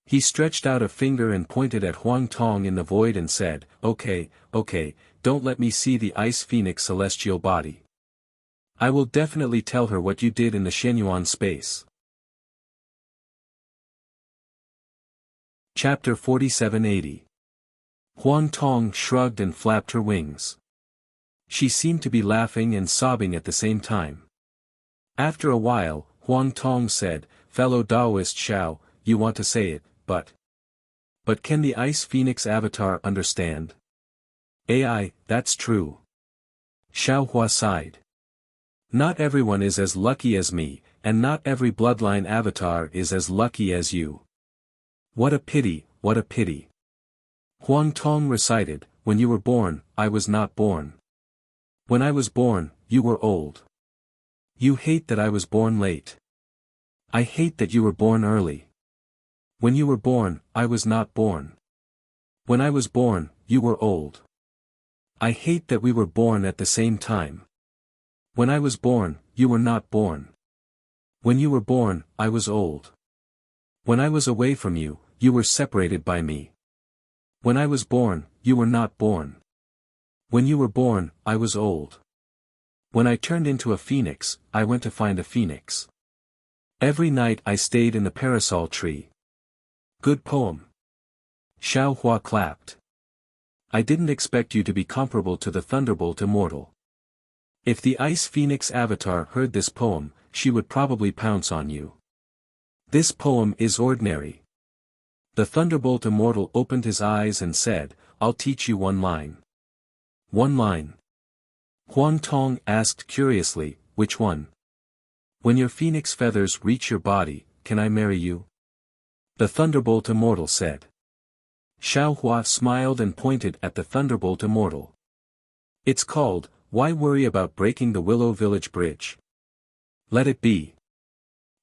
He stretched out a finger and pointed at Huang Tong in the void and said, Okay, don't let me see the Ice Phoenix Celestial Body. I will definitely tell her what you did in the Shenyuan space. Chapter 4780. Huang Tong shrugged and flapped her wings. She seemed to be laughing and sobbing at the same time. After a while, Huang Tong said, Fellow Taoist Xiao, you want to say it, but can the Ice Phoenix Avatar understand? AI, that's true. Xiaohua sighed. Not everyone is as lucky as me, and not every bloodline avatar is as lucky as you. What a pity, what a pity. Huang Tong recited, When you were born, I was not born. When I was born, you were old. You hate that I was born late. I hate that you were born early. When you were born, I was not born. When I was born, you were old. I hate that we were born at the same time. When I was born, you were not born. When you were born, I was old. When I was away from you, you were separated by me. When I was born, you were not born. When you were born, I was old. When I turned into a phoenix, I went to find a phoenix. Every night I stayed in the parasol tree. Good poem. Xiaohua clapped. I didn't expect you to be comparable to the Thunderbolt Immortal. If the Ice Phoenix Avatar heard this poem, she would probably pounce on you. This poem is ordinary. The Thunderbolt Immortal opened his eyes and said, I'll teach you one line. One line. Huang Tong asked curiously, which one? When your phoenix feathers reach your body, can I marry you? The Thunderbolt Immortal said. Xiaohua smiled and pointed at the Thunderbolt Immortal. It's called, Why Worry About Breaking the Willow Village Bridge? Let it be.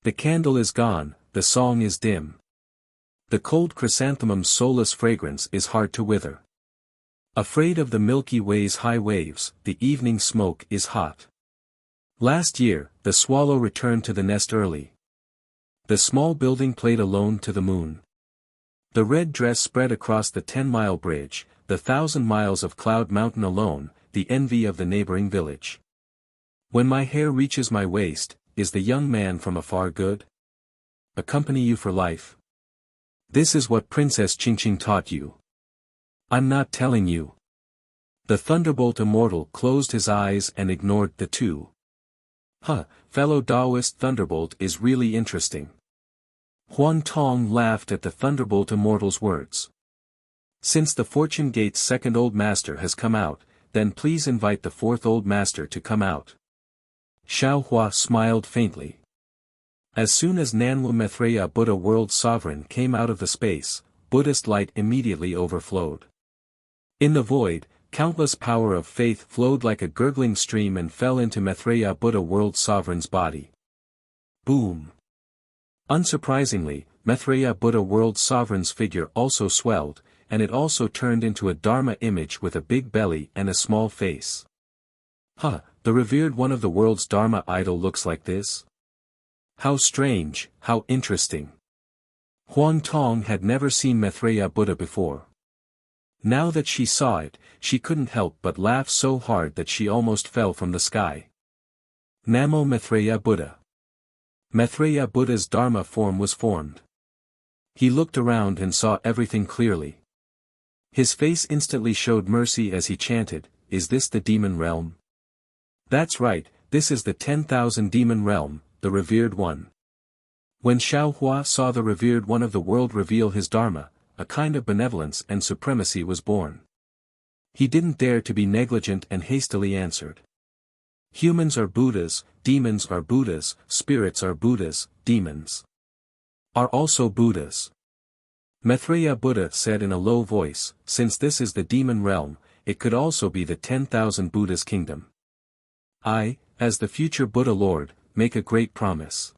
The candle is gone, the song is dim. The cold chrysanthemum's soulless fragrance is hard to wither. Afraid of the Milky Way's high waves, the evening smoke is hot. Last year, the swallow returned to the nest early. The small building played alone to the moon. The red dress spread across the 10-mile bridge, the 1,000 miles of Cloud Mountain alone, the envy of the neighboring village. When my hair reaches my waist, is the young man from afar good? Accompany you for life. This is what Princess Qingqing taught you. I'm not telling you. The Thunderbolt Immortal closed his eyes and ignored the two. Fellow Taoist Thunderbolt is really interesting. Huang Tong laughed at the Thunderbolt Immortal's words. Since the Fortune Gate's second Old Master has come out, then please invite the fourth Old Master to come out. Xiao Hua smiled faintly. As soon as Nanwu Maitreya Buddha World Sovereign came out of the space, Buddhist light immediately overflowed. In the void, countless power of faith flowed like a gurgling stream and fell into Maitreya Buddha World Sovereign's body. Boom! Unsurprisingly, Maitreya Buddha World Sovereign's figure also swelled, and it also turned into a Dharma image with a big belly and a small face. The revered one of the world's Dharma idol looks like this? How strange, how interesting. Huang Tong had never seen Maitreya Buddha before. Now that she saw it, she couldn't help but laugh so hard that she almost fell from the sky. Namo Maitreya Buddha. Maitreya Buddha's Dharma form was formed. He looked around and saw everything clearly. His face instantly showed mercy as he chanted, "Is this the demon realm?" "That's right, this is the 10,000 demon realm, the revered one." When Xiao Hua saw the revered one of the world reveal his Dharma, a kind of benevolence and supremacy was born. He didn't dare to be negligent and hastily answered. "Humans are Buddhas, demons are Buddhas, spirits are Buddhas, demons are also Buddhas." Maitreya Buddha said in a low voice, "Since this is the demon realm, it could also be the 10,000 Buddhas' kingdom. I, as the future Buddha Lord, make a great promise.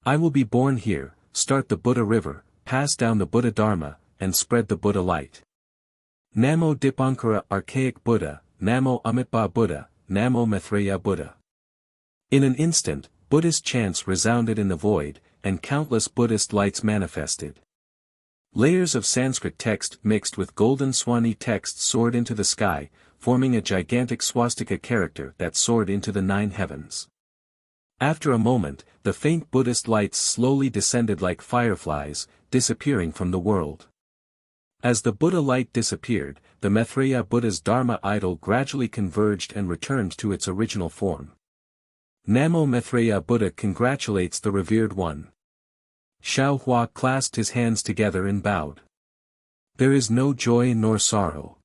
I will be born here, start the Buddha river, pass down the Buddha Dharma, and spread the Buddha light. Namo Dipankara Archaic Buddha, Namo Amitabha Buddha, Namo Maitreya Buddha." In an instant, Buddhist chants resounded in the void, and countless Buddhist lights manifested. Layers of Sanskrit text mixed with golden Swanee text soared into the sky, forming a gigantic swastika character that soared into the 9 heavens. After a moment, the faint Buddhist lights slowly descended like fireflies, disappearing from the world. As the Buddha light disappeared, the Maitreya Buddha's Dharma idol gradually converged and returned to its original form. Namo Maitreya Buddha congratulates the revered one. Xiao Hua clasped his hands together and bowed. There is no joy nor sorrow.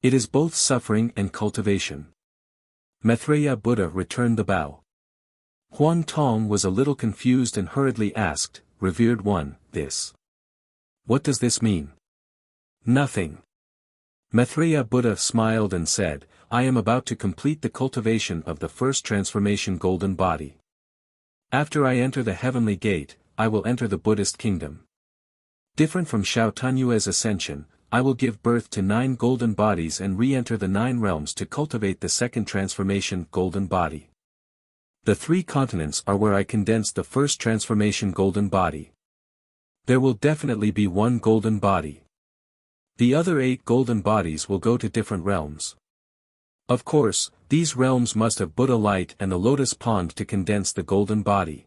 It is both suffering and cultivation. Maitreya Buddha returned the bow. Huang Tong was a little confused and hurriedly asked, "Revered one, this. What does this mean?" "Nothing." Maitreya Buddha smiled and said, "I am about to complete the cultivation of the first transformation golden body. After I enter the heavenly gate, I will enter the Buddhist kingdom. Different from Xiao Tunyue's ascension, I will give birth to 9 golden bodies and re-enter the 9 realms to cultivate the second transformation golden body. The 3 continents are where I condense the first transformation golden body. There will definitely be 1 golden body. The other 8 golden bodies will go to different realms. Of course, these realms must have Buddha light and the lotus pond to condense the golden body.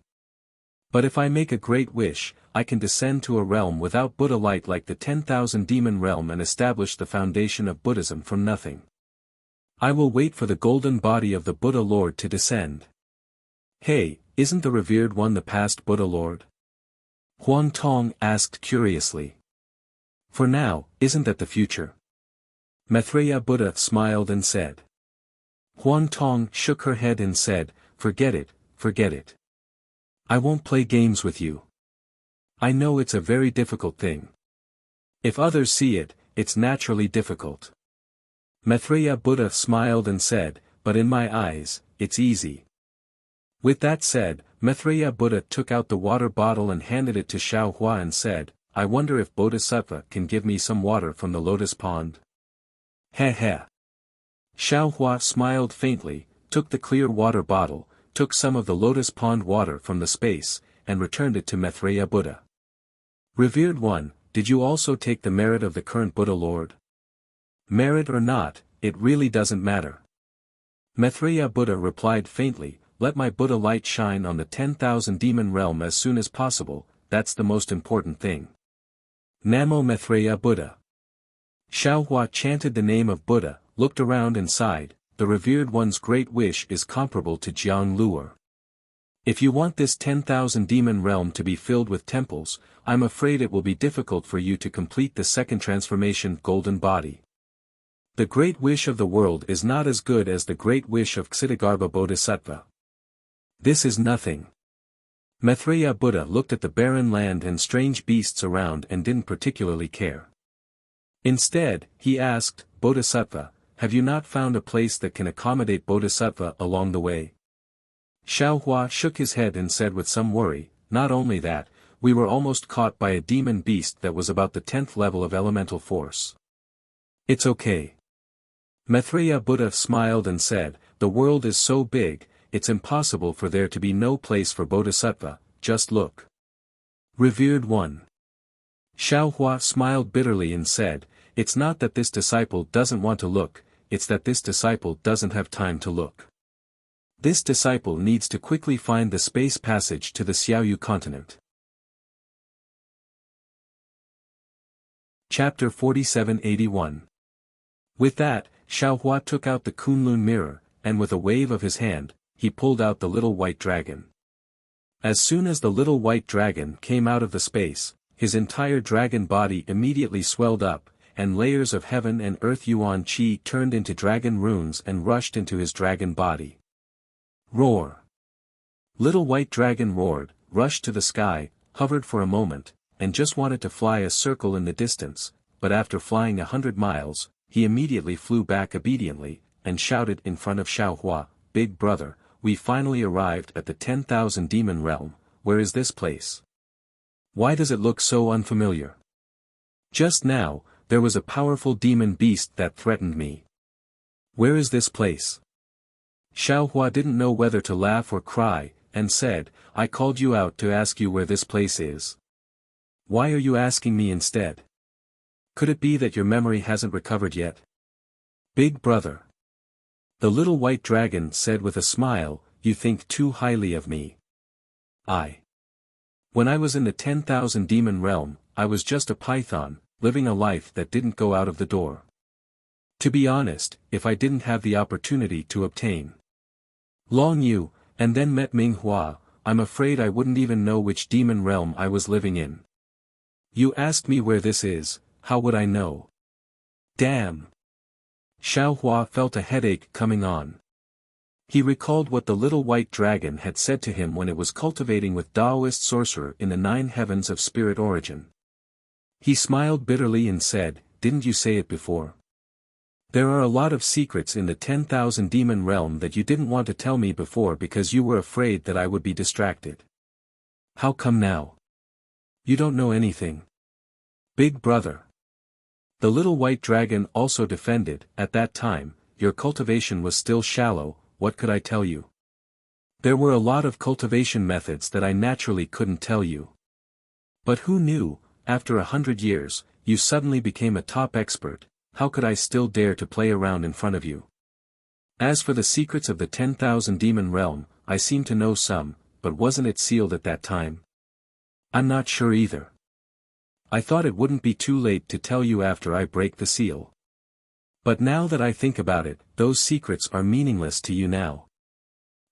But if I make a great wish, I can descend to a realm without Buddha light like the 10,000 demon realm and establish the foundation of Buddhism from nothing. I will wait for the golden body of the Buddha Lord to descend." "Hey, isn't the revered one the past Buddha Lord?" Huang Tong asked curiously. "For now, isn't that the future?" Maitreya Buddha smiled and said. Huang Tong shook her head and said, "Forget it, forget it. I won't play games with you. I know it's a very difficult thing. If others see it, it's naturally difficult." Maitreya Buddha smiled and said, "But in my eyes, it's easy." With that said, Maitreya Buddha took out the water bottle and handed it to Xiao Hua and said, "I wonder if Bodhisattva can give me some water from the lotus pond." "Heh heh." Xiao Hua smiled faintly, took the clear water bottle, took some of the lotus pond water from the space, and returned it to Maitreya Buddha. "Revered one, did you also take the merit of the current Buddha Lord?" "Merit or not, it really doesn't matter." Maitreya Buddha replied faintly, "Let my Buddha light shine on the 10,000 demon realm as soon as possible, that's the most important thing. Namo Maitreya Buddha." Xiaohua chanted the name of Buddha, looked around and sighed, the revered one's great wish is comparable to Jiang Luer. If you want this 10,000 demon realm to be filled with temples, I'm afraid it will be difficult for you to complete the second transformation golden body. The great wish of the world is not as good as the great wish of Ksitigarbha Bodhisattva. This is nothing. Maitreya Buddha looked at the barren land and strange beasts around and didn't particularly care. Instead, he asked, Bodhisattva, have you not found a place that can accommodate Bodhisattva along the way? Xiaohua shook his head and said with some worry, not only that, we were almost caught by a demon beast that was about the 10th level of elemental force. It's okay. Maitreya Buddha smiled and said, the world is so big, it's impossible for there to be no place for Bodhisattva, just look. Revered one. Xiaohua smiled bitterly and said, it's not that this disciple doesn't want to look, it's that this disciple doesn't have time to look. This disciple needs to quickly find the space passage to the Xiaoyu continent. Chapter 4781. With that, Xiaohua took out the Kunlun mirror, and with a wave of his hand, he pulled out the little white dragon. As soon as the little white dragon came out of the space, his entire dragon body immediately swelled up, and layers of heaven and earth yuan qi turned into dragon runes and rushed into his dragon body. Roar! Little white dragon roared, rushed to the sky, hovered for a moment, and just wanted to fly a circle in the distance, but after flying 100 miles, he immediately flew back obediently, and shouted in front of Xiaohua, Big brother, we finally arrived at the 10,000 demon realm, where is this place? Why does it look so unfamiliar? Just now, there was a powerful demon beast that threatened me. Where is this place? Xiaohua didn't know whether to laugh or cry, and said, I called you out to ask you where this place is. Why are you asking me instead? Could it be that your memory hasn't recovered yet? Big brother. The little white dragon said with a smile, you think too highly of me. When I was in the 10,000 demon realm, I was just a python, living a life that didn't go out of the door. To be honest, if I didn't have the opportunity to obtain Long Yu, and then met Ming Hua, I'm afraid I wouldn't even know which demon realm I was living in. You asked me where this is, how would I know? Damn! Xiaohua felt a headache coming on. He recalled what the little white dragon had said to him when it was cultivating with Taoist sorcerer in the 9 heavens of spirit origin. He smiled bitterly and said, didn't you say it before? There are a lot of secrets in the 10,000 demon realm that you didn't want to tell me before because you were afraid that I would be distracted. How come now? You don't know anything. Big brother. The little white dragon also defended, at that time, your cultivation was still shallow, what could I tell you? There were a lot of cultivation methods that I naturally couldn't tell you. But who knew, after 100 years, you suddenly became a top expert, how could I still dare to play around in front of you? As for the secrets of the 10,000 demon realm, I seem to know some, but wasn't it sealed at that time? I'm not sure either. I thought it wouldn't be too late to tell you after I break the seal. But now that I think about it, those secrets are meaningless to you now.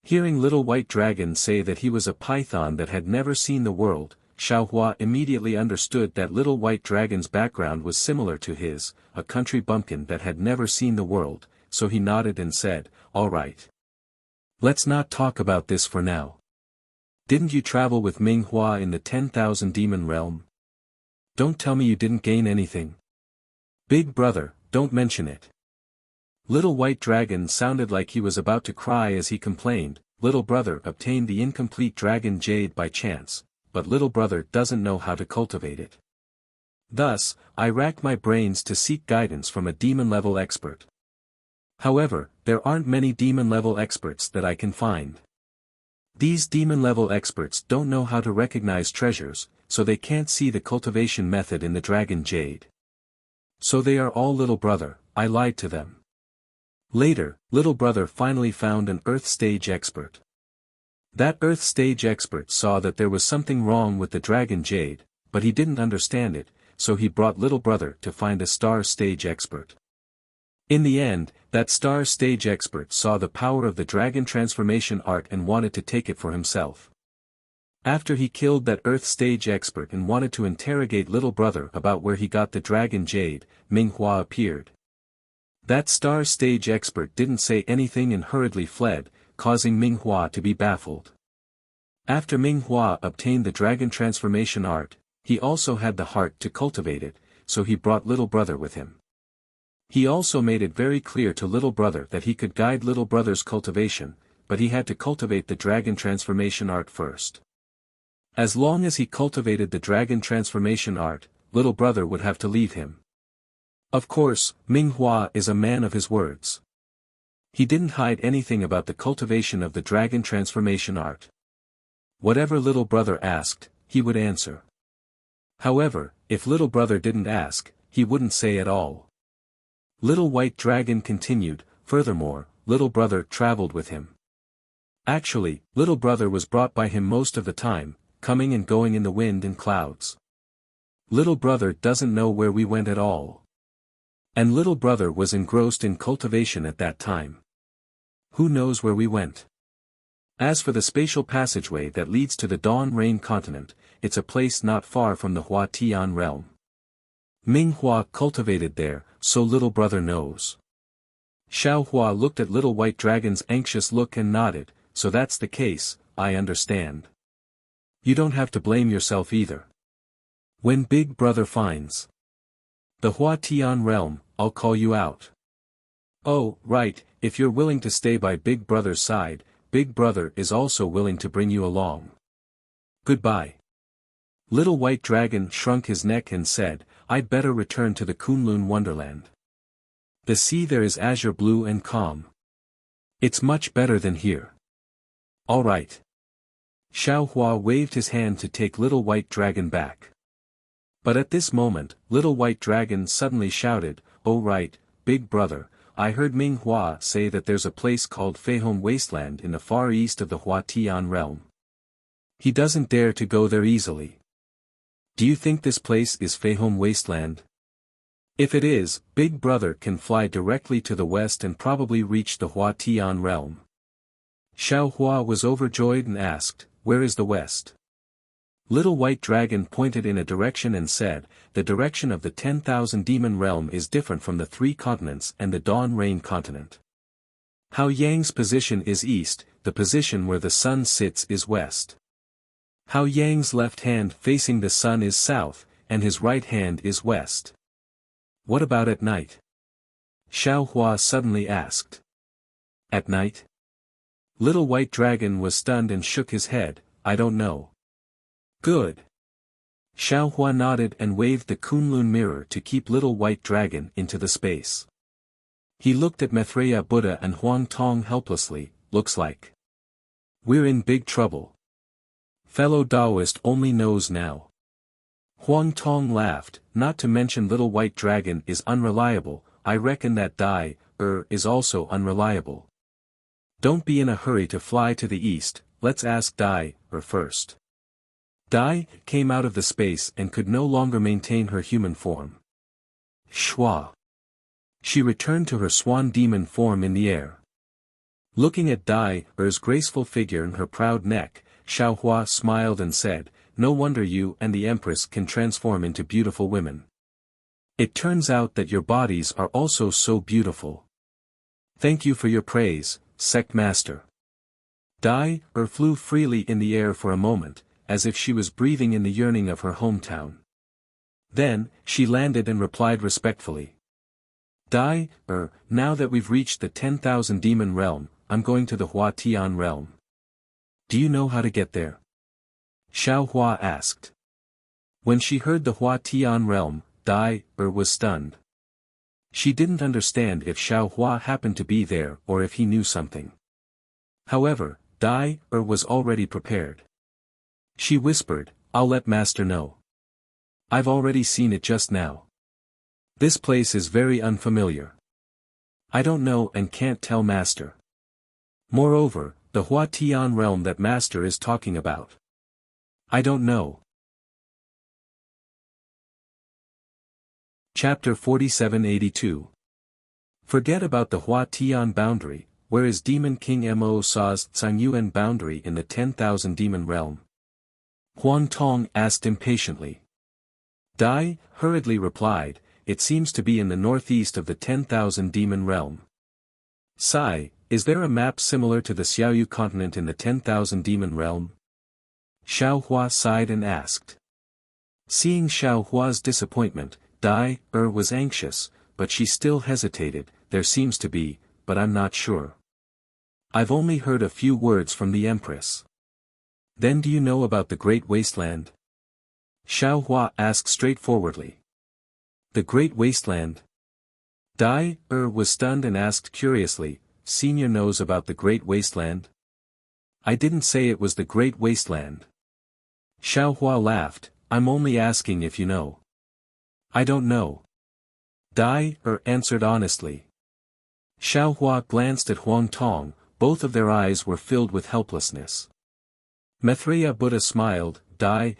Hearing little white dragon say that he was a python that had never seen the world, Xiaohua immediately understood that little white dragon's background was similar to his, a country bumpkin that had never seen the world, so he nodded and said, all right. Let's not talk about this for now. Didn't you travel with Ming Hua in the 10,000 demon realm? Don't tell me you didn't gain anything. Big brother, don't mention it. Little white dragon sounded like he was about to cry as he complained, little brother obtained the incomplete dragon jade by chance, but little brother doesn't know how to cultivate it. Thus, I racked my brains to seek guidance from a demon-level expert. However, there aren't many demon-level experts that I can find. These demon-level experts don't know how to recognize treasures, so they can't see the cultivation method in the dragon jade. So they are all little brother, I lied to them. Later, little brother finally found an earth stage expert. That earth stage expert saw that there was something wrong with the dragon jade, but he didn't understand it, so he brought little brother to find a star stage expert. In the end, that star stage expert saw the power of the dragon transformation art and wanted to take it for himself. After he killed that earth stage expert and wanted to interrogate little brother about where he got the dragon jade, Minghua appeared. That star stage expert didn't say anything and hurriedly fled, causing Minghua to be baffled. After Minghua obtained the dragon transformation art, he also had the heart to cultivate it, so he brought little brother with him. He also made it very clear to little brother that he could guide little brother's cultivation, but he had to cultivate the dragon transformation art first. As long as he cultivated the dragon transformation art, little brother would have to leave him. Of course, Minghua is a man of his words. He didn't hide anything about the cultivation of the dragon transformation art. Whatever little brother asked, he would answer. However, if little brother didn't ask, he wouldn't say at all. Little White Dragon continued, furthermore, little brother traveled with him. Actually, little brother was brought by him most of the time, coming and going in the wind and clouds. Little brother doesn't know where we went at all. And little brother was engrossed in cultivation at that time. Who knows where we went? As for the spatial passageway that leads to the Dawn Rain continent, it's a place not far from the Hua Tian realm. Minghua cultivated there, so little brother knows. Xiao Hua looked at little White Dragon's anxious look and nodded, so that's the case, I understand. You don't have to blame yourself either. When Big Brother finds the Hua Tian realm, I'll call you out. Oh, right, if you're willing to stay by Big Brother's side, Big Brother is also willing to bring you along. Goodbye. Little White Dragon shrunk his neck and said, I'd better return to the Kunlun Wonderland. The sea there is azure blue and calm. It's much better than here. All right. Xiao Hua waved his hand to take Little White Dragon back. But at this moment, Little White Dragon suddenly shouted, Oh right, Big Brother, I heard Minghua say that there's a place called Feihong Wasteland in the far east of the Hua Tian realm. He doesn't dare to go there easily. Do you think this place is Feihong Wasteland? If it is, Big Brother can fly directly to the west and probably reach the Hua Tian realm. Xiao Hua was overjoyed and asked, Where is the west? Little White Dragon pointed in a direction and said, The direction of the 10,000 demon realm is different from the 3 continents and the Dawn Rain continent. Hao Yang's position is east, the position where the sun sits is west. Hao Yang's left hand facing the sun is south, and his right hand is west. What about at night? Xiao Hua suddenly asked. At night? Little White Dragon was stunned and shook his head, I don't know. Good. Xiao Hua nodded and waved the Kunlun mirror to keep Little White Dragon into the space. He looked at Maitreya Buddha and Huang Tong helplessly, looks like we're in big trouble. Fellow Taoist only knows now. Huang Tong laughed, not to mention Little White Dragon is unreliable, I reckon that Dai, is also unreliable. Don't be in a hurry to fly to the east, let's ask Dai, first. Dai came out of the space and could no longer maintain her human form. Shua. She returned to her swan demon form in the air. Looking at Dai's graceful figure and her proud neck, Xiao Hua smiled and said, No wonder you and the Empress can transform into beautiful women. It turns out that your bodies are also so beautiful. Thank you for your praise, Sect Master. Dai flew freely in the air for a moment, as if she was breathing in the yearning of her hometown. Then, she landed and replied respectfully. Dai, now that we've reached the 10,000 demon realm, I'm going to the Hua Tian realm. Do you know how to get there? Xiao Hua asked. When she heard the Hua Tian realm, Dai was stunned. She didn't understand if Xiao Hua happened to be there or if he knew something. However, Dai was already prepared. She whispered, I'll let Master know. I've already seen it just now. This place is very unfamiliar. I don't know and can't tell Master. Moreover, the Hua Tian realm that Master is talking about. I don't know. Chapter 4782. Forget about the Hua Tian boundary, where is Demon King Mo Sa's Tsang boundary in the 10,000 demon realm? Huang Tong asked impatiently. Dai hurriedly replied, it seems to be in the northeast of the 10,000 demon realm. Sai, is there a map similar to the Xiaoyu continent in the 10,000 demon realm? Xiao Hua sighed and asked. Seeing Xiao Hua's disappointment, Dai was anxious, but she still hesitated. There seems to be, but I'm not sure. I've only heard a few words from the Empress. Then do you know about the Great Wasteland? Xiao Hua asked straightforwardly. The Great Wasteland? Dai was stunned and asked curiously, Senior knows about the Great Wasteland? I didn't say it was the Great Wasteland. Xiao Hua laughed, I'm only asking if you know. I don't know. Dai answered honestly. Xiao Hua glanced at Huang Tong, both of their eyes were filled with helplessness. Maitreya Buddha smiled, Dai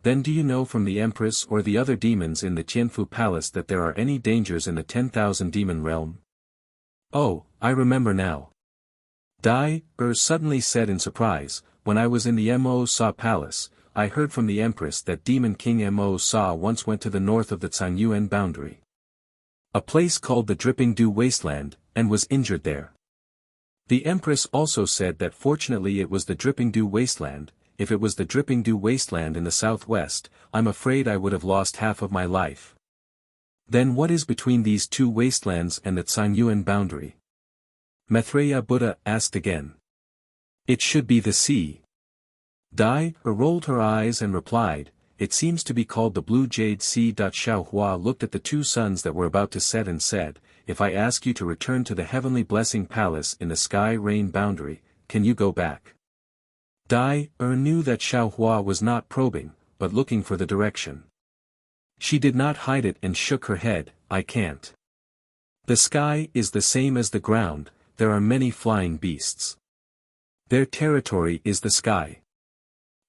then do you know from the Empress or the other demons in the Tianfu Palace that there are any dangers in the 10,000 demon realm? Oh, I remember now. Dai suddenly said in surprise, when I was in the Mo Sa Palace, I heard from the Empress that Demon King Mo Sa once went to the north of the Tsang boundary. A place called the Dripping Dew Wasteland, and was injured there. The Empress also said that fortunately it was the Dripping Dew Wasteland. If it was the Dripping Dew Wasteland in the southwest, I'm afraid I would have lost half of my life. Then what is between these two wastelands and the Tsang boundary? Maitreya Buddha asked again. It should be the sea. Dai rolled her eyes and replied, it seems to be called the Blue Jade Sea. Xiao Hua looked at the two suns that were about to set and said, if I ask you to return to the Heavenly Blessing Palace in the Sky Rain boundary, can you go back? Dai knew that Xiao Hua was not probing, but looking for the direction. She did not hide it and shook her head, I can't. The sky is the same as the ground, there are many flying beasts. Their territory is the sky.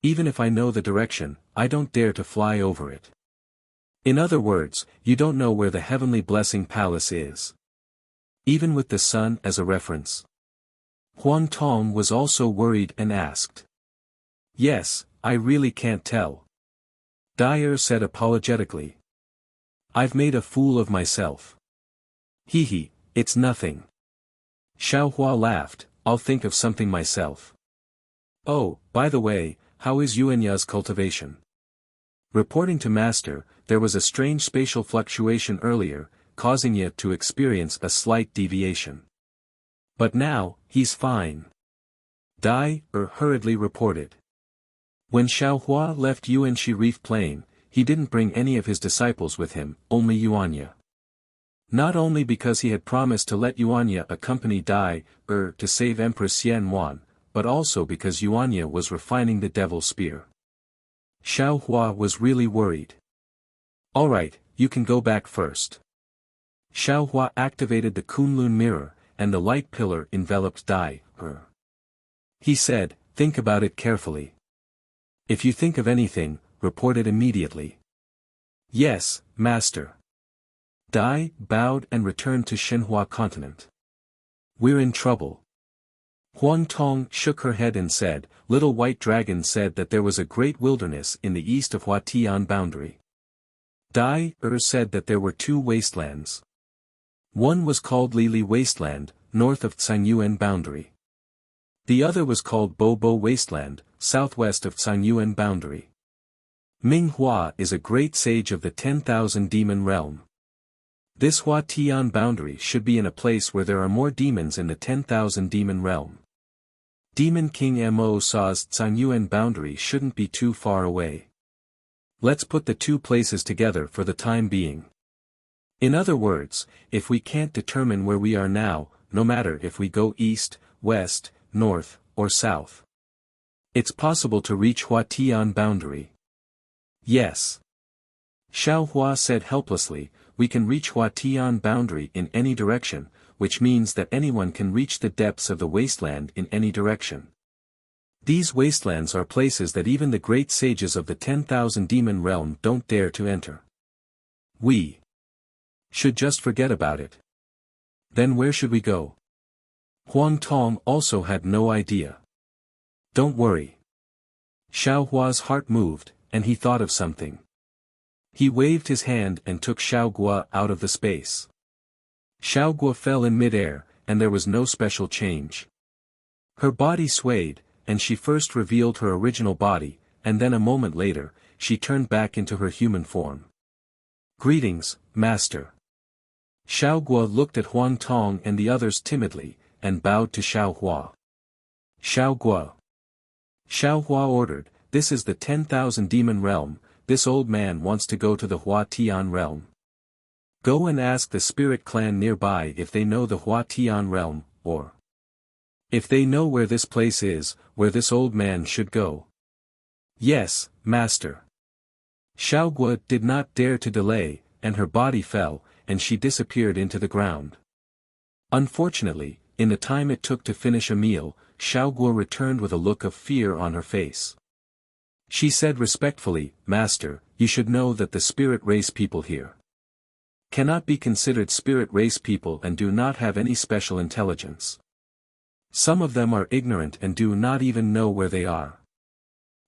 Even if I know the direction, I don't dare to fly over it. In other words, you don't know where the Heavenly Blessing Palace is. Even with the sun as a reference. Huang Tong was also worried and asked. Yes, I really can't tell. Dai said apologetically. I've made a fool of myself. Hee, it's nothing. Xiao Hua laughed, I'll think of something myself. Oh, by the way, how is Yuanya's cultivation? Reporting to Master, there was a strange spatial fluctuation earlier, causing Yi to experience a slight deviation. But now, he's fine. Dai hurriedly reported. When Xiao Hua left Yuanxi Reef Plain, he didn't bring any of his disciples with him, only Yuanya. Not only because he had promised to let Yuanya accompany Dai to save Empress Yen Wan, but also because Yuanya was refining the Devil's Spear. Xiao Hua was really worried. Alright, you can go back first. Xiao Hua activated the Kunlun mirror, and the light pillar enveloped Dai. He said, think about it carefully. If you think of anything, report it immediately. Yes, Master. Dai bowed and returned to Shenhua continent. We're in trouble. Huang Tong shook her head and said, Little White Dragon said that there was a great wilderness in the east of Hua Tian boundary. Dai said that there were two wastelands. One was called Lili Wasteland, north of Tsang boundary. The other was called Bo Wasteland, southwest of Tsang boundary. Ming Hua is a great sage of the 10,000 demon realm. This Hua Tian boundary should be in a place where there are more demons in the 10,000 demon realm. Demon King Mo Sa's Tsang boundary shouldn't be too far away. Let's put the two places together for the time being. In other words, if we can't determine where we are now, no matter if we go east, west, north, or south, it's possible to reach Hua Tian boundary. Yes. Xiao Hua said helplessly, we can reach Hua Tian boundary in any direction, which means that anyone can reach the depths of the wasteland in any direction. These wastelands are places that even the great sages of the 10,000 demon realm don't dare to enter. We Should just forget about it. Then where should we go? Huang Tong also had no idea. Don't worry. Xiao Hua's heart moved, and he thought of something. He waved his hand and took Xiao Gua out of the space. Xiao Gua fell in mid-air, and there was no special change. Her body swayed, and she first revealed her original body, and then a moment later, she turned back into her human form. Greetings, Master. Xiao Gua looked at Huang Tong and the others timidly, and bowed to Xiao Hua. Xiao Gua. Xiao Hua ordered, this is the 10,000 demon realm, this old man wants to go to the Hua Tian realm. Go and ask the spirit clan nearby if they know the Hua Tian realm, or if they know where this place is, where this old man should go. Yes, Master. Xiao Gua did not dare to delay, and her body fell, and she disappeared into the ground. Unfortunately, in the time it took to finish a meal, Xiao Gua returned with a look of fear on her face. She said respectfully, Master, you should know that the spirit race people here cannot be considered spirit race people and do not have any special intelligence. Some of them are ignorant and do not even know where they are.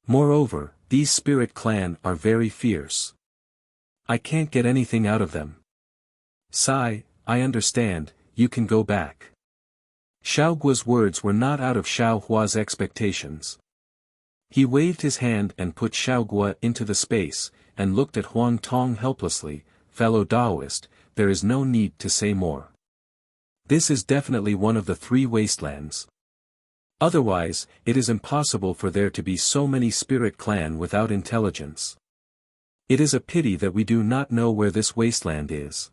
Moreover, these spirit clan are very fierce. I can't get anything out of them. Sai, I understand, you can go back. Xiao Gua's words were not out of Xiao Hua's expectations. He waved his hand and put Xiao Gua into the space, and looked at Huang Tong helplessly, fellow Taoist, there is no need to say more. This is definitely one of the 3 wastelands. Otherwise, it is impossible for there to be so many spirit clan without intelligence. It is a pity that we do not know where this wasteland is.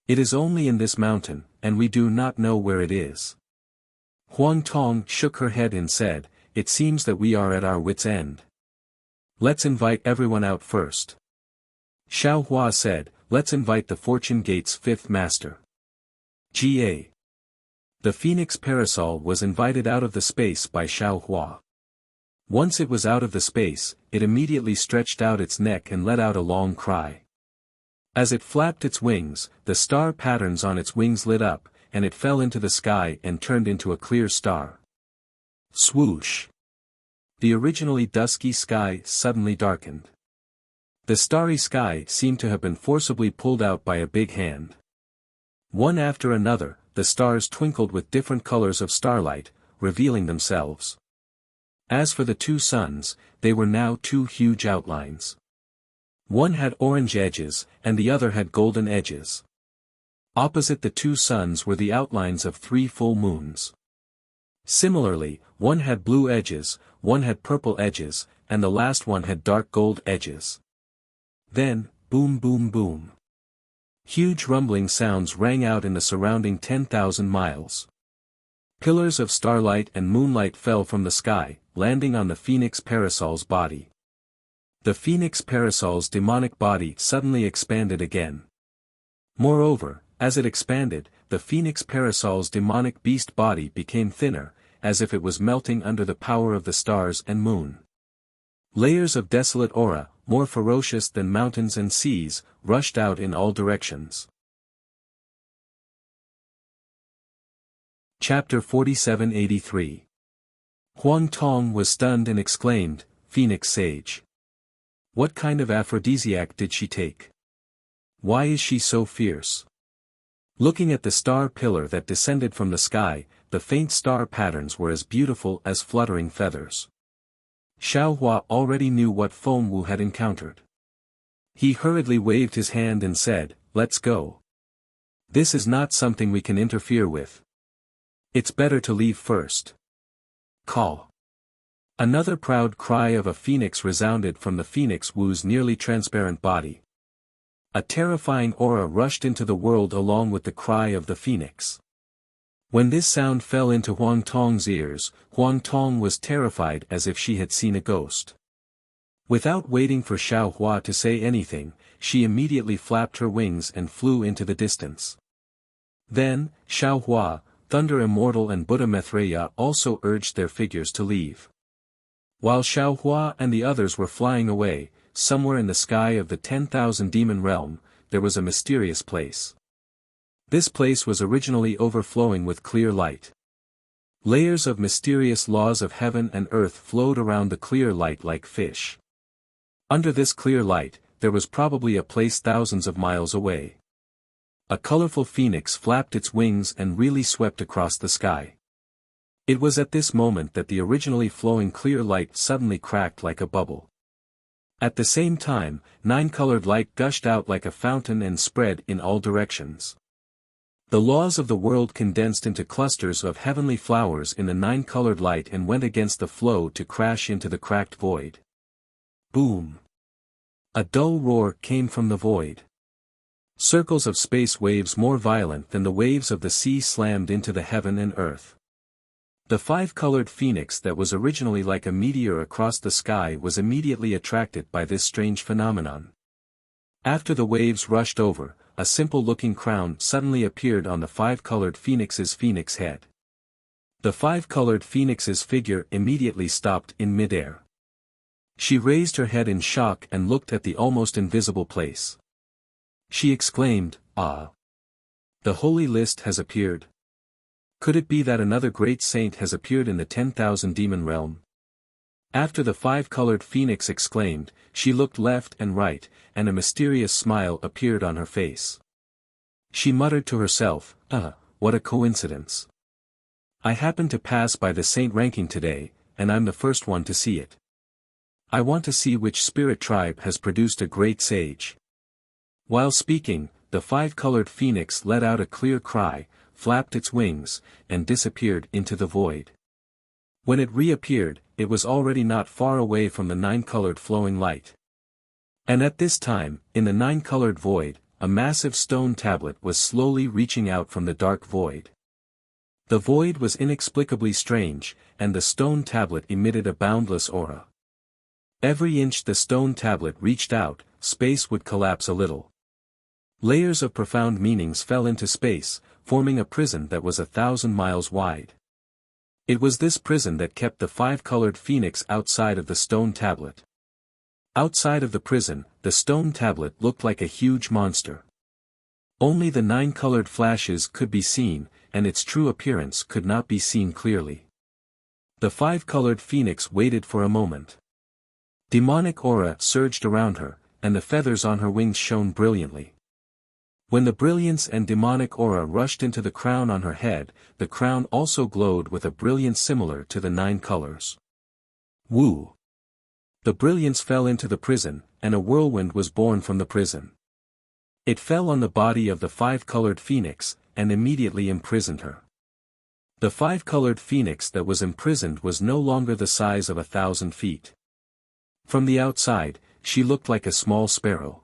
It is only in this mountain, and we do not know where it is. Huang Tong shook her head and said, it seems that we are at our wits' end. Let's invite everyone out first. Xiao Hua said, let's invite the Fortune Gate's 5th master. Ga. The Phoenix Parasol was invited out of the space by Xiao Hua. Once it was out of the space, it immediately stretched out its neck and let out a long cry. As it flapped its wings, the star patterns on its wings lit up, and it fell into the sky and turned into a clear star. Swoosh! The originally dusky sky suddenly darkened. The starry sky seemed to have been forcibly pulled out by a big hand. One after another, the stars twinkled with different colors of starlight, revealing themselves. As for the 2 suns, they were now 2 huge outlines. One had orange edges, and the other had golden edges. Opposite the 2 suns were the outlines of 3 full moons. Similarly, one had blue edges, one had purple edges, and the last one had dark gold edges. Then, boom boom boom. Huge rumbling sounds rang out in the surrounding 10,000 miles. Pillars of starlight and moonlight fell from the sky, landing on the Phoenix Parasol's body. The Phoenix Parasol's demonic body suddenly expanded again. Moreover, as it expanded, the Phoenix Parasol's demonic beast body became thinner, as if it was melting under the power of the stars and moon. Layers of desolate aura, more ferocious than mountains and seas, rushed out in all directions. Chapter 4783. Huang Tong was stunned and exclaimed, Phoenix Sage. What kind of aphrodisiac did she take? Why is she so fierce? Looking at the star pillar that descended from the sky, the faint star patterns were as beautiful as fluttering feathers. Xiao Hua already knew what Feng Wu had encountered. He hurriedly waved his hand and said, let's go. This is not something we can interfere with. It's better to leave first. Call. Another proud cry of a phoenix resounded from the Phoenix Wu's nearly transparent body. A terrifying aura rushed into the world along with the cry of the phoenix. When this sound fell into Huang Tong's ears, Huang Tong was terrified as if she had seen a ghost. Without waiting for Xiao Hua to say anything, she immediately flapped her wings and flew into the distance. Then, Xiao Hua, Thunder Immortal and Buddha Maitreya also urged their figures to leave. While Xiao Hua and the others were flying away, somewhere in the sky of the 10,000 demon realm, there was a mysterious place. This place was originally overflowing with clear light. Layers of mysterious laws of heaven and earth flowed around the clear light like fish. Under this clear light, there was probably a place thousands of miles away. A colorful phoenix flapped its wings and really swept across the sky. It was at this moment that the originally flowing clear light suddenly cracked like a bubble. At the same time, 9-colored light gushed out like a fountain and spread in all directions. The laws of the world condensed into clusters of heavenly flowers in the 9-colored light and went against the flow to crash into the cracked void. Boom! A dull roar came from the void. Circles of space waves more violent than the waves of the sea slammed into the heaven and earth. The 5-colored phoenix that was originally like a meteor across the sky was immediately attracted by this strange phenomenon. After the waves rushed over, a simple-looking crown suddenly appeared on the 5-colored phoenix's phoenix head. The 5-colored phoenix's figure immediately stopped in midair. She raised her head in shock and looked at the almost invisible place. She exclaimed, "Ah! The holy list has appeared. Could it be that another great saint has appeared in the 10,000 demon realm?" After the 5-colored phoenix exclaimed, she looked left and right, and a mysterious smile appeared on her face. She muttered to herself, what a coincidence. I happened to pass by the saint ranking today, and I'm the first one to see it. I want to see which spirit tribe has produced a great sage." While speaking, the 5-colored phoenix let out a clear cry, flapped its wings, and disappeared into the void. When it reappeared, it was already not far away from the 9-colored flowing light. And at this time, in the 9-colored void, a massive stone tablet was slowly reaching out from the dark void. The void was inexplicably strange, and the stone tablet emitted a boundless aura. Every inch the stone tablet reached out, space would collapse a little. Layers of profound meanings fell into space, forming a prison that was 1,000 miles wide. It was this prison that kept the 5-colored phoenix outside of the stone tablet. Outside of the prison, the stone tablet looked like a huge monster. Only the 9-colored flashes could be seen, and its true appearance could not be seen clearly. The 5-colored phoenix waited for a moment. Demonic aura surged around her, and the feathers on her wings shone brilliantly. When the brilliance and demonic aura rushed into the crown on her head, the crown also glowed with a brilliance similar to the 9 colors. Woo! The brilliance fell into the prison, and a whirlwind was born from the prison. It fell on the body of the 5-colored phoenix, and immediately imprisoned her. The 5-colored phoenix that was imprisoned was no longer the size of 1,000 feet. From the outside, she looked like a small sparrow.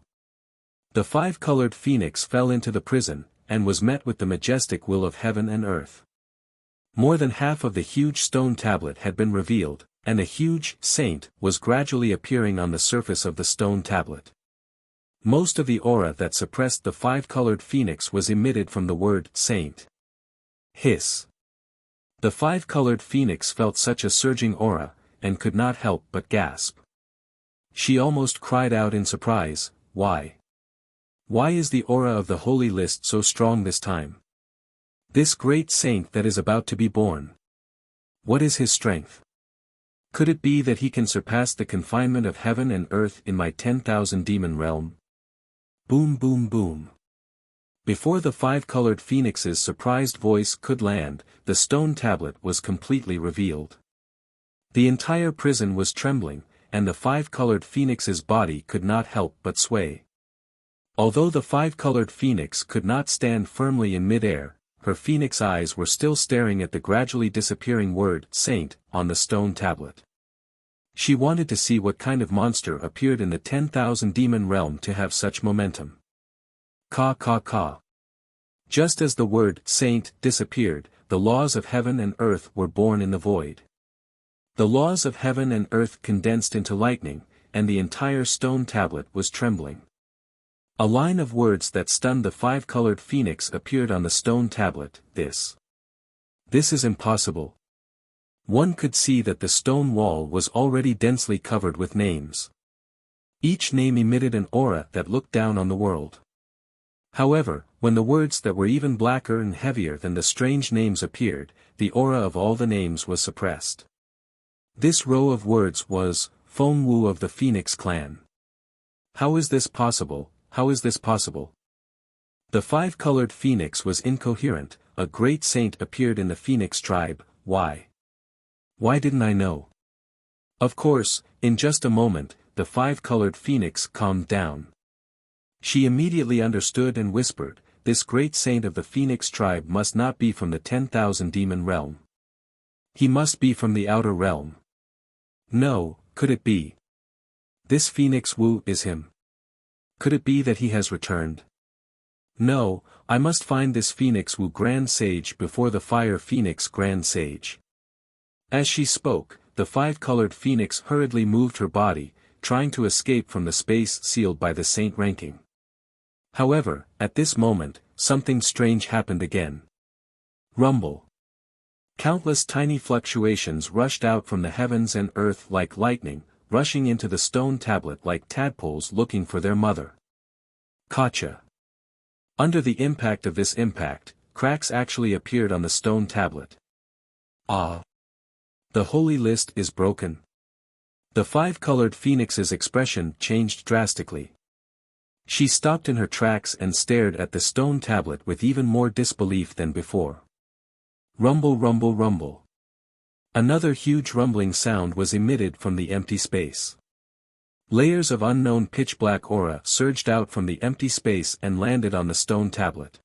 The 5-colored phoenix fell into the prison, and was met with the majestic will of heaven and earth. More than half of the huge stone tablet had been revealed, and a huge saint was gradually appearing on the surface of the stone tablet. Most of the aura that suppressed the 5-colored phoenix was emitted from the word saint. Hiss. The 5-colored phoenix felt such a surging aura, and could not help but gasp. She almost cried out in surprise, "Why? Why is the aura of the holy list so strong this time? This great saint that is about to be born. What is his strength? Could it be that he can surpass the confinement of heaven and earth in my 10,000 demon realm?" Boom boom boom. Before the 5-colored phoenix's surprised voice could land, the stone tablet was completely revealed. The entire prison was trembling, and the 5-colored phoenix's body could not help but sway. Although the 5-colored phoenix could not stand firmly in midair, her phoenix eyes were still staring at the gradually disappearing word "saint" on the stone tablet. She wanted to see what kind of monster appeared in the 10,000 demon realm to have such momentum. Ka ka ka. Just as the word "saint" disappeared, the laws of heaven and earth were born in the void. The laws of heaven and earth condensed into lightning, and the entire stone tablet was trembling. A line of words that stunned the 5-colored phoenix appeared on the stone tablet: This is impossible. One could see that the stone wall was already densely covered with names. Each name emitted an aura that looked down on the world. However, when the words that were even blacker and heavier than the strange names appeared, the aura of all the names was suppressed. This row of words was, Feng Wu of the Phoenix clan. How is this possible? How is this possible? The five-colored phoenix was incoherent. A great saint appeared in the phoenix tribe. Why? Why didn't I know? Of course, in just a moment, the five-colored phoenix calmed down. She immediately understood and whispered, this great saint of the phoenix tribe must not be from the 10,000 demon realm. He must be from the outer realm. No, could it be? This Phoenix Wu is him. Could it be that he has returned? No, I must find this Phoenix Wu Grand Sage before the Fire Phoenix Grand Sage. As she spoke, the five-colored phoenix hurriedly moved her body, trying to escape from the space sealed by the saint ranking. However, at this moment, something strange happened again. Rumble. Countless tiny fluctuations rushed out from the heavens and earth like lightning, rushing into the stone tablet like tadpoles looking for their mother. Gotcha. Under the impact of this impact, cracks actually appeared on the stone tablet. Ah! The holy list is broken. The five-colored phoenix's expression changed drastically. She stopped in her tracks and stared at the stone tablet with even more disbelief than before. Rumble, rumble, rumble. Another huge rumbling sound was emitted from the empty space. Layers of unknown pitch-black aura surged out from the empty space and landed on the stone tablet.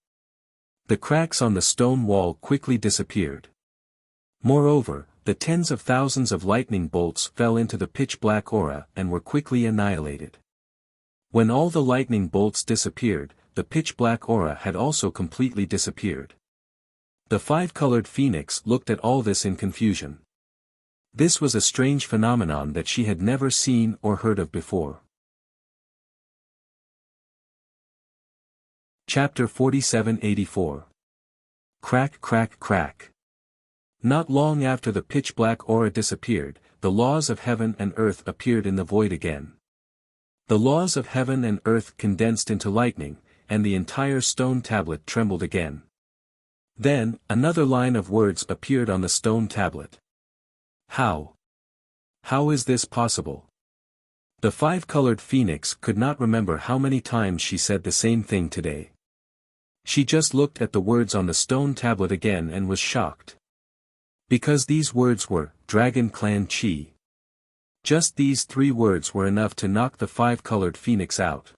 The cracks on the stone wall quickly disappeared. Moreover, the tens of thousands of lightning bolts fell into the pitch-black aura and were quickly annihilated. When all the lightning bolts disappeared, the pitch-black aura had also completely disappeared. The five-colored phoenix looked at all this in confusion. This was a strange phenomenon that she had never seen or heard of before. Chapter 4784. Crack, crack, crack. Not long after the pitch-black aura disappeared, the laws of heaven and earth appeared in the void again. The laws of heaven and earth condensed into lightning, and the entire stone tablet trembled again. Then, another line of words appeared on the stone tablet. How? How is this possible? The five-colored phoenix could not remember how many times she said the same thing today. She just looked at the words on the stone tablet again and was shocked. Because these words were, Dragon Clan Chi. Just these three words were enough to knock the five-colored phoenix out.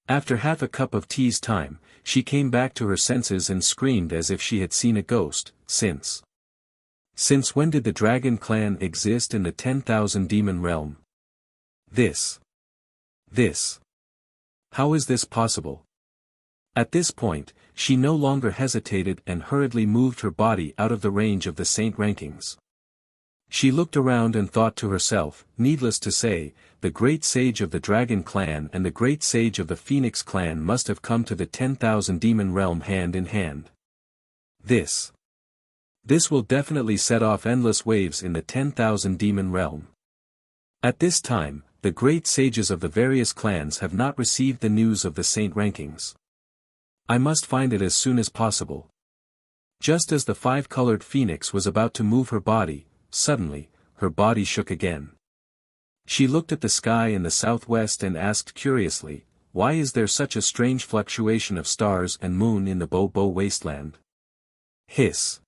After half a cup of tea's time, she came back to her senses and screamed as if she had seen a ghost. Since when did the Dragon Clan exist in the 10,000 demon realm? This. How is this possible? At this point, she no longer hesitated and hurriedly moved her body out of the range of the saint rankings. She looked around and thought to herself, needless to say, the great sage of the Dragon Clan and the great sage of the Phoenix Clan must have come to the 10,000 demon realm hand in hand. This will definitely set off endless waves in the 10,000 demon realm. At this time, the great sages of the various clans have not received the news of the saint rankings. I must find it as soon as possible. Just as the five-colored phoenix was about to move her body, suddenly, her body shook again. She looked at the sky in the southwest and asked curiously, why is there such a strange fluctuation of stars and moon in the Bo-Bo wasteland? Hiss.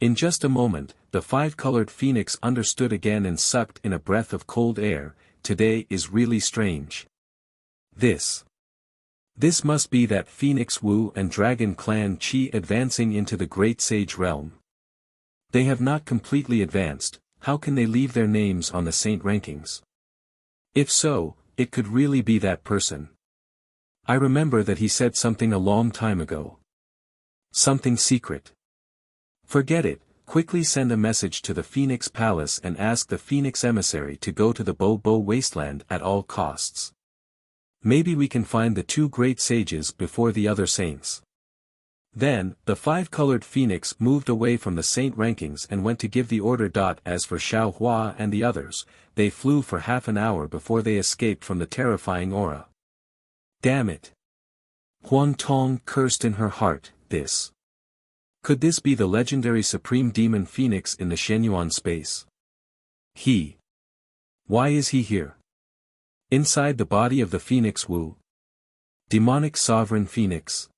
In just a moment, the five-colored phoenix understood again and sucked in a breath of cold air. Today is really strange. This must be that Phoenix Wu and Dragon Clan Chi advancing into the Great Sage realm. They have not completely advanced. How can they leave their names on the saint rankings? If so, it could really be that person. I remember that he said something a long time ago. Something secret. Forget it, quickly send a message to the Phoenix Palace and ask the Phoenix Emissary to go to the Bo-Bo Wasteland at all costs. Maybe we can find the two great sages before the other saints. Then, the five-colored phoenix moved away from the saint rankings and went to give the order. As for Xiao Hua and the others, they flew for half an hour before they escaped from the terrifying aura. Damn it! Huang Tong cursed in her heart, this. Could this be the legendary supreme demon phoenix in the Shenyuan space? Why is he here? Inside the body of the phoenix Wu. Demonic sovereign phoenix.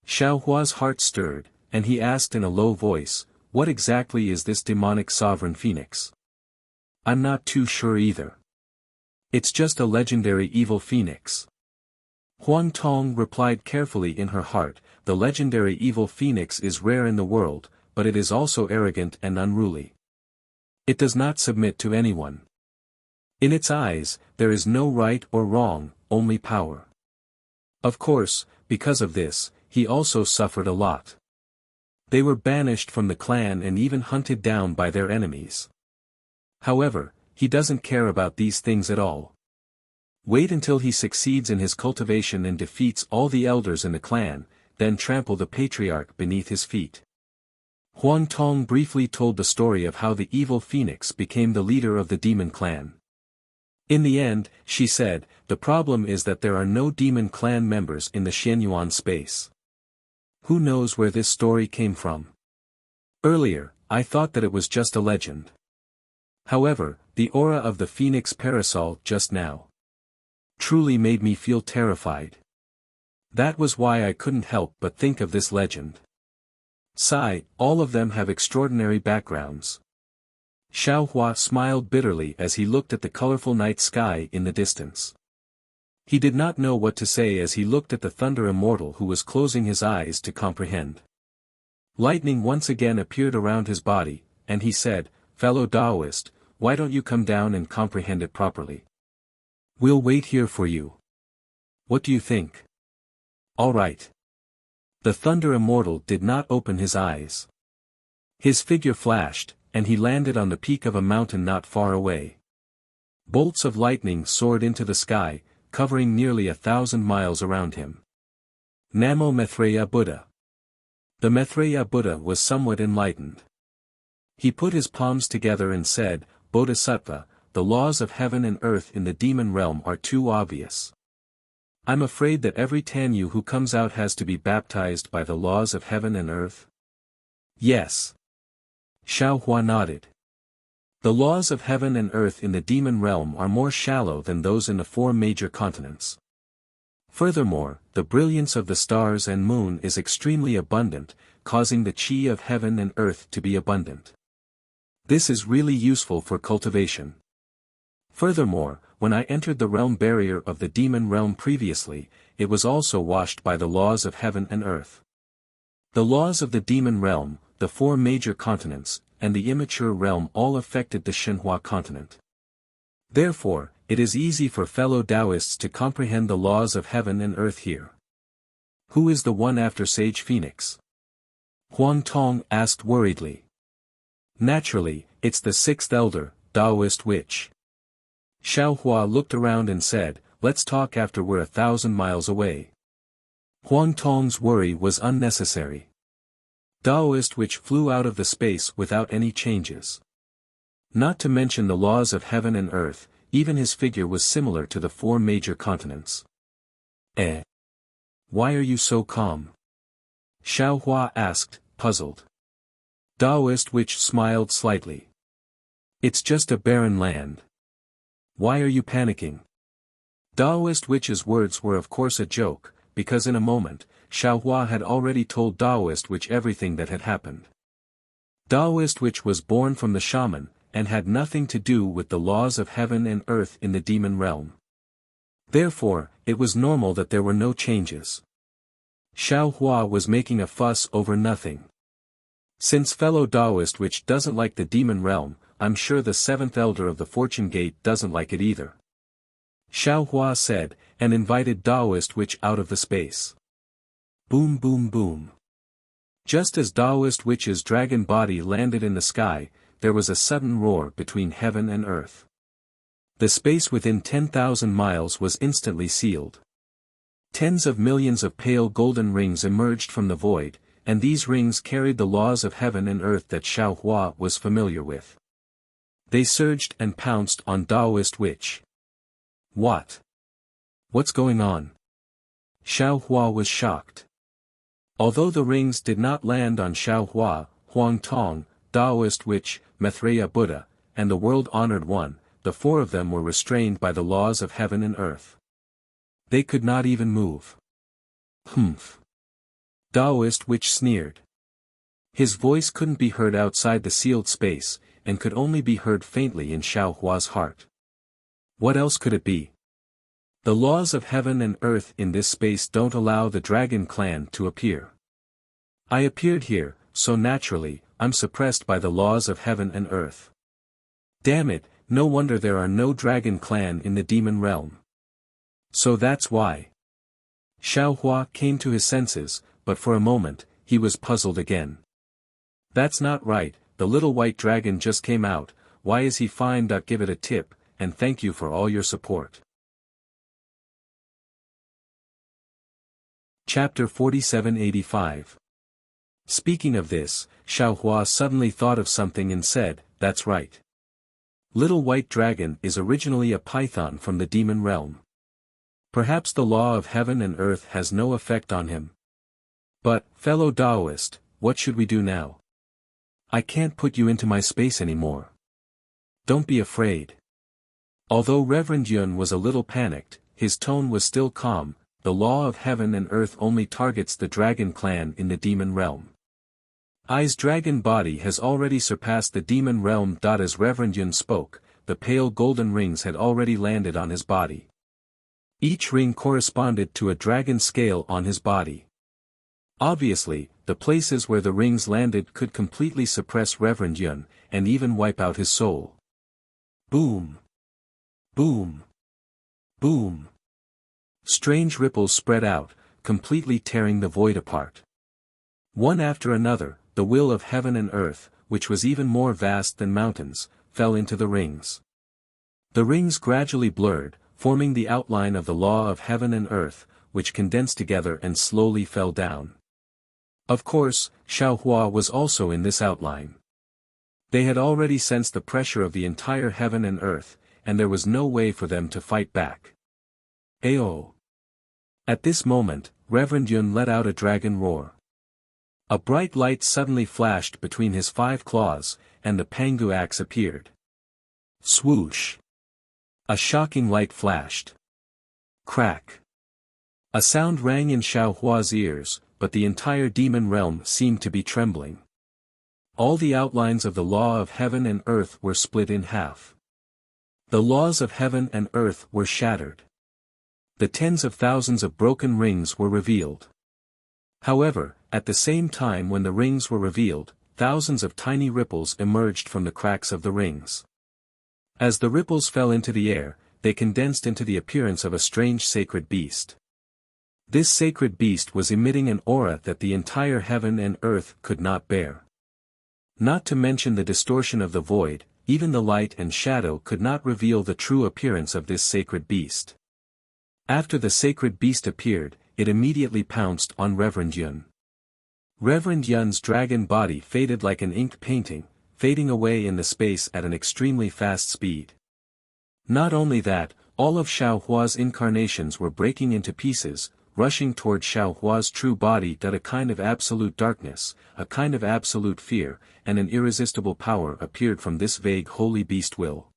Xiao Hua's heart stirred, and he asked in a low voice, what exactly is this demonic sovereign phoenix? I'm not too sure either. It's just a legendary evil phoenix. Huang Tong replied carefully in her heart, the legendary evil phoenix is rare in the world, but it is also arrogant and unruly. It does not submit to anyone. In its eyes, there is no right or wrong, only power. Of course, because of this, he also suffered a lot. They were banished from the clan and even hunted down by their enemies. However, he doesn't care about these things at all. Wait until he succeeds in his cultivation and defeats all the elders in the clan, then trample the patriarch beneath his feet. Huang Tong briefly told the story of how the evil phoenix became the leader of the demon clan. In the end, she said, the problem is that there are no demon clan members in the Shenyuan space. Who knows where this story came from? Earlier, I thought that it was just a legend. However, the aura of the phoenix parasol just now truly made me feel terrified. That was why I couldn't help but think of this legend. Sigh, all of them have extraordinary backgrounds. Xiao Hua smiled bitterly as he looked at the colorful night sky in the distance. He did not know what to say as he looked at the Thunder Immortal who was closing his eyes to comprehend. Lightning once again appeared around his body, and he said, fellow Taoist, why don't you come down and comprehend it properly? We'll wait here for you. What do you think? All right. The Thunder Immortal did not open his eyes. His figure flashed, and he landed on the peak of a mountain not far away. Bolts of lightning soared into the sky, covering nearly 1,000 miles around him. Namo Maitreya Buddha. The Maitreya Buddha was somewhat enlightened. He put his palms together and said, Bodhisattva, the laws of heaven and earth in the demon realm are too obvious. I'm afraid that every Tanyu who comes out has to be baptized by the laws of heaven and earth. Yes. Xiao Hua nodded. The laws of heaven and earth in the demon realm are more shallow than those in the 4 major continents. Furthermore, the brilliance of the stars and moon is extremely abundant, causing the chi of heaven and earth to be abundant. This is really useful for cultivation. Furthermore, when I entered the realm barrier of the demon realm previously, it was also washed by the laws of heaven and earth. The laws of the demon realm, the 4 major continents, and the immature realm all affected the Shenhua continent. Therefore, it is easy for fellow Taoists to comprehend the laws of heaven and earth here. Who is the one after Sage Phoenix? Huang Tong asked worriedly. Naturally, it's the 6th elder, Taoist witch. Xiao Hua looked around and said, let's talk after we're 1,000 miles away. Huang Tong's worry was unnecessary. Taoist which flew out of the space without any changes. Not to mention the laws of heaven and earth, even his figure was similar to the 4 major continents. Why are you so calm? Xiao Hua asked, puzzled. Taoist witch smiled slightly. It's just a barren land. Why are you panicking? Taoist witch's words were of course a joke, because in a moment, Xiao Hua had already told Taoist witch everything that had happened. Taoist witch was born from the shaman, and had nothing to do with the laws of heaven and earth in the demon realm. Therefore, it was normal that there were no changes. Xiao Hua was making a fuss over nothing. Since fellow Taoist witch doesn't like the demon realm, I'm sure the 7th elder of the Fortune Gate doesn't like it either. Xiao Hua said, and invited Taoist witch out of the space. Boom boom boom. Just as Taoist witch's dragon body landed in the sky, there was a sudden roar between heaven and earth. The space within 10,000 miles was instantly sealed. Tens of millions of pale golden rings emerged from the void, and these rings carried the laws of heaven and earth that Xiao Hua was familiar with. They surged and pounced on Taoist witch. What? What's going on? Xiaohua was shocked. Although the rings did not land on Xiaohua, Huang Tong, Taoist Witch, Maitreya Buddha, and the world-honored one, the four of them were restrained by the laws of heaven and earth. They could not even move. Humph. Taoist Witch sneered. His voice couldn't be heard outside the sealed space, and could only be heard faintly in Xiaohua's heart. What else could it be? The laws of heaven and earth in this space don't allow the dragon clan to appear. I appeared here, so naturally, I'm suppressed by the laws of heaven and earth. Damn it, no wonder there are no dragon clan in the demon realm. So that's why. Xiaohua came to his senses, but for a moment, he was puzzled again. That's not right, the little white dragon just came out, why is he fine? Give it a tip, and thank you for all your support. Chapter 4785. Speaking of this, Xiaohua suddenly thought of something and said, that's right. Little White Dragon is originally a python from the demon realm. Perhaps the law of heaven and earth has no effect on him. But, fellow Taoist, what should we do now? I can't put you into my space anymore. Don't be afraid. Although Reverend Yun was a little panicked, his tone was still calm. The law of heaven and earth only targets the dragon clan in the demon realm. I's dragon body has already surpassed the demon realm. As Reverend Yun spoke, the pale golden rings had already landed on his body. Each ring corresponded to a dragon scale on his body. Obviously, the places where the rings landed could completely suppress Reverend Yun, and even wipe out his soul. Boom! Boom! Boom! Strange ripples spread out, completely tearing the void apart. One after another, the will of heaven and earth, which was even more vast than mountains, fell into the rings. The rings gradually blurred, forming the outline of the law of heaven and earth, which condensed together and slowly fell down. Of course, Xiaohua was also in this outline. They had already sensed the pressure of the entire heaven and earth, and there was no way for them to fight back. Ayo! At this moment, Reverend Yun let out a dragon roar. A bright light suddenly flashed between his 5 claws, and the Pangu axe appeared. Swoosh! A shocking light flashed. Crack! A sound rang in Xiaohua's ears, but the entire demon realm seemed to be trembling. All the outlines of the law of heaven and earth were split in half. The laws of heaven and earth were shattered. The tens of thousands of broken rings were revealed. However, at the same time when the rings were revealed, thousands of tiny ripples emerged from the cracks of the rings. As the ripples fell into the air, they condensed into the appearance of a strange sacred beast. This sacred beast was emitting an aura that the entire heaven and earth could not bear. Not to mention the distortion of the void, even the light and shadow could not reveal the true appearance of this sacred beast. After the sacred beast appeared, it immediately pounced on Reverend Yun. Reverend Yun's dragon body faded like an ink painting, fading away in the space at an extremely fast speed. Not only that, all of Xiaohua's incarnations were breaking into pieces, rushing toward Xiaohua's true body. A kind of absolute darkness, a kind of absolute fear, and an irresistible power appeared from this vague holy beast will.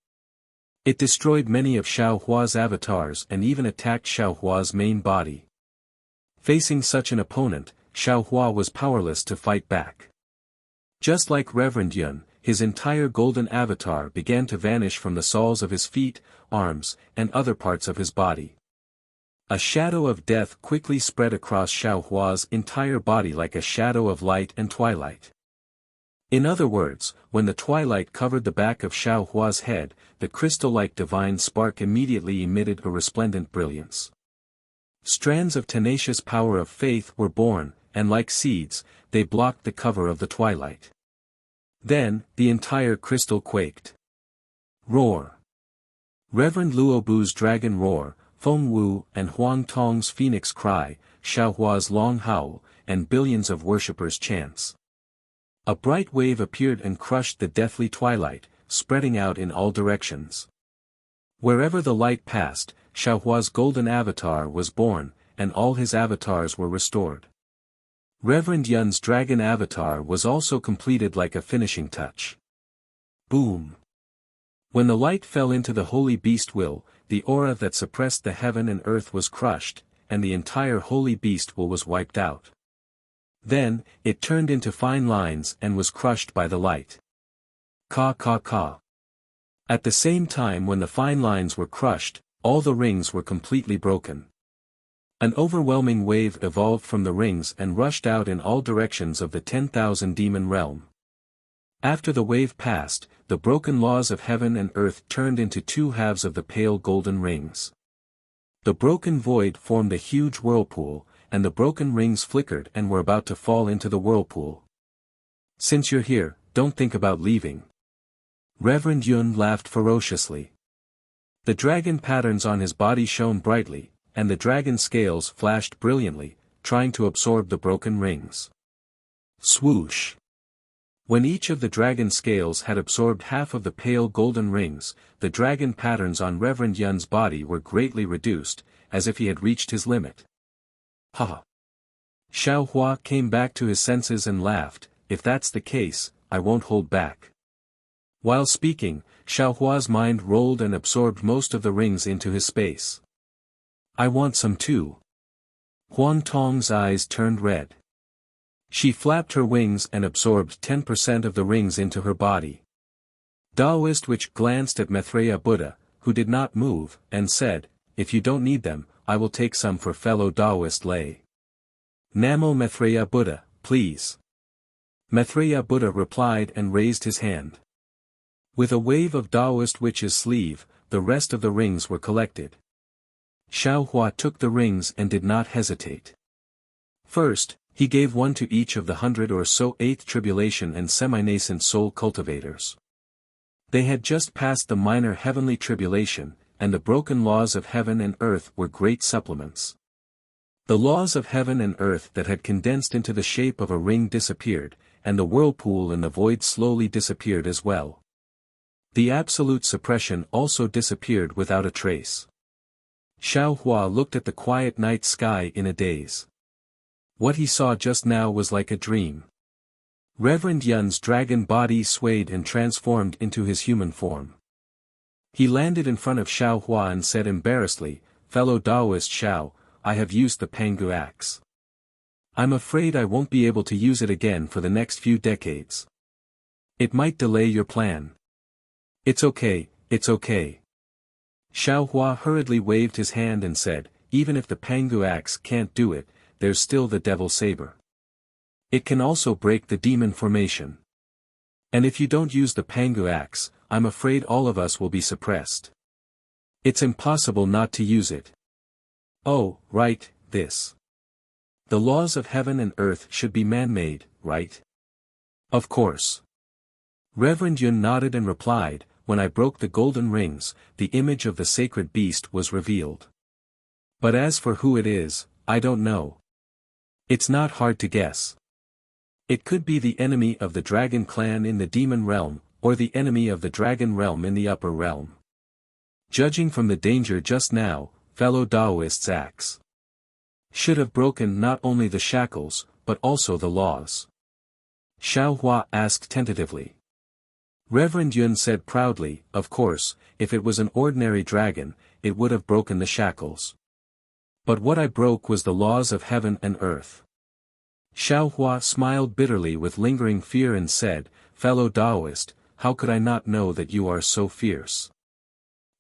It destroyed many of Xiaohua's avatars and even attacked Xiaohua's main body. Facing such an opponent, Xiaohua was powerless to fight back. Just like Reverend Yun, his entire golden avatar began to vanish from the soles of his feet, arms, and other parts of his body. A shadow of death quickly spread across Xiaohua's entire body like a shadow of light and twilight. In other words, when the twilight covered the back of Xiaohua's head, the crystal-like divine spark immediately emitted a resplendent brilliance. Strands of tenacious power of faith were born, and like seeds, they blocked the cover of the twilight. Then, the entire crystal quaked. Roar! Reverend Luobu's dragon roar, Feng Wu and Huang Tong's phoenix cry, Xiaohua's long howl, and billions of worshippers' chants. A bright wave appeared and crushed the deathly twilight, spreading out in all directions. Wherever the light passed, Xiaohua's golden avatar was born, and all his avatars were restored. Reverend Yun's dragon avatar was also completed like a finishing touch. Boom! When the light fell into the holy beast will, the aura that suppressed the heaven and earth was crushed, and the entire holy beast will was wiped out. Then, it turned into fine lines and was crushed by the light. Ka ka ka. At the same time when the fine lines were crushed, all the rings were completely broken. An overwhelming wave evolved from the rings and rushed out in all directions of the 10,000 demon realm. After the wave passed, the broken laws of heaven and earth turned into two halves of the pale golden rings. The broken void formed a huge whirlpool, and the broken rings flickered and were about to fall into the whirlpool. Since you're here, don't think about leaving. Reverend Yun laughed ferociously. The dragon patterns on his body shone brightly, and the dragon scales flashed brilliantly, trying to absorb the broken rings. Swoosh! When each of the dragon scales had absorbed half of the pale golden rings, the dragon patterns on Reverend Yun's body were greatly reduced, as if he had reached his limit. Ha! Xiao Hua came back to his senses and laughed, if that's the case, I won't hold back. While speaking, Xiao Hua's mind rolled and absorbed most of the rings into his space. I want some too. Huang Tong's eyes turned red. She flapped her wings and absorbed 10% of the rings into her body. Daoist Witch glanced at Maitreya Buddha, who did not move, and said, if you don't need them, I will take some for fellow Daoist lay. Namo Maitreya Buddha, please. Maitreya Buddha replied and raised his hand. With a wave of Daoist Witch's sleeve, the rest of the rings were collected. Xiao Hua took the rings and did not hesitate. First, he gave one to each of the 100 or so 8th tribulation and semi-nascent soul cultivators. They had just passed the minor heavenly tribulation, and the broken laws of heaven and earth were great supplements. The laws of heaven and earth that had condensed into the shape of a ring disappeared, and the whirlpool and the void slowly disappeared as well. The absolute suppression also disappeared without a trace. Xiao Hua looked at the quiet night sky in a daze. What he saw just now was like a dream. Reverend Yun's dragon body swayed and transformed into his human form. He landed in front of Xiao Hua and said embarrassedly, fellow Daoist Xiao, I have used the Pangu axe. I'm afraid I won't be able to use it again for the next few decades. It might delay your plan. It's okay, it's okay. Xiao Hua hurriedly waved his hand and said, even if the Pangu axe can't do it, there's still the devil saber. It can also break the demon formation. And if you don't use the Pangu axe, I'm afraid all of us will be suppressed. It's impossible not to use it. Oh, right, this. The laws of heaven and earth should be man-made, right? Of course. Reverend Yun nodded and replied, when I broke the golden rings, the image of the sacred beast was revealed. But as for who it is, I don't know. It's not hard to guess. It could be the enemy of the dragon clan in the demon realm, or the enemy of the dragon realm in the upper realm. Judging from the danger just now, fellow Daoist's axe should have broken not only the shackles, but also the laws. Xiao Hua asked tentatively. Reverend Yun said proudly, of course, if it was an ordinary dragon, it would have broken the shackles. But what I broke was the laws of heaven and earth. Xiao Hua smiled bitterly with lingering fear and said, fellow Daoist, how could I not know that you are so fierce?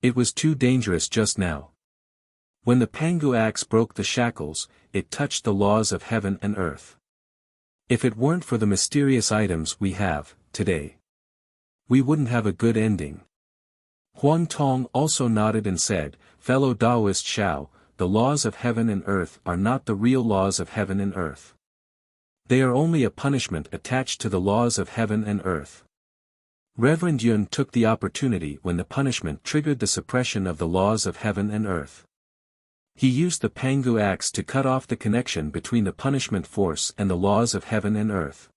It was too dangerous just now. When the Pangu axe broke the shackles, it touched the laws of heaven and earth. If it weren't for the mysterious items we have, today, we wouldn't have a good ending. Huang Tong also nodded and said, fellow Daoist Xiao, the laws of heaven and earth are not the real laws of heaven and earth. They are only a punishment attached to the laws of heaven and earth. Reverend Yun took the opportunity when the punishment triggered the suppression of the laws of heaven and earth. He used the Pangu axe to cut off the connection between the punishment force and the laws of heaven and earth.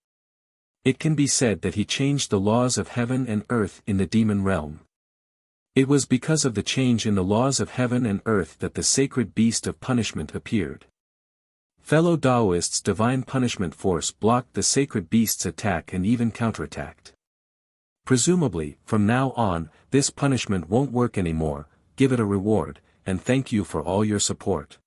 It can be said that he changed the laws of heaven and earth in the demon realm. It was because of the change in the laws of heaven and earth that the sacred beast of punishment appeared. Fellow Daoists' divine punishment force blocked the sacred beast's attack and even counterattacked. Presumably, from now on, this punishment won't work anymore. Give it a reward, and thank you for all your support.